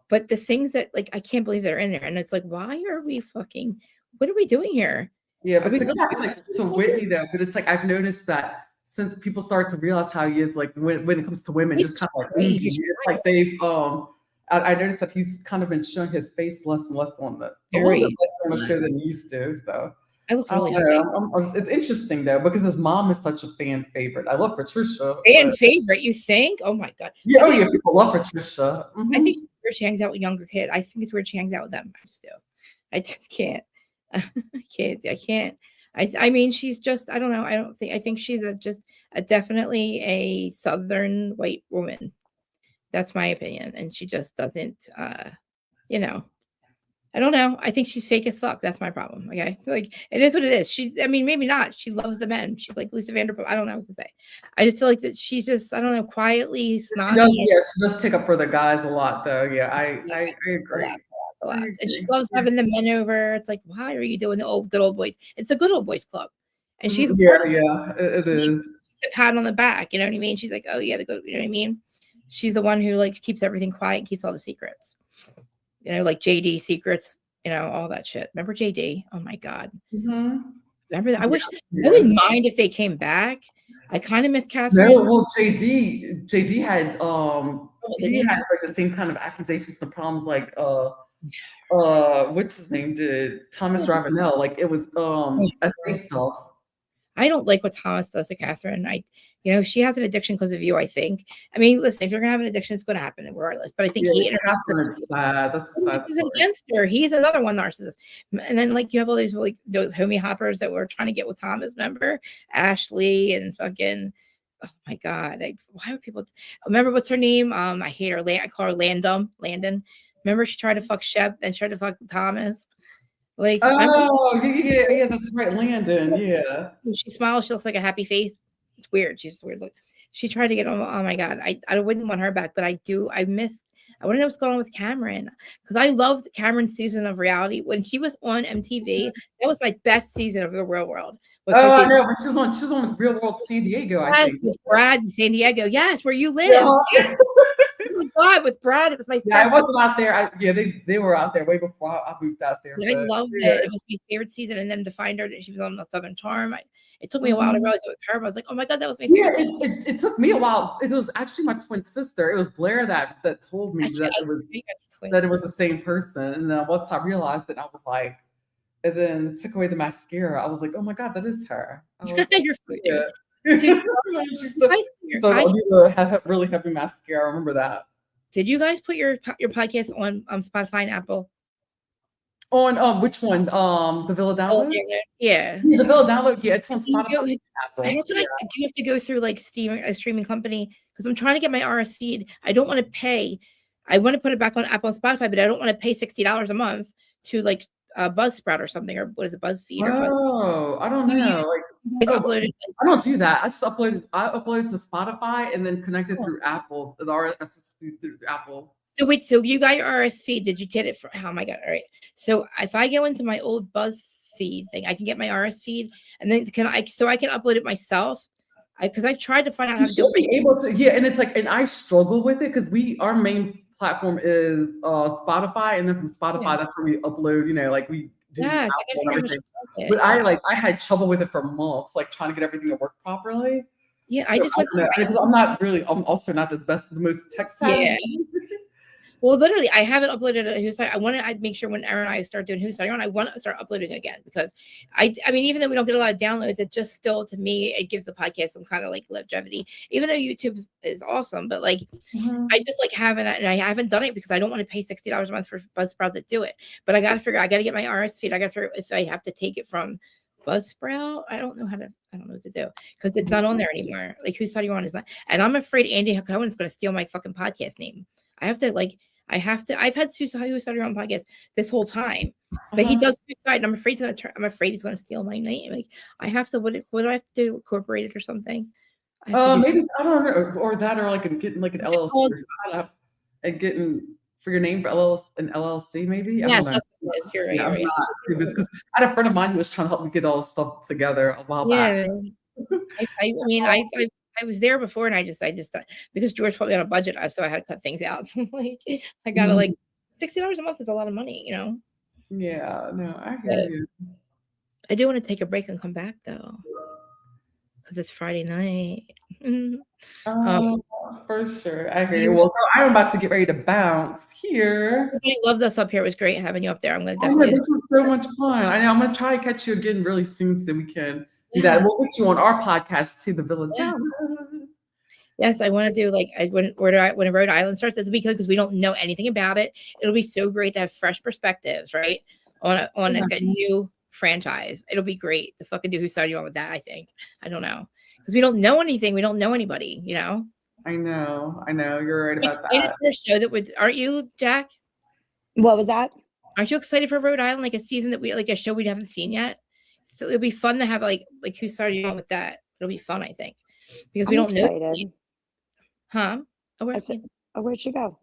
But the things that like I can't believe they're in there. And it's like, why are we fucking what are we doing here? Yeah, but to Whitney though, but it's like I've noticed that since people start to realize how he is like when it comes to women, just kind of like it's like they've I noticed that he's kind of been showing his face less and less on the show than he used to. So I look really it's interesting though because his mom is such a fan favorite. I love Patricia. Favorite, you think? Oh my god. Yeah, people love Patricia. Mm-hmm. I think it's weird she hangs out with younger kids. I think it's weird she hangs out with them. I just do. I just can't. I can't. I mean, she's just. I don't know. I think she's definitely a Southern white woman. That's my opinion. And she just doesn't, I don't know. I think she's fake as fuck. That's my problem. Okay. Like, it is what it is. Maybe not. She loves the men. She's like Lisa Vanderpump. I don't know what to say. I just feel like that she's just, I don't know, quietly snotty. She does take up for the guys a lot, though. Yeah, I agree. A lot. And she loves having the men over. It's like, why are you doing the good old boys? It's a good old boys club. And she's it is. A pat on the back. You know what I mean? She's like, oh, yeah, you know what I mean? She's the one who like keeps everything quiet and keeps all the secrets, like JD secrets, all that shit. Remember JD? Oh my God. Mm-hmm. Remember that? I wouldn't mind if they came back. I kind of miss Catherine. No, well, JD had he had like the same kind of accusations and problems like what's his name did Thomas Ravenel. Like it was SA stuff. I don't like what Thomas does to Catherine. She has an addiction because of you, I think. I mean, listen, if you're going to have an addiction, it's going to happen regardless. But I think Catherine's sad. That's a sad story. Against her. He's another one narcissist. And then, like, you have all these, like, those homie hoppers that were trying to get with Thomas, remember? Ashley and fucking, oh, my God. Why would people, remember what's her name? I hate her. I call her Landon. Remember she tried to fuck Shep and tried to fuck Thomas? Like, yeah, that's right, Landon. Yeah. When she smiles, she looks like a happy face. It's weird. She's just weird. Look, she tried to get on. Oh my God, I wouldn't want her back, but I do. I want to know what's going on with Cameron because I loved Cameron's season of reality when she was on MTV. That was my best season of The Real World. I know. She's on Real World San Diego. I think with Brad in San Diego. Yes, where you live. Yeah. Oh my God, with Brad, it was my I wasn't out there. They were out there way before I moved out there. I loved it. It was my favorite season. And then to find her that she was on the Southern Charm, it took me a while to realize it was her. But I was like, oh my God, that was my favorite. Yeah, it took me a while. It was actually my twin sister. It was Blair that told me that it was the same person. And then once I realized it, I was like, and then took away the mascara. I was like, oh my God, that is her. You're yeah. Really heavy mascara. I remember that. Did you guys put your podcast on Spotify and Apple? On which one? The Villa Download? Yeah. The Villa Download. Yeah, it's on Spotify. Do you have to go through like a streaming company? because I'm trying to get my RS feed. I don't want to pay. I want to put it back on Apple and Spotify, but I don't want to pay $60 a month to like Buzzsprout or something, or what is it, BuzzFeed or Buzz? Oh, I don't You know. use- Like, You guys oh, uploaded like, I don't do that. I uploaded to Spotify and then connected through Apple, the RSS feed through Apple. so wait, so you got your RS feed? Did you get it from? Oh my god! All right. So if I go into my old BuzzFeed thing, I can get my RS feed, and then can I? So I can upload it myself. Because I've tried to find out how You to do should it. be able to, yeah. And it's like, and I struggle with it because our main platform is Spotify, and then from Spotify, Yeah. that's where we upload. You know, like we do Yes, I Apple gotta and figure out everything. how to But do it. I had trouble with it for months, like trying to get everything to work properly. Yeah, So I just went don't know, because I'm also not the most tech savvy. Yeah. Well, literally, I haven't uploaded a Who's Study. I want to make sure when Aaron and I start doing Who's Study on, I want to start uploading again because I mean, even though we don't get a lot of downloads, it just still to me it gives the podcast some kind of like longevity. Even though YouTube is awesome, but like I just like haven't, and I haven't done it because I don't want to pay $60 a month for Buzzsprout to do it. But I got to figure. I got to get my RS feed. I got to figure if I have to take it from Buzzsprout. I don't know what to do because it's not on there anymore. Like Who's Study on is not, and I'm afraid Andy Cohen is going to steal my fucking podcast name. I've had Who's Study on podcast this whole time, but he does Who's Study, and I'm afraid he's going to steal my name. Like I have to, what do I have to do? Incorporate it or something? Maybe I don't know, or that, or like getting like an What's it LLC, called? or something, and getting for your name for an LLC, maybe. Yes, I don't know. that's what it is. You're right. Yeah, You're right. because I had a friend of mine who was trying to help me get all this stuff together a while back. Yeah, I mean, I was there before, and I just thought because George put me on a budget, so I had to cut things out. Like I gotta like $60 a month is a lot of money, you know. Yeah, no, I But hear you. I do want to take a break and come back though, because it's Friday night. For sure, I hear you. Well, so I'm about to get ready to bounce here. Everybody loved us up here. It was great having you up there. I'm gonna Oh, definitely. this is so much fun. I know I'm gonna try to catch you again really soon so we can do that. We'll put you on our podcast too, the Village. Yeah. Yes, I want to do like when Rhode Island starts this weekend because we don't know anything about it. It'll be so great to have fresh perspectives, right? On like a new franchise. It'll be great to fucking do Who Started You On with that. I think. I don't know because we don't know anything. We don't know anybody. You know. I know. You're right about Excited that. for a show that would, aren't you, Jack? What was that? Aren't you excited for Rhode Island? Like a season that a show we haven't seen yet. So it'll be fun to have like Who Started You On with that. It'll be fun, I think, because we don't know. Huh? Oh, where'd she go?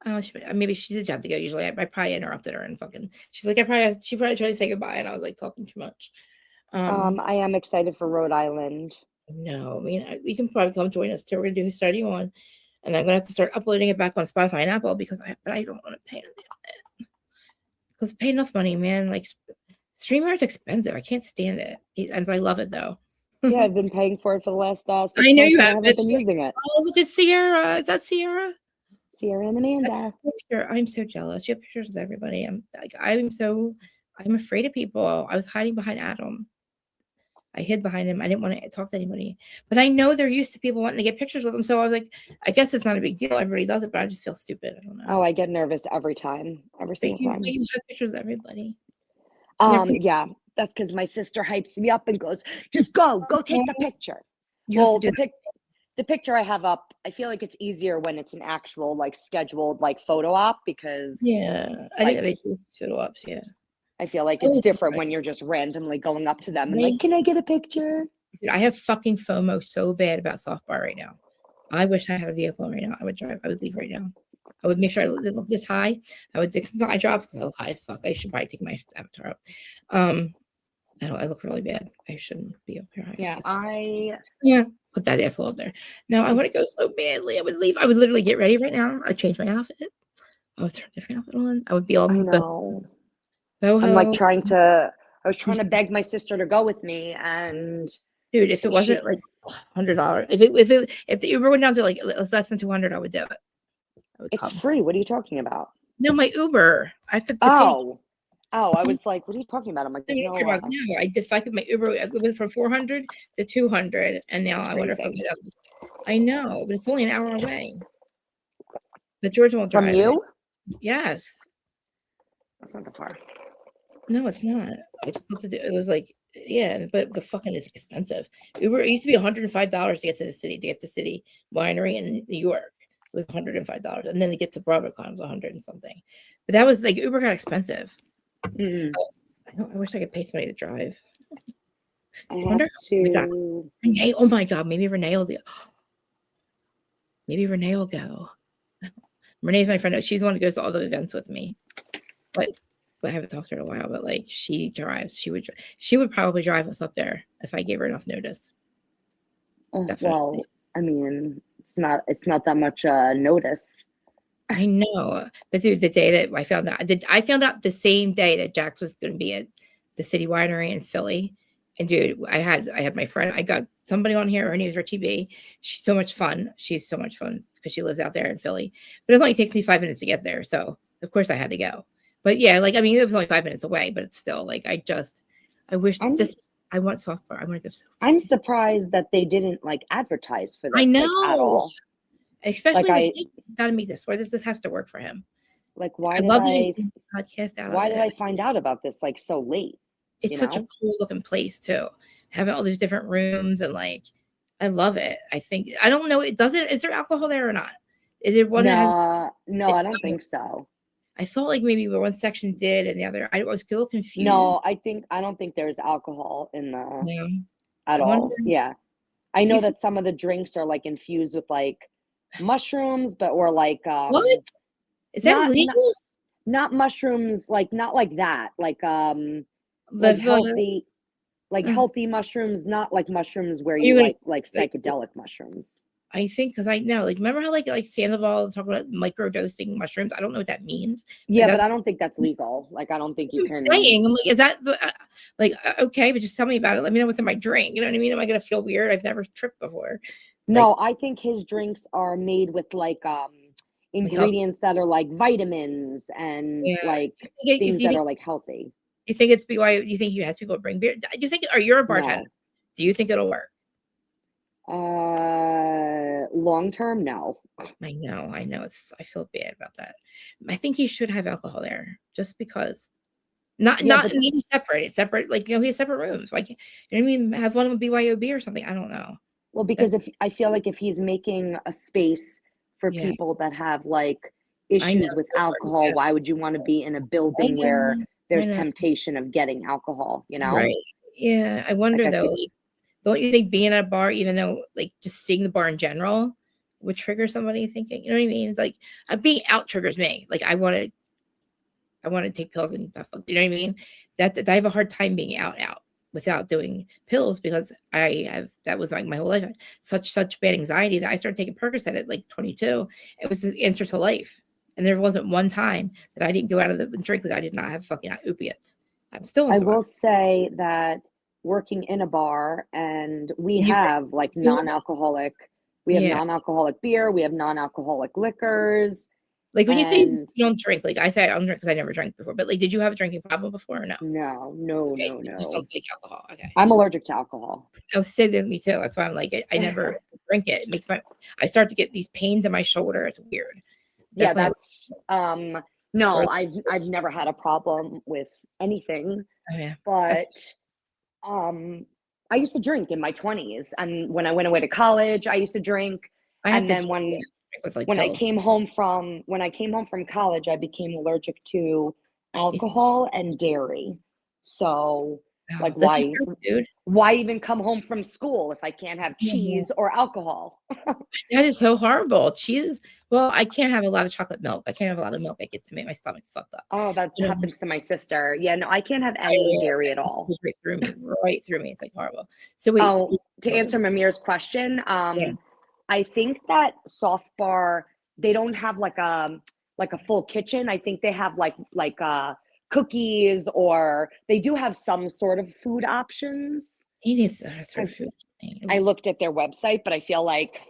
Oh, maybe she did have to go. Usually, I probably interrupted her and fucking. She's like, she probably tried to say goodbye, and I was like talking too much. I am excited for Rhode Island. No, I mean, you can probably come join us too. We're gonna do Who Started You On, and I'm gonna have to start uploading it back on Spotify and Apple because I don't want to pay it because pay enough money, man. Like StreamYard's expensive. I can't stand it, and I love it though. Yeah, I've been paying for it for the last 6 months. I know you have. I haven't been using it. Oh, look at Sierra. Is that Sierra? Sierra and Amanda. I'm so jealous. You have pictures of everybody. I'm afraid of people. I was hiding behind Adam. I hid behind him. I didn't want to talk to anybody. But I know they're used to people wanting to get pictures with them. So I was like, I guess it's not a big deal. Everybody does it, but I just feel stupid. I don't know. Oh, I get nervous every time. Every single time. You have pictures of everybody. Yeah. That's because my sister hypes me up and goes, just go take the picture. The picture I have up, I feel like it's easier when it's an actual like scheduled like photo op because I think they do photo ops. Yeah, I feel like it's different when you're just randomly going up to them and like, can I get a picture? Dude, I have fucking FOMO so bad about softball right now. I wish I had a vehicle right now. I would leave right now. I would make sure I look this high. I would take some eye drops because I look high as fuck. I should probably take my avatar up. I look really bad. I shouldn't be up here. Yeah, put that asshole up there. No, I want to go so badly. I would leave. I would literally get ready right now. I'd change my outfit. I would turn a different outfit on. I would be all. I know. I'm like I was trying to beg my sister to go with me, and dude, if it wasn't like $100, if the Uber went down to like less than 200, I would do it. It's free. What are you talking about? No, my Uber. I have to. Oh, I was like, what are you talking about? I'm like, no, I deflected my Uber. I went from 400 to 200, and now I wonder if I'll get up. I know, but it's only an hour away. But George won't drive. From you? Yes. That's not that far. No, it's not. I just looked at it. It was like Yeah, but the fucking is expensive. Uber, it used to be $105 to get to the city, to get to City Winery in New York. It was $105, and then to get to BravoCon was 100 and something. But that was like Uber got expensive. Mm, I wish I could pay somebody to drive. I wonder have how- to. Renee, oh my god, maybe Renee will do. Maybe Renee will go. Renee's my friend. She's the one who goes to all the events with me. But I haven't talked to her in a while. But like, she drives. She would probably drive us up there if I gave her enough notice. Definitely. Well, I mean, it's not that much notice. I know, but dude, the day that I found out the same day that Jax was going to be at the City Winery in Philly. And dude, I had my friend. I got somebody on here. Her name is Richie B. She's so much fun. She's so much fun because she lives out there in Philly. But it only takes me 5 minutes to get there, so of course I had to go. But yeah, like I mean, it was only 5 minutes away, but it's still like I wish I want software. I want to go. I'm surprised that they didn't like advertise for this. I know. Like, at all. Especially Like, he's got to make this where this has to work for him. Like, why I did love that I? he's doing the podcast out Why of did it. I find out about this like so late? It's you such a know? cool looking place too. Having all these different rooms and like, I love it. I think I don't know. Is there alcohol there or not? Is there one that has? No, I it's don't not- think so. I thought like maybe one section did and the other. I was a little confused. No, I don't think there's alcohol in the No. at I all. wonder- Yeah, I Do you know think- that some of the drinks are like infused with like mushrooms, but or like What? Is that not- legal? not mushrooms, like not like that, like The healthy, like Mm. healthy mushrooms, not like mushrooms where You're you gonna- like psychedelic mushrooms. I think because I know, like, remember how like Sandoval talk about microdosing mushrooms? I don't know what that means. Yeah, but I that's- don't think that's legal. Like I don't think you I'm can. saying, I'm like, is that okay? But just tell me about it. Let me know what's in my drink. You know what I mean? Am I gonna feel weird? I've never tripped before. No, I think his drinks are made with like ingredients that are like vitamins and Yeah. like You things that think, are like healthy. you think it's BYU? You think he has people bring beer? Do you think? Or you're a bartender? No. Do you think it'll work? Long term, no. I know. I feel bad about that. I think he should have alcohol there, just because. Not but- maybe separate. Like he has separate rooms. Why can't you know what I mean? Have one with BYOB or something. I don't know. Well, because if I feel like if he's making a space for Yeah. people that have like issues with so hard, alcohol, yeah. why would you want to be in a building know, where there's know. temptation of getting alcohol? You know, Right. Yeah. I wonder I though. feel- Like, don't you think being at a bar, even though like just seeing the bar in general, would trigger somebody thinking? You know what I mean? It's like being out triggers me. Like I want to take pills and stuff. You know what I mean? That I have a hard time being out without doing pills because that was like my whole life. I had such bad anxiety that I started taking Percocet at like 22. It was the answer to life. And there wasn't one time that I didn't go out of the drink because I did not have fucking opiates. I'm still. I will say that working in a bar and we You- have like non-alcoholic, we have Yeah. non-alcoholic beer, we have non-alcoholic liquors. Like when you say and- you don't drink, like I said, I don't drink because I never drank before. But like, did you have a drinking problem before or no? No, Okay, so you just no. don't take alcohol. Okay. I'm allergic to alcohol. I was saying me too. That's why I'm like, I never drink it. It makes I start to get these pains in my shoulder. It's weird. Yeah, Definitely- that's no, Or- I've never had a problem with anything, Oh, yeah. but I used to drink in my 20s, and when I went away to college, I used to drink. I have And to then drink with, like, when I pills. came home from college, I became allergic to alcohol and dairy. So Oh, like, this is why- true, dude? why even come home from school if I can't have Yeah. cheese or alcohol? That is so horrible. Cheese. Well, I can't have a lot of chocolate milk. I can't have a lot of milk. It gets to make my stomach fucked up. Oh, that Yeah. happens to my sister. Yeah, no, I can't have any Yeah. dairy at It all. goes right through me. Right through me. It's like horrible. So wait. Oh, to answer Mamir's question, I think that Soft Bar, they don't have like a full kitchen. I think they have like cookies, or they do have some sort of food options. He needs to start I- food. I looked at their website, but I feel like,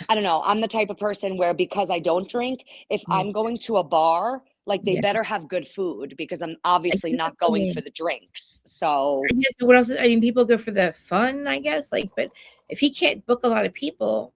I don't know, I'm the type of person where because I don't drink, if Yeah. I'm going to a bar, like they Yeah. better have good food because I'm obviously see not what you going mean. for the drinks. So Yeah, so what else? I mean, people go for the fun, I guess. Like, but if he can't book a lot of people,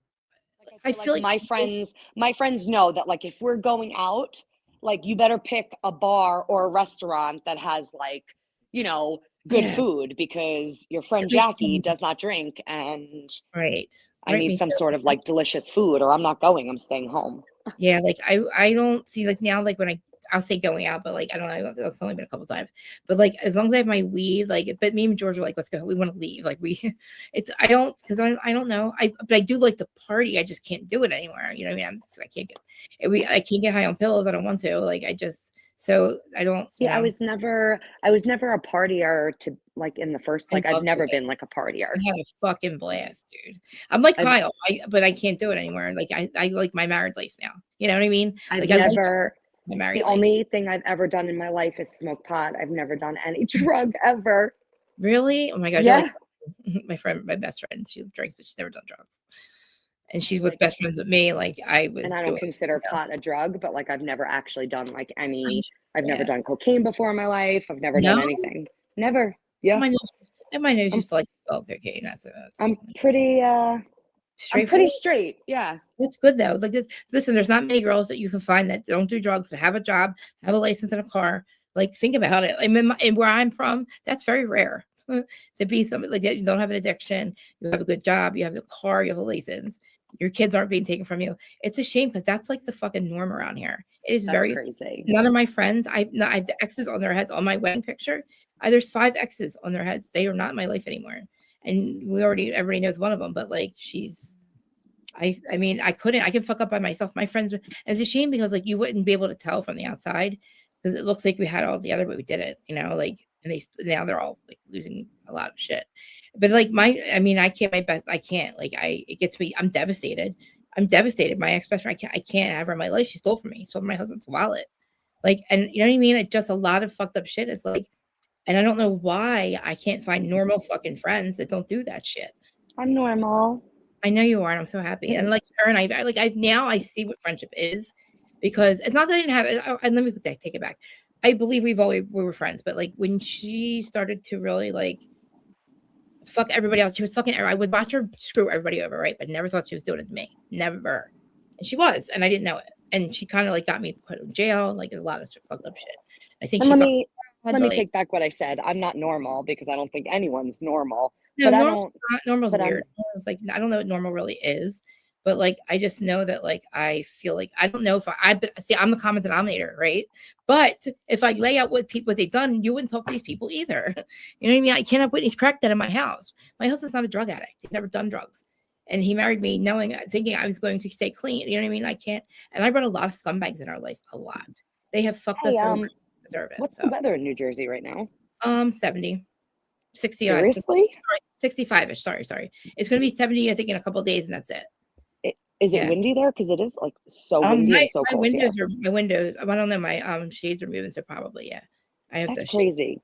I feel like my people- friends know that like if we're going out, like you better pick a bar or a restaurant that has like, you know, good Yeah. food because your friend It makes Jackie sense. does not drink and Right. I Right, need me some too. sort of like delicious food or I'm not going, I'm staying home. Yeah, like I don't see like now like when I'll say going out, but like I don't know, it's only been a couple times. But like as long as I have my weed, like but me and George are like, let's go. We want to leave. Like we it's I don't because I don't know. But I do like to party. I just can't do it anymore. You know what I mean? I can't get I can't get high on pills. I don't want to. Like I just so I don't, See, I was never a partier to like in the first I like I've love never it. been like a I partier. had a fucking blast, dude. I'm like I've Kyle, but I can't do it anymore. Like I like my married life now. You know what I mean? I've Like I like never my married the life. only thing I've ever done in my life is smoke pot. I've never done any drug ever. Really? Oh my god, you're Yeah. like my best friend. She drinks, but she's never done drugs. And she's with Like best friends with me. Like I and was I don't doing consider something else. pot a drug, but like I've never actually done like any I've never Yeah. done cocaine before in my life. I've never No, done anything. Never. Yeah. my nose I'm used to like to smell cocaine. That's I'm pretty straightforward. straight. Yeah. It's good though. Like this, listen, there's not many girls that you can find that don't do drugs, that have a job, have a license and a car. Like think about it. I mean, and where I'm from, that's very rare to be somebody like that. You don't have an addiction, you have a good job, you have a car, you have a license. Your kids aren't being taken from you. It's a shame because that's like the fucking norm around here. It is That's very. crazy. None of my friends, I have the X's on their heads on my wedding picture. There's 5 X's on their heads. They are not in my life anymore, and everybody knows one of them. But like she's. I mean, I can fuck up by myself. My friends, it's a shame because like you wouldn't be able to tell from the outside because it looks like we had it all together, but we didn't, you know, like, and now they're all like losing a lot of shit. But like I mean, I can't, I can't, like, it gets me, I'm devastated. My ex-best friend, I can't have her in my life. She stole from me, stole my husband's wallet. Like, and you know what I mean? It's just a lot of fucked up shit. It's like, and I don't know why I can't find normal fucking friends that don't do that shit. I'm normal. I know you are, and I'm so happy. And like her and I see what friendship is because it's not that I didn't have it. And let me take it back. I believe we were friends, but like when she started to really like fuck everybody else, she was fucking. I would watch her screw everybody over, right? But never thought she was doing it to me, never. And she was, and I didn't know it. And she kind of like got me put in jail. Like there's a lot of fucked up shit. I think And she let me take back what I said. I'm not normal because I don't think anyone's normal. No, but I normal's don't. not, normal's But weird. It's like I don't know what normal really is, but like I just know that like I feel like I don't know if see I'm the common denominator, right? But if I lay out what they've done, you wouldn't talk to these people either. You know what I mean? I can't have Whitney's crack that in my house. My husband's not a drug addict. He's never done drugs. And he married me thinking I was going to stay clean. You know what I mean? I can't. And I brought a lot of scumbags in our life, a lot. They have fucked us over. Deserve it. What's the weather in New Jersey right now? 70, 60. Seriously? 65-ish. Sorry. It's going to be 70, I think, in a couple of days, and that's it. Is it windy there? Because it is like so windy and so cold. My windows. I don't know. My shades are moving, so probably yeah. I have That's crazy.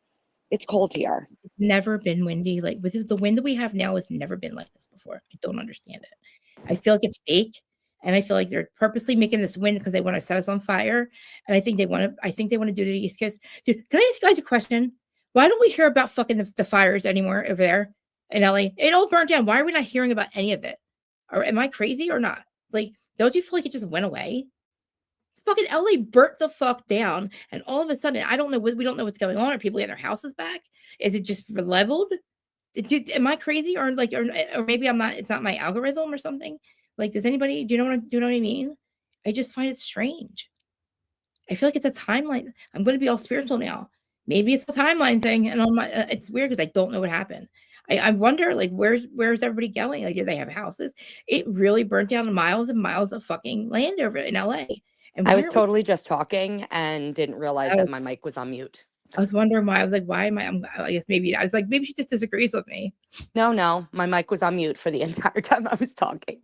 It's cold here. It's never been windy. Like with the wind that we have now has never been like this before. I don't understand it. I feel like it's fake, and I feel like they're purposely making this wind because they want to set us on fire. And I think they want to do it to the East Coast. Dude, can I ask you guys a question? Why don't we hear about fucking the fires anymore over there in LA? It all burned down. Why are we not hearing about any of it? Or am I crazy or not? Like, don't you feel like it just went away? Fucking LA burnt the fuck down, and all of a sudden, we don't know what's going on. Are people getting their houses back? Is it just leveled? Am I crazy or like, or maybe I'm not? It's not my algorithm or something. Like, do you know what I mean? I just find it strange. I feel like it's a timeline. I'm going to be all spiritual now. Maybe it's a timeline thing, and it's weird because I don't know what happened. I wonder, like, where's everybody going? Like, do they have houses? It really burnt down miles and miles of fucking land over in LA. And I was totally just talking and didn't realize that my mic was on mute. I was wondering why. I was like, why am I guess maybe she just disagrees with me. No, my mic was on mute for the entire time I was talking.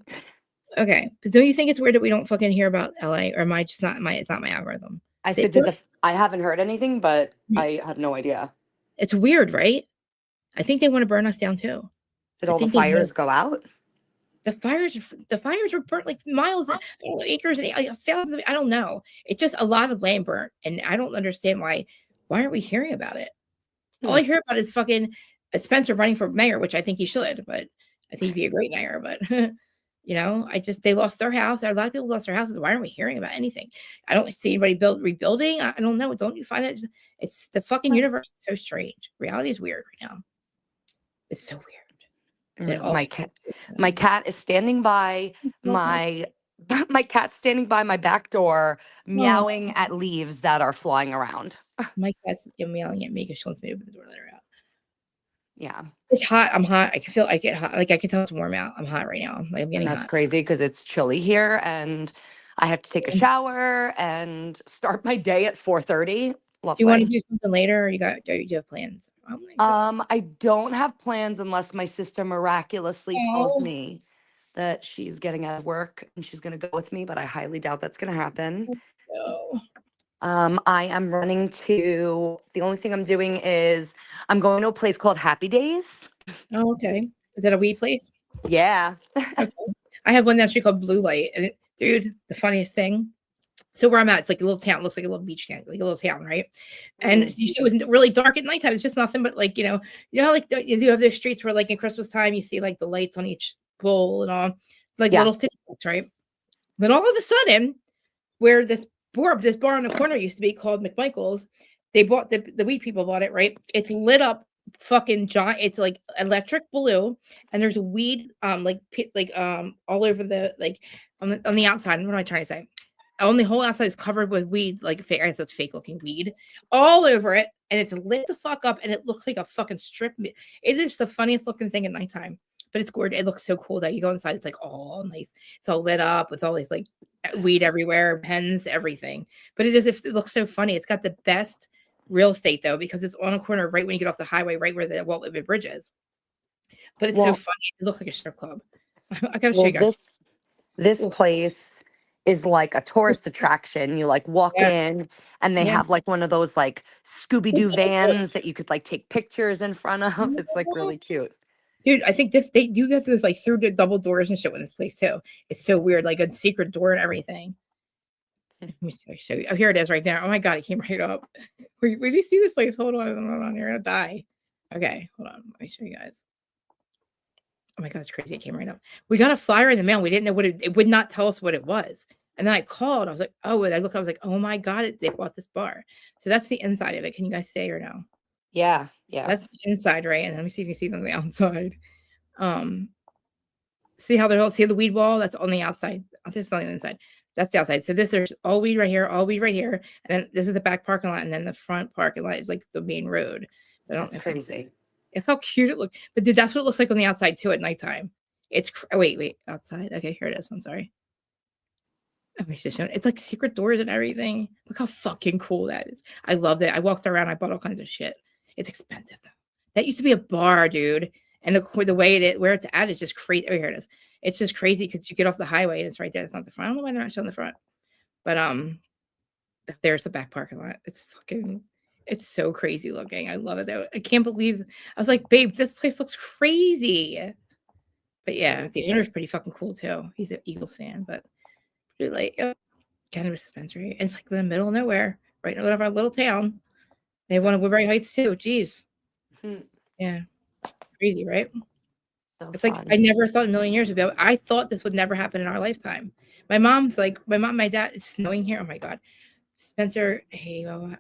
Okay, but don't you think it's weird that we don't fucking hear about LA, or am I just not it's not my algorithm? I haven't heard anything, but I have no idea. It's weird, right? I think they want to burn us down too. Did all the fires go out? The fires were burnt like miles, acres, and thousands. I don't know. It's just a lot of land burnt, and I don't understand why aren't we hearing about it? All I hear about is fucking Spencer running for mayor, which I think he should, but I think he'd be a great mayor. But You know, they lost their house. A lot of people lost their houses. Why aren't we hearing about anything? I don't see anybody rebuilding. I don't know. Don't you find it? It's the fucking universe is so strange. Reality is weird right now. It's so weird. And My cat is standing by my cat's standing by my back door, meowing at leaves that are flying around. My cat's meowing at me because she wants me to open the door, let her out. Yeah. It's hot. I'm hot. I get hot. Like I can tell it's warm out. I'm hot right now. Like, I'm getting That's hot. crazy because it's chilly here and I have to take a shower and start my day at 4:30. Lovely. Do you want to do something later, or do you have plans? I don't have plans unless my sister miraculously tells me that she's getting out of work and she's going to go with me, but I highly doubt that's going to happen. No. I am running to, the only thing I'm doing is I'm going to a place called Happy Days. Oh, okay. Is that a weed place? Yeah. Okay. I have one actually called Blue Light. And dude, the funniest thing. So where I'm at, it's like a little town. It looks like a little beach town, like a little town, right? And you see, it was really dark at nighttime. It's just nothing but like, you know how like you have those streets where like in Christmas time you see like the lights on each pole and all, like little city lights, right? But all of a sudden, where this bar on the corner used to be called McMichael's, they bought the weed people bought it, right? It's lit up fucking giant. It's like electric blue, and there's weed all over the like on the outside. What am I trying to say? On the whole outside is covered with weed, like fake. I guess it's fake looking weed all over it, and it's lit the fuck up, and it looks like a fucking strip. It is the funniest looking thing at nighttime, but it's gorgeous. It looks so cool that you go inside. It's like all nice. It's all lit up with all these like weed everywhere, pens, everything. But it looks so funny. It's got the best real estate though, because it's on a corner right when you get off the highway, right where the Walt Whitman Bridge is. But it's so funny. It looks like a strip club. I gotta show you guys. This place is like a tourist attraction. You like walk in and they have like one of those like Scooby-Doo vans that you could like take pictures in front of. It's like really cute. Dude, I think they do go through like through the double doors and shit with this place too. It's so weird, like a secret door and everything. Let me see if I can show you. Oh, here it is right there. Oh my god, it came right up. Where do you see this place? Hold on, you're gonna die. Okay, hold on. Let me show you guys. Oh my god, it's crazy. It came right up. We got a flyer in the mail. We didn't know what it would not tell us what it was. And then I called. I was like, oh, and I looked, I was like, oh my god, they bought this bar. So that's the inside of it. Can you guys say or no? Yeah. That's the inside, right? And let me see if you can see it on the outside. See how they're all see the weed wall? That's on the outside. This is on the inside. That's the outside. So there's all weed right here, and then this is the back parking lot, and then the front parking lot is like the main road. But I don't know. Crazy. It's how cute it looks. But dude, that's what it looks like on the outside too at nighttime. It's wait, outside. Okay, here it is. I'm sorry. It's like secret doors and everything. Look how fucking cool that is. I love it. I walked around. I bought all kinds of shit. It's expensive though. That used to be a bar, dude. And the way where it's at is just crazy. Oh, here it is. It's just crazy because you get off the highway and it's right there. It's not the front. I don't know why they're not showing the front. But there's the back parking lot. It's so crazy looking. I love it though. I can't believe I was like, babe, this place looks crazy. But yeah, the owner's pretty fucking cool too. He's an Eagles fan, but pretty like cannabis dispensary. And it's like in the middle of nowhere, right in the middle of our little town. They have one in Woodbury Heights too. Jeez. Yeah. Crazy, right? So it's like I never thought in a million years ago. I thought this would never happen in our lifetime. My dad, it's snowing here. Oh my god. Spencer, hey, Mama.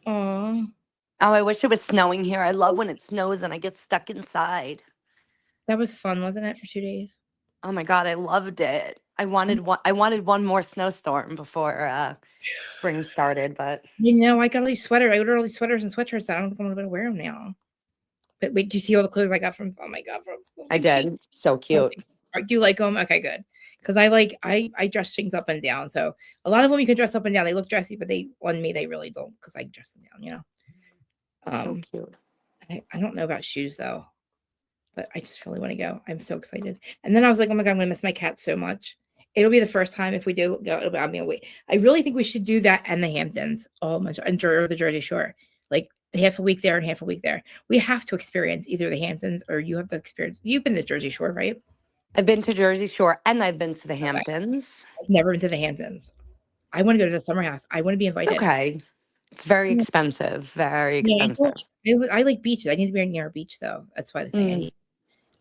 Oh, I wish it was snowing here. I love when it snows and I get stuck inside. That was fun, wasn't it, for 2 days? Oh my god, I loved it. I wanted one more snowstorm before spring started, but I got all these sweaters. I ordered all these sweaters and sweatshirts. I don't think I'm gonna wear them now. But wait, do you see all the clothes I got from? Oh my god, I did. So cute. Do you like them? Okay, good. Because I dress things up and down. So a lot of them you can dress up and down. They look dressy, but on me they really don't because I dress them down. So cute. I don't know about shoes though, but I just really want to go. I'm so excited. And then I was like, oh my god, I'm gonna miss my cat so much. It'll be the first time if we do go. I'm gonna wait. I really think we should do that and the Hamptons, or the Jersey Shore, like half a week there and half a week there. We have to experience either the Hamptons or you have to experience. You've been to Jersey Shore, right? I've been to Jersey Shore and I've been to the Hamptons. I've never been to the Hamptons. I want to go to the summer house. I want to be invited. Okay. It's very expensive. Very expensive. I like beaches. I need to be near a beach though. That's why the thing I need.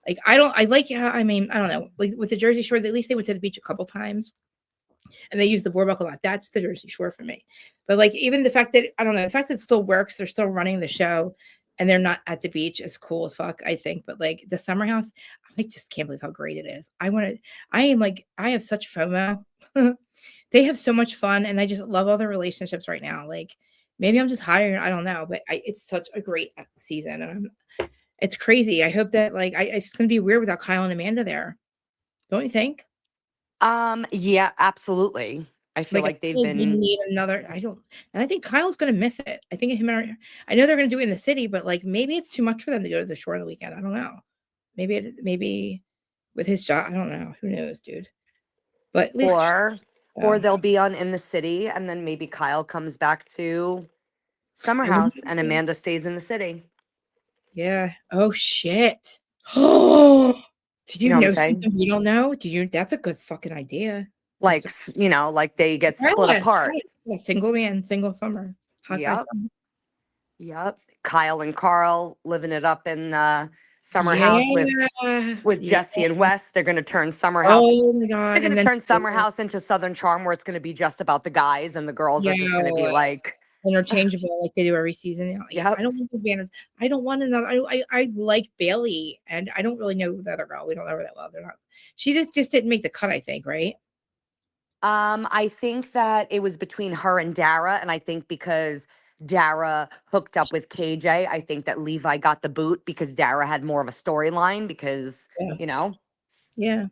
Like I like how I mean I don't know like with the Jersey Shore at least they went to the beach a couple times and they use the boardwalk a lot. That's the Jersey Shore for me. But like even the fact that I don't know the fact that it still works, they're still running the show, and they're not at the beach is cool as fuck. I think. But like the summer house, I just can't believe how great it is. I want to. I am like I have such FOMO. They have so much fun, and I just love all their relationships right now. Like maybe I'm just higher. I don't know, but it's such a great season, and it's crazy. I hope that like it's gonna be weird without Kyle and Amanda there. Don't you think? Yeah, absolutely. I feel Like, I like they've feel like we been need another I don't and I think Kyle's gonna miss it. I think him and I know they're gonna do it in the city, but, like, maybe it's too much for them to go to the shore on the weekend. I don't know. Maybe with his job, I don't know. Who knows, dude? But at least or they'll be on In the City and then maybe Kyle comes back to Summer I wouldn't House and Amanda stays in the city. yeah. Oh, shit. Oh, did You you know what I'm know saying? something we don't know? That's a good fucking idea. Like, That's a like they get split yes, apart. yes. Yeah, single man, single summer. Hot guy Yep. summer. Yep. Kyle and Carl living it up in Summer House Yeah. with Yeah. Jesse and Wes. They're gonna turn Summer House. Oh my They're god, gonna and then turn Summer House into Southern Charm, where it's gonna be just about the guys, and the girls are just gonna be yeah. like, Interchangeable like they do every season. Yeah, "Yep, I don't want the Vanna. I don't want another. I like Bailey, and I don't really know the other girl. We don't know her that well. They're not. She just didn't make the cut. I think, right? I think that it was between her and Dara, and I think because Dara hooked up with KJ, I think that Levi got the boot because Dara had more of a storyline because, Yeah, you know. yeah,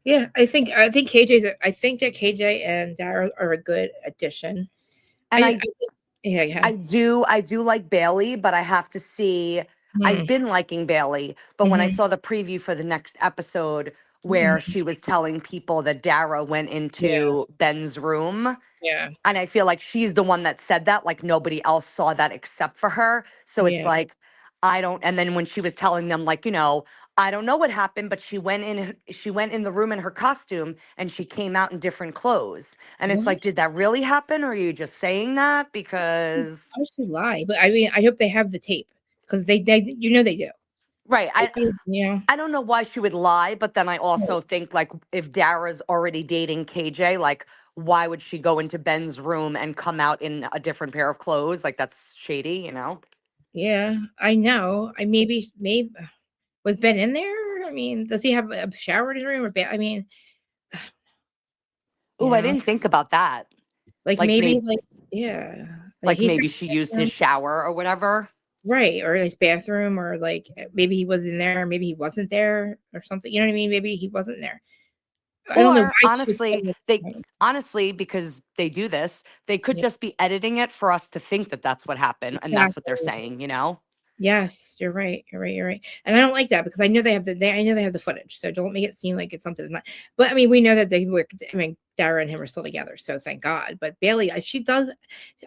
yeah. I think KJ's. I think that KJ and Dara are a good addition. And I think, yeah, yeah. I do like Bailey, but I have to see. I've Mm, been liking Bailey, but when I mhm, saw the preview for the next episode where mhm, she was telling people that Dara went yeah, into Ben's room, yeah, and I feel like she's the one that said that, like nobody else saw that except for her. So it's yeah. like, I don't, and then when she was telling them, like, I don't know what happened, but she went in the room in her costume and she came out in different clothes. And it's What? like, did that really happen? Or are you just saying that? Because, Why should lie? But I mean, I hope they have the tape because they they do. right. They I, do, you know. I don't know why she would lie, but then I also think like if Dara's already dating KJ, like why would she go into Ben's room and come out in a different pair of clothes? Like that's shady. Yeah, I know. Maybe was Ben in there? I mean, does he have a shower in his room or I mean, you Oh, I know, didn't think about that. like Like maybe maybe like yeah, like like he's maybe she used his shower or whatever. right or his bathroom or like maybe he was in there, maybe he wasn't there or something. You know what I mean? Maybe he wasn't there. I don't know Or why she would honestly, because they do this, they could yeah, just be editing it for us to think that that's what happened, and that's what they're exactly. saying. Yes, you're right. You're right. You're right. And I don't like that because I know they have I know they have the footage. So don't make it seem like it's something that's not. But I mean, we know that they work. I mean, Dara and him are still together. So thank God. But Bailey, she does.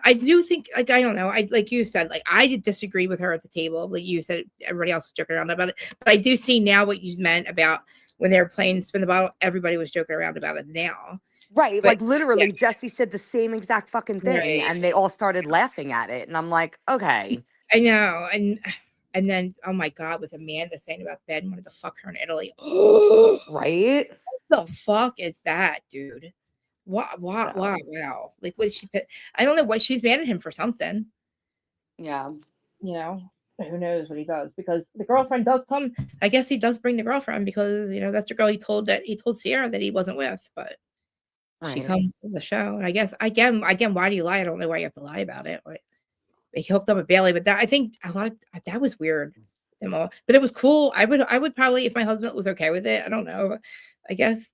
I do think, like, I don't know. Like you said, like, I did disagree with her at the table. Like you said, everybody else was joking around about it. But I do see now what you meant about when they were playing Spin the Bottle. Everybody was joking around about it now. Right. But Like yeah, literally, Jesse said the same exact fucking thing, right. and they all started laughing at it. And I'm like, okay. I know. And then, oh my God, with Amanda saying about Ben wanted to fuck her in Italy. Right? The fuck is that, dude? So, Wow. Like, what is she? I don't know what she's mad at him for something. yeah. You know, who knows what he does because the girlfriend does come. I guess he does bring the girlfriend because that's the girl he told Sierra that he wasn't with, but she Right. comes to the show. And I guess again, why do you lie? I don't know why you have to lie about it. But he hooked up with Bailey, but I think a lot of that was weird. But it was cool. I would probably if my husband was okay with it. I don't know. I guess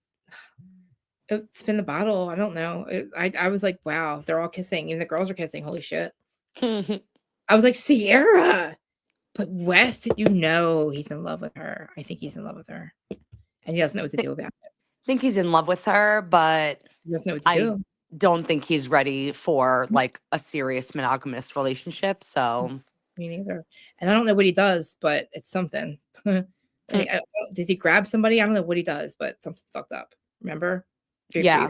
spin the bottle. I don't know. I was like, wow, they're all kissing, and the girls are kissing. Holy shit! I was like, Sierra, but West, he's in love with her. I think he's in love with her, and he doesn't know what to do about it. Think he's in love with her, but He doesn't know what to I do. don't think he's ready for like a serious monogamous relationship. So, Me neither. And I don't know what he does, but it's something. mm, Does he grab somebody? I don't know what he does, but something's fucked up. Remember? Do yeah.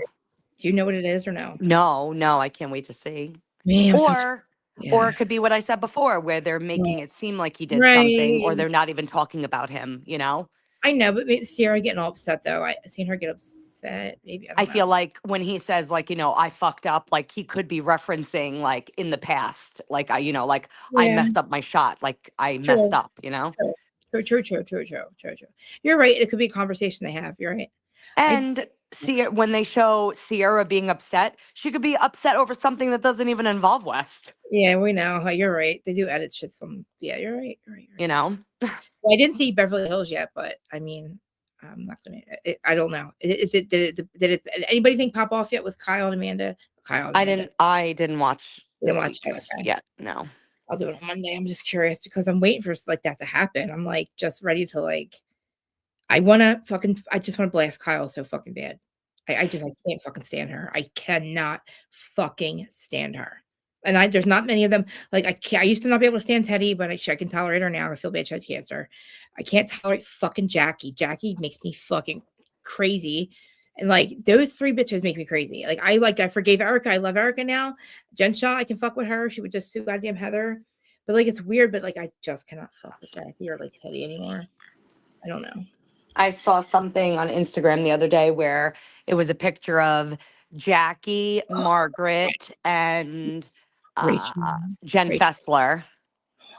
you know what it is or no? No, I can't wait to see. Man, I'm so Or Or Yeah. it could be what I said before, where they're making it seem like he did something, or Right. they're not even talking about him, you know? I know, but maybe Sierra getting all upset though. I seen her get upset. Maybe I I don't feel know. like when he says, like, I fucked up, like he could be referencing like in the past, like like I Yeah. messed up my shot, like I messed True. up, True. You're right. It could be a conversation they have. You're right. I And when they show Sierra being upset, she could be upset over something that doesn't even involve West, Yeah, we know. You're right. They do edit shit some. Yeah, you're right. you know? Well, I didn't see Beverly Hills yet, but I mean, I'm not gonna. I don't know. Is it? Did anybody think pop off yet with Kyle and Amanda? Kyle and Amanda. I didn't watch You didn't this watch it, week's okay. yet. No. I'll do it on Monday. I'm just curious because I'm waiting for like that to happen. I'm like just ready to like. I just want to blast Kyle so fucking bad. I can't fucking stand her. I cannot fucking stand her. And there's not many of them. Like I used to not be able to stand Teddy, but I can tolerate her now. I feel bad she had cancer. I can't tolerate fucking Jackie. Jackie makes me fucking crazy. And like those three bitches make me crazy. I forgave Erica. I love Erica now. Jen Shaw, I can fuck with her. She would just sue goddamn Heather. But like it's weird, but like I just cannot fuck with Jackie or like Teddy anymore. I don't know. I saw something on Instagram the other day where it was a picture of Jackie, Margaret, and Rachel. Jen Rachel. Fessler.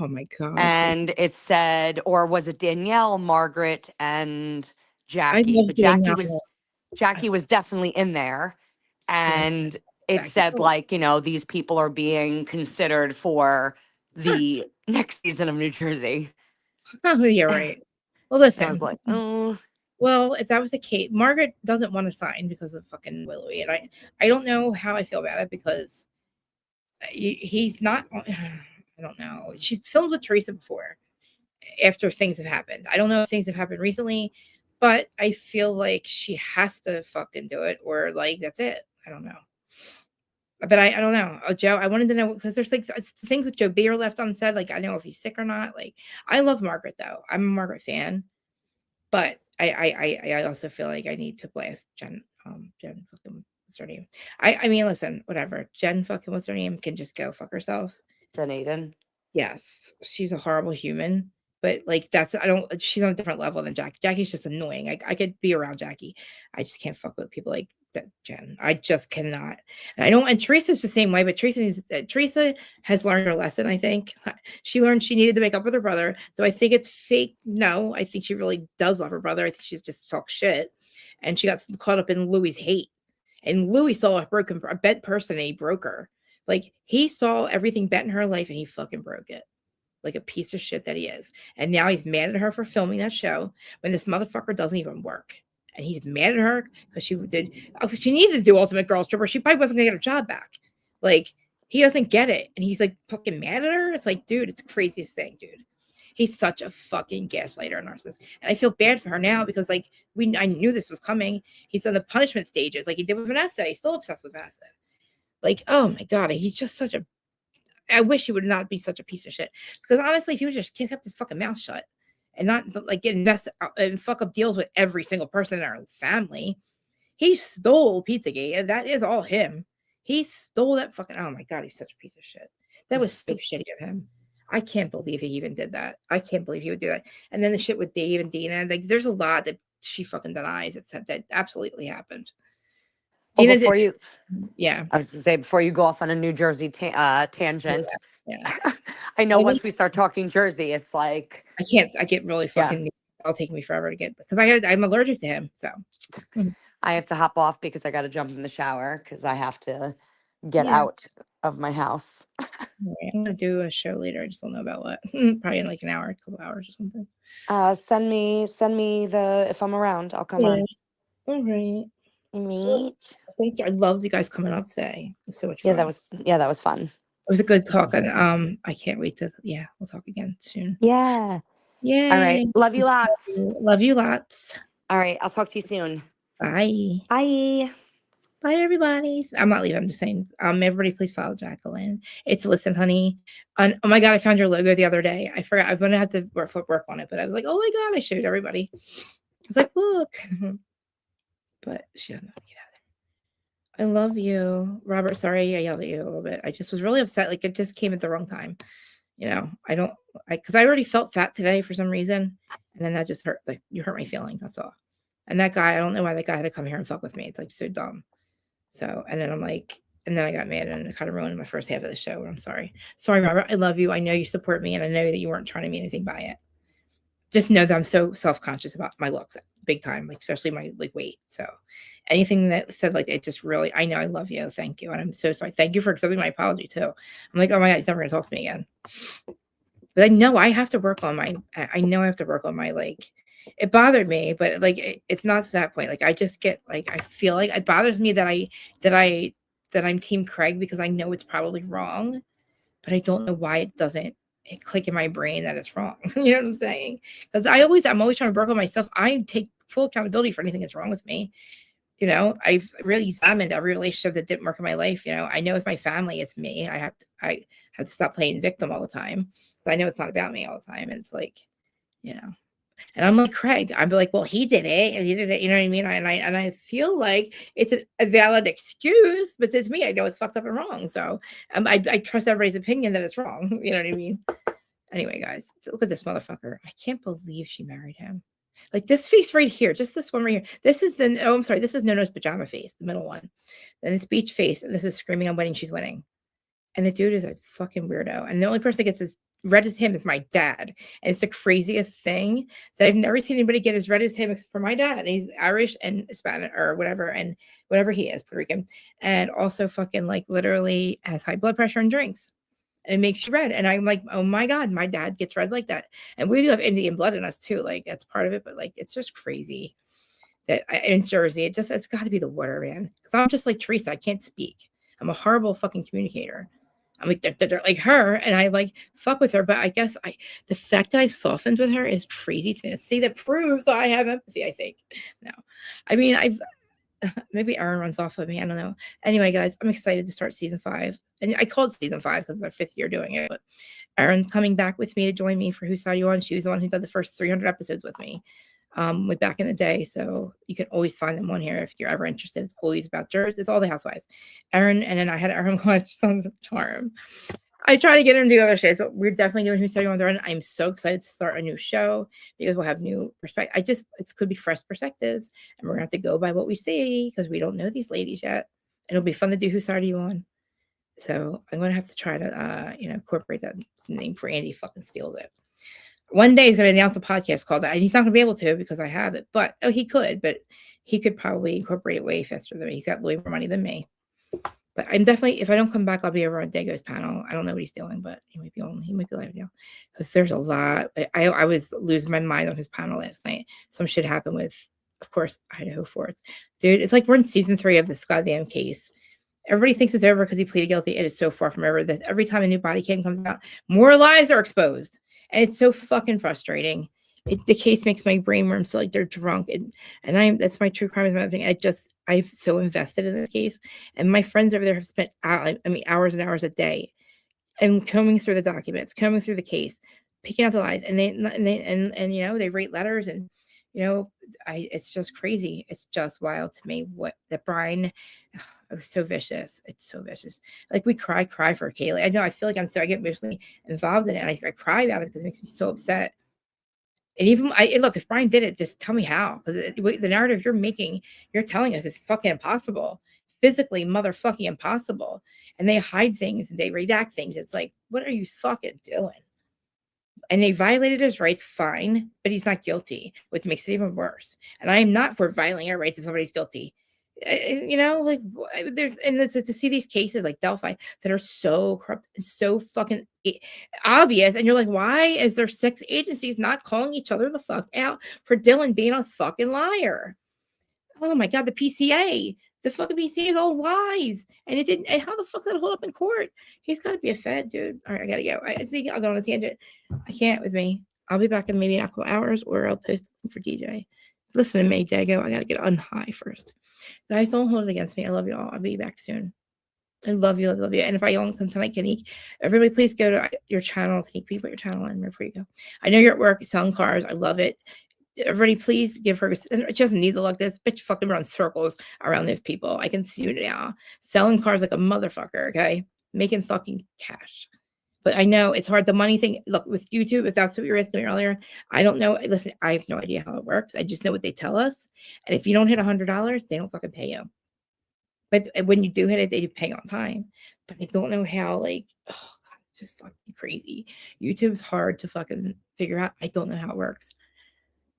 Oh my god. And it said, or was it Danielle, Margaret, and I Jackie? love But Danielle. Jackie was definitely in there. And it Jackie. said, like, these people are being considered for the next season of New Jersey. Oh, you're right. Well, I listen. was like, oh. Well, if that was the case, Margaret doesn't want to sign because of fucking Willoughby, and I don't know how I feel about it because he's not. I don't know. She's filmed with Teresa before, after things have happened. I don't know if things have happened recently, but I feel like she has to fucking do it, or like that's it. I don't know. But I don't know. Oh, Joe, I wanted to know because there's like things with Joe Beer left unsaid. Like I know if he's sick or not. Like I love Margaret though. I'm a Margaret fan, but I also feel like I need to blast Jen fucking what's her name? I mean listen, whatever. Jen fucking what's her name can just go fuck herself. Jen Aiden. Yes, she's a horrible human. But like she's on a different level than Jackie. Jackie's just annoying. I could be around Jackie. I just can't fuck with people like that Jen. I just cannot. And Teresa's the same way, but Teresa has learned her lesson, I think. She learned she needed to make up with her brother. Do I think it's fake? No, I think she really does love her brother. I think she's just talk shit. And she got caught up in Louis' hate. And Louis saw a bent person and he broke her. Like he saw everything bent in her life and he fucking broke it. Like a piece of shit that he is. And now he's mad at her for filming that show when this motherfucker doesn't even work. And he's mad at her because she needed to do Ultimate Girl Stripper. She probably wasn't gonna get her job back. Like, he doesn't get it. And he's like fucking mad at her. It's like, dude, it's the craziest thing, dude. He's such a fucking gaslighter and narcissist. And I feel bad for her now because like I knew this was coming. He's on the punishment stages, like he did with Vanessa. He's still obsessed with Vanessa. Like, oh my god, he's just such a I wish he would not be such a piece of shit. Because honestly, if he would just kept his fucking mouth shut and not like get invested and fuck up deals with every single person in our family, he stole Pizzagate, and that is all him. He stole that fucking. Oh my god, he's such a piece of shit. That was so shitty of him. I can't believe he even did that. I can't believe he would do that. And then the shit with Dave and Dina, like there's a lot that she fucking denies. It said that absolutely happened. Well, Dina before did, you, yeah. I was going to say, before you go off on a New Jersey tangent, Yeah. I know Maybe- once we start talking Jersey, it's like, I can't. I get really fucking. It'll take me forever to get because I'm allergic to him. So I have to hop off because I got to jump in the shower because I have to get Yeah. out of my house. Alright, I'm gonna do a show later. I just don't know about what. Probably in like an hour, a couple hours or something. Send me the, if I'm around, I'll come Yeah. on. All right. Meet. Thank you. I loved you guys coming up today. It was so much fun. Yeah, that was fun. It was a good talk, and I can't wait to. Yeah, we'll talk again soon. Yeah. Yeah. All right. Love you lots. Love you lots. All right. I'll talk to you soon. Bye. Bye. Bye, everybody. I'm not leaving. I'm just saying. Everybody, please follow Jacqueline. It's Listen, Honey. And oh my god, I found your logo the other day. I forgot. I'm gonna have to work on it, but I was like, oh my god, I showed everybody. I was like, look. But she doesn't know how to get out of there. I love you, Robert. Sorry I yelled at you a little bit. I just was really upset. Like it just came at the wrong time. You know, because I already felt fat today for some reason, and then that just hurt. Like you hurt my feelings. That's all. And that guy, I don't know why that guy had to come here and fuck with me. It's like so dumb. So, and then I'm like, and then I got mad and it kind of ruined my first half of the show. And I'm sorry. Sorry, Robert. I love you. I know you support me, and I know that you weren't trying to mean anything by it. Just know that I'm so self-conscious about my looks, big time, like especially my like weight. So anything that said like it just really, I know I love you. Thank you. And I'm so sorry. Thank you for accepting my apology too. I'm like, oh my God, he's never gonna talk to me again. But I know I have to work on my like it bothered me, but like it's not to that point. Like I just get like I feel like it bothers me that I'm Team Craig because I know it's probably wrong, but I don't know why it doesn't click in my brain that it's wrong. You know what I'm saying? Because I'm always trying to work on myself. I take full accountability for anything that's wrong with me. You know, I've really examined every relationship that didn't work in my life. You know, I know with my family, it's me. I have to stop playing victim all the time. I know it's not about me all the time. And it's like, you know, and I'm like Craig. I'm like, well, he did it, and he did it. You know what I mean? And I feel like it's a valid excuse, but it's me. I know it's fucked up and wrong. So I trust everybody's opinion that it's wrong. You know what I mean? Anyway, guys, look at this motherfucker. I can't believe she married him. Like this face right here, just this one right here. This is this is Nono's pajama face, the middle one. Then it's beach face, and this is screaming I'm winning, she's winning. And the dude is a fucking weirdo. And the only person that gets as red as him is my dad. And it's the craziest thing that I've never seen anybody get as red as him except for my dad. And he's Irish and Spanish or whatever, and whatever he is, Puerto Rican. And also fucking like literally has high blood pressure and drinks. And it makes you red. And I'm like, oh my God, my dad gets red like that. And we do have Indian blood in us too. Like that's part of it. But like, it's just crazy that in Jersey, it's got to be the water, man. Because I'm just like Teresa. I can't speak. I'm a horrible fucking communicator. I'm like, they're like her, and I like fuck with her. But I guess the fact that I've softened with her is crazy to me. See, that proves that I have empathy, I think. No, I mean, maybe Aaron runs off of me. I don't know. Anyway, guys, I'm excited to start season 5. And I called season 5 because it's our 5th year doing it. But Aaron's coming back with me to join me for Whose Side Are You On? She was the one who did the first 300 episodes with me. With back in the day. So you can always find them on here if you're ever interested. It's always about Jersey. It's all the housewives. Aaron, and then I had Aaron watch Sons of Charm. I try to get him to do other shows, but we're definitely doing Who's Side Are You On? Their Own. I'm so excited to start a new show because we'll have new perspective. It could be fresh perspectives, and we're gonna have to go by what we see because we don't know these ladies yet. And it'll be fun to do Whose Side Are You On? So I'm gonna have to try to incorporate that name for Andy fucking steals it. One day he's going to announce a podcast called that. And he's not going to be able to because I have it. But he could probably incorporate it way faster than me. He's got way more money than me. But I'm definitely, if I don't come back, I'll be over on Dago's panel. I don't know what he's doing, but he might be live now. Because there's a lot. I was losing my mind on his panel last night. Some shit happened with, of course, Idaho Forts. Dude, it's like we're in season 3 of this goddamn case. Everybody thinks it's over because he pleaded guilty. It is so far from over that every time a new body cam comes out, more lies are exposed. And it's so fucking frustrating. The case makes my brain worm so like they're drunk. And that's my true crime is my thing. I've so invested in this case. And my friends over there have spent hours and hours a day and combing through the documents, combing through the case, picking out the lies. And they write letters and it's just crazy. It's just wild to me what that Brian it was so vicious. It's so vicious. Like we cry for Kaylee. I know I feel like I get emotionally involved in it. And I cry about it because it makes me so upset. And even look, if Brian did it, just tell me how. Because the narrative you're telling us is fucking impossible. Physically motherfucking impossible. And they hide things and they redact things. It's like, what are you fucking doing? And they violated his rights, fine, but he's not guilty, which makes it even worse. And I am not for violating our rights if somebody's guilty. To see these cases like Delphi that are so corrupt and so fucking obvious, and you're like, why is there 6 agencies not calling each other the fuck out for Dylan being a fucking liar? Oh my God, the PCA. The fucking PCA is all lies. And it didn't. And how the fuck did it hold up in court? He's got to be a fed, dude. All right, I got to go. I'll go on a tangent. I can't with me. I'll be back in maybe a couple hours or I'll post for DJ. Listen to me, Dago. I got to get on high first. Guys, don't hold it against me. I love you all. I'll be back soon. I love you, love you. And if I don't come tonight, Kanique, everybody please go to your channel. Kanique, please put your channel in before you go. I know you're at work selling cars. I love it. everybody, please give her. She doesn't need to look this bitch. Fucking run circles around those people. I can see you now selling cars like a motherfucker. Okay, making fucking cash. But I know it's hard. The money thing. Look, with YouTube, if that's what you were asking me earlier, I don't know. Listen, I have no idea how it works. I just know what they tell us. And if you don't hit $100, they don't fucking pay you. But when you do hit it, they do pay on time. But I don't know how. Like, oh god, it's just fucking crazy. YouTube's hard to fucking figure out. I don't know how it works.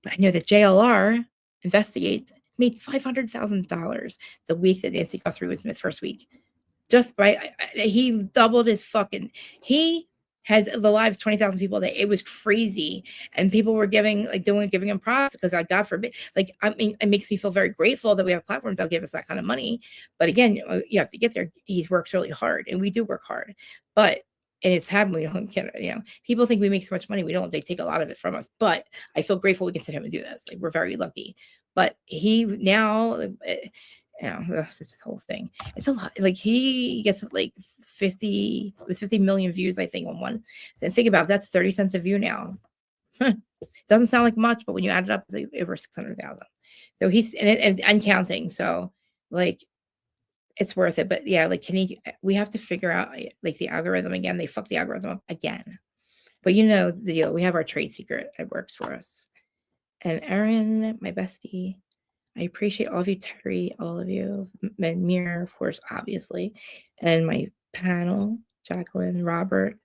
But I know that JLR Investigates made $500,000 the week that Nancy Guthrie was in the first week. Just by he doubled his fucking. He has the lives 20,000 people a day. It was crazy, and people were giving him props because God forbid. Like, I mean, it makes me feel very grateful that we have platforms that'll give us that kind of money. But again, you have to get there. He works really hard, and we do work hard. But and it's happened. We don't get, people think we make so much money. We don't. They take a lot of it from us. But I feel grateful we can sit him and do this. Like, we're very lucky. But he now, it's this whole thing. It's a lot. Like, he gets like 50 million views, I think, on one. And think about it, that's 30 cents a view now. Doesn't sound like much, but when you add it up, it's like over 600,000. So he's and counting. So like, it's worth it. But yeah, like, we have to figure out like the algorithm again. They fuck the algorithm up again. But you know the deal. We have our trade secret that works for us. And Erin, my bestie, I appreciate all of you, Terry, all of you, Mir, of course, obviously, and my panel, Jacqueline, Robert,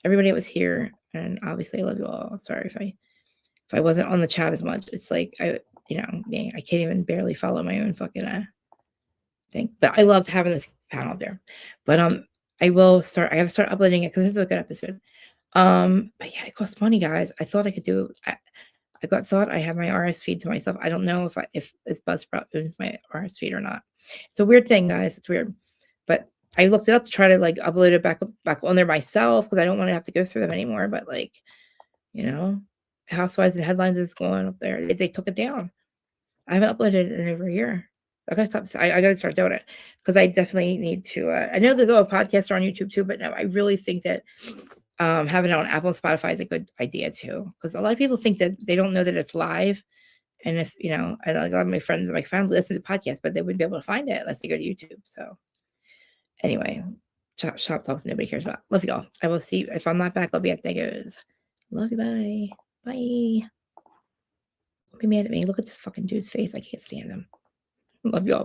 everybody that was here, and obviously I love you all. Sorry if I wasn't on the chat as much. It's like I can't even barely follow my own fucking thing. But I loved having this panel there. But I gotta start uploading it because this is a good episode. But yeah, it costs money, guys. I thought I could do it. I thought I had my RS feed to myself. I don't know if it's Buzzsprout owns my RS feed or not. It's a weird thing, guys. It's weird. But I looked it up to try to like upload it back on there myself because I don't want to have to go through them anymore. But like, Housewives and Headlines is going up there. They took it down. I haven't uploaded it in over a year. I gotta stop. I gotta start doing it because I definitely need to. I know there's other podcasts on YouTube too, but no, I really think that having it on Apple and Spotify is a good idea too, because a lot of people think that they don't know that it's live. And if a lot of my friends and my family listen to podcasts, but they wouldn't be able to find it unless they go to YouTube. So anyway, shop talks nobody cares about. Love you all. I will see you. If I'm not back, I'll be at Dego's. Love you. Bye. Bye. Don't be mad at me. Look at this fucking dude's face. I can't stand him. Love you all. Bye.